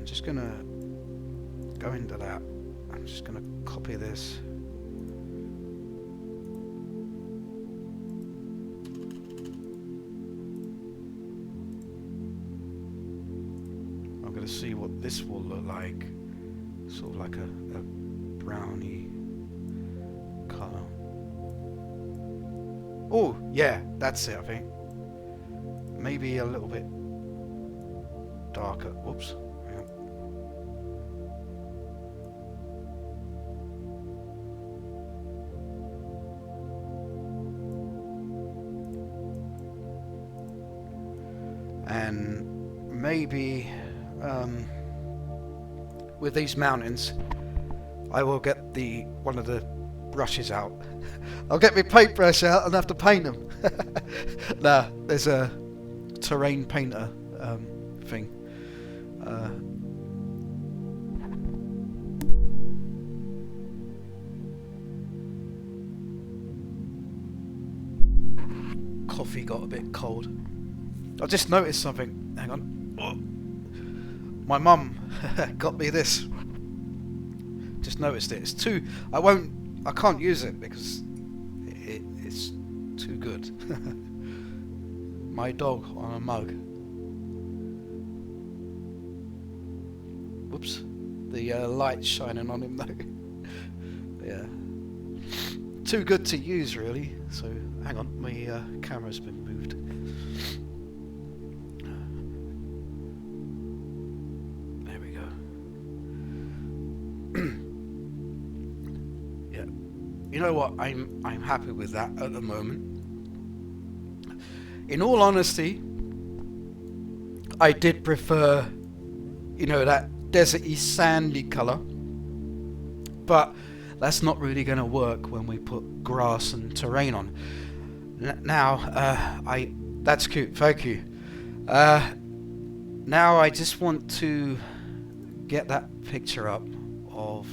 just gonna go into that. I'm just gonna copy this. I'm gonna see what this will look like. Sort of like a browny colour. Oh, yeah, that's it, I think. Maybe a little bit darker. Whoops. And maybe with these mountains I will get one of the brushes out. I'll get my paintbrush out and have to paint them. Nah, there's a terrain painter thing. Coffee got a bit cold. I just noticed something. Hang on. Oh. My mum got me this. Just noticed it. It's too... I can't use it because it's too good. My dog on a mug. Whoops. The light's shining on him though. Yeah. Too good to use really. So, hang on. My camera's been moved. You know what? I'm happy with that at the moment. In all honesty, I did prefer, you know, that deserty, sandy colour, but that's not really going to work when we put grass and terrain on. Now, that's cute. Thank you. Now I just want to get that picture up of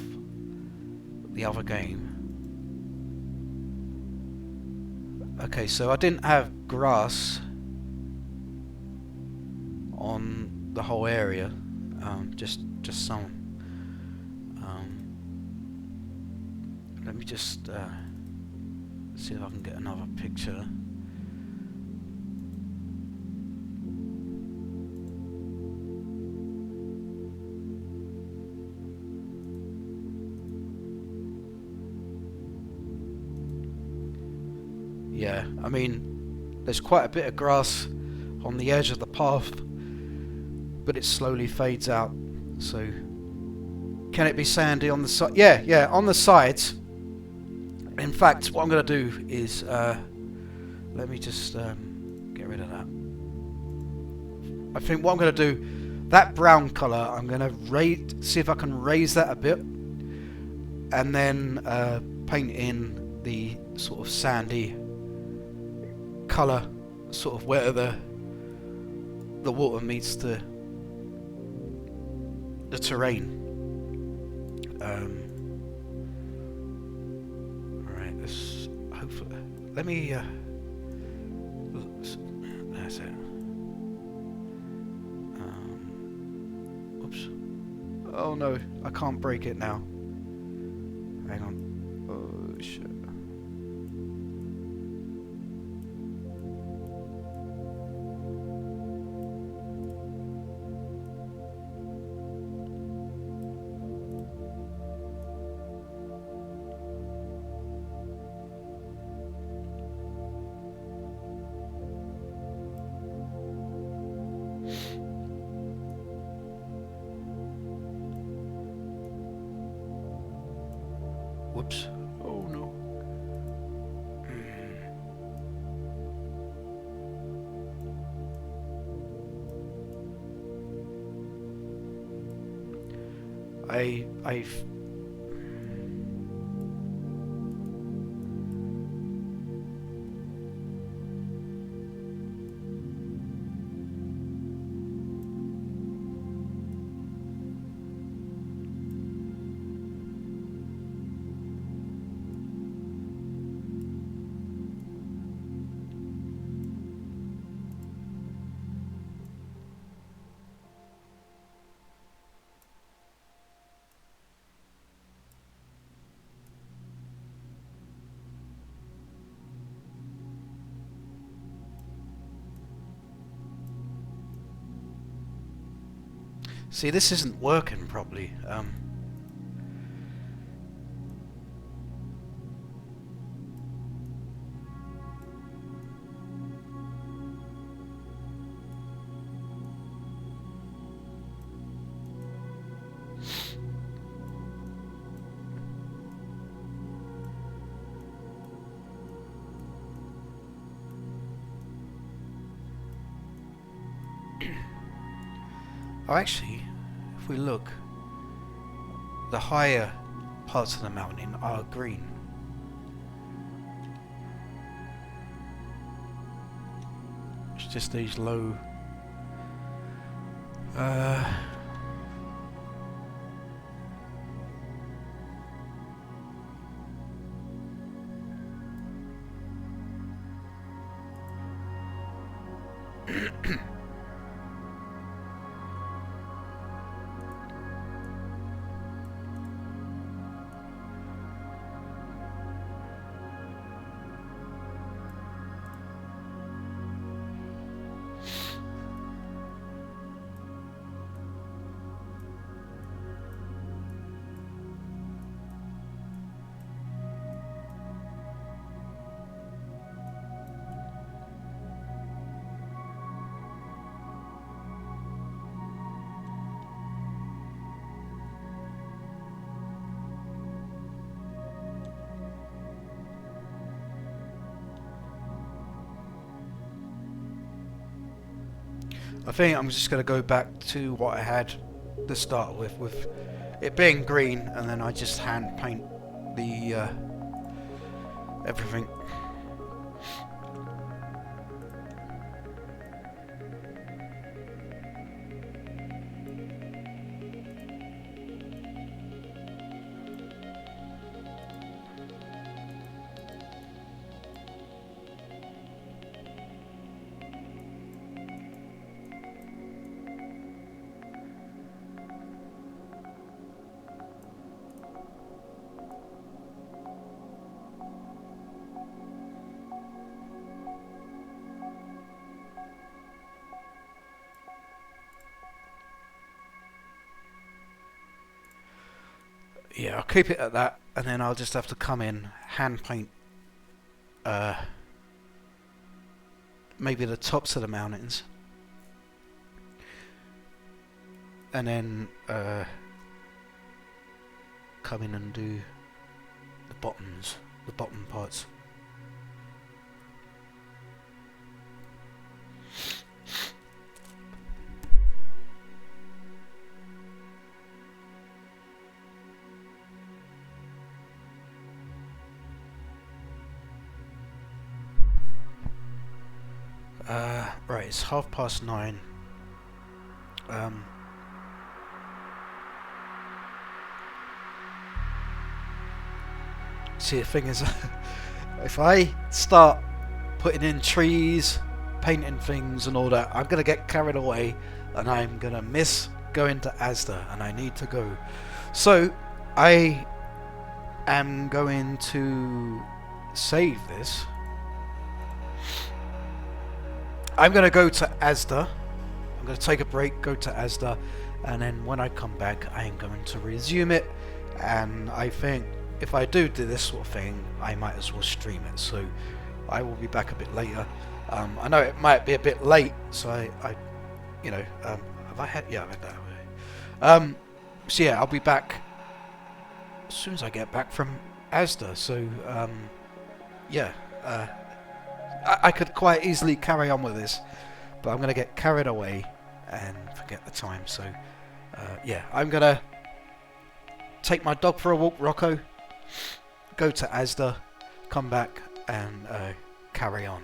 the other game. Okay, so I didn't have grass on the whole area, just some. Let me just see if I can get another picture. Yeah, I mean, there's quite a bit of grass on the edge of the path, but it slowly fades out. So, can it be sandy on the side? Yeah, on the sides. In fact, what I'm going to do is, let me just get rid of that. I think what I'm going to do, that brown colour, I'm going to see if I can raise that a bit, and then paint in the sort of sandy colour, sort of where the water meets the the terrain. Alright, let's hopefully let me that's it. Oops. Oh no, I can't break it now. Hang on. Oh shit. Whoops. Oh no. I've see, this isn't working properly. Oh, actually, if we look, the higher parts of the mountain are green. It's just these low I think I'm just going to go back to what I had to start with it being green, and then I just hand paint the everything. Yeah, I'll keep it at that, and then I'll just have to come in, hand paint maybe the tops of the mountains, and then come in and do the bottom parts. Right, it's 9:30. see, the thing is, if I start putting in trees, painting things and all that, I'm going to get carried away and I'm going to miss going to Asda, and I need to go. So I am going to save this. I'm going to go to Asda. I'm going to take a break, go to Asda, and then when I come back I am going to resume it. And I think if I do this sort of thing, I might as well stream it. So I will be back a bit later. I know it might be a bit late, so I you know, have I had? Yeah, I've had that. So yeah, I'll be back as soon as I get back from Asda. So yeah, I could quite easily carry on with this, but I'm gonna get carried away and forget the time. So yeah, I'm gonna take my dog for a walk, Rocco, go to Asda, come back and carry on.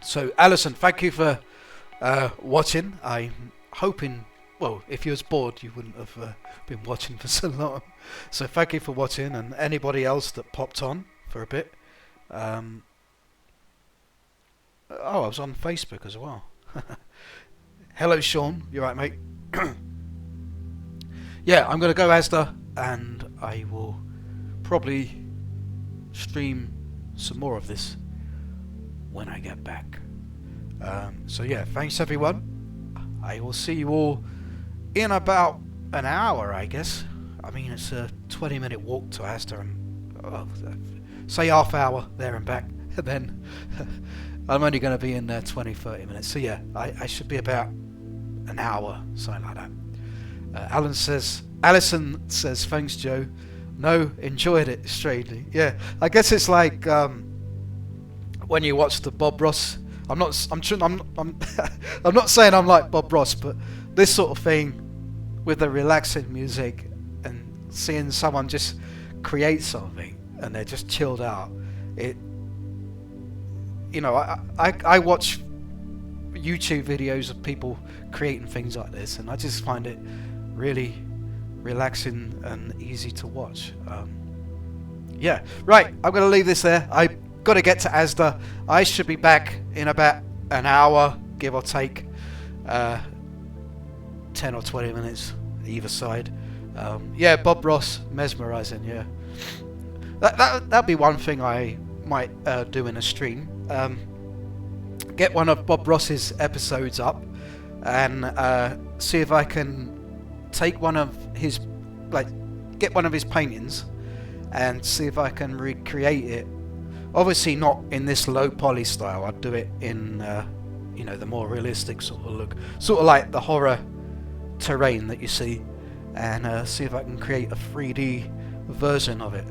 So Alison, thank you for watching. I'm hoping, well, if you was bored you wouldn't have been watching for so long. So thank you for watching, and anybody else that popped on for a bit. Oh, I was on Facebook as well. Hello Sean, you right mate? Yeah, I'm gonna go Asda and I will probably stream some more of this when I get back. So yeah, thanks everyone. I will see you all in about an hour, I guess. I mean, it's a 20-minute walk to Asda, and say half hour there and back. And then I'm only going to be in there 20-30 minutes. So yeah, I should be about an hour, something like that. Alison says, thanks Joe. No, enjoyed it strangely. Yeah, I guess it's like when you watch the Bob Ross. I'm not saying I'm like Bob Ross, but this sort of thing with the relaxing music and seeing someone just create something and they're just chilled out. It, you know, I watch YouTube videos of people creating things like this, and I just find it really relaxing and easy to watch. Yeah, right, I'm going to leave this there. I got to get to Asda. I should be back in about an hour, give or take, 10 or 20 minutes either side. Yeah, Bob Ross, mesmerising. Yeah, that'd be one thing I might do in a stream. Get one of Bob Ross's episodes up and see if I can take one of his, get one of his paintings and see if I can recreate it. Obviously not in this low poly style. I'd do it in you know, the more realistic sort of look, sort of like the horror terrain that you see, and see if I can create a 3D version of it.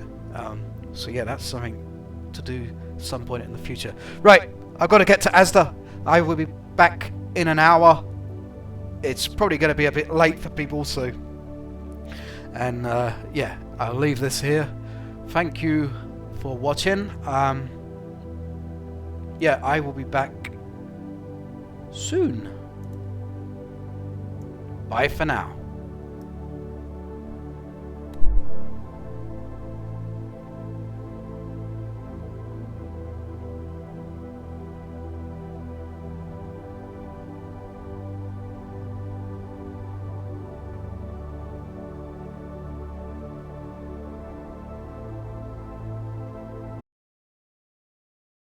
So yeah, that's something to do at some point in the future. Right, I've got to get to Asda. I will be back in an hour. It's probably going to be a bit late for people, so, and yeah, I'll leave this here. Thank you for watching. Yeah, I will be back soon. Bye for now.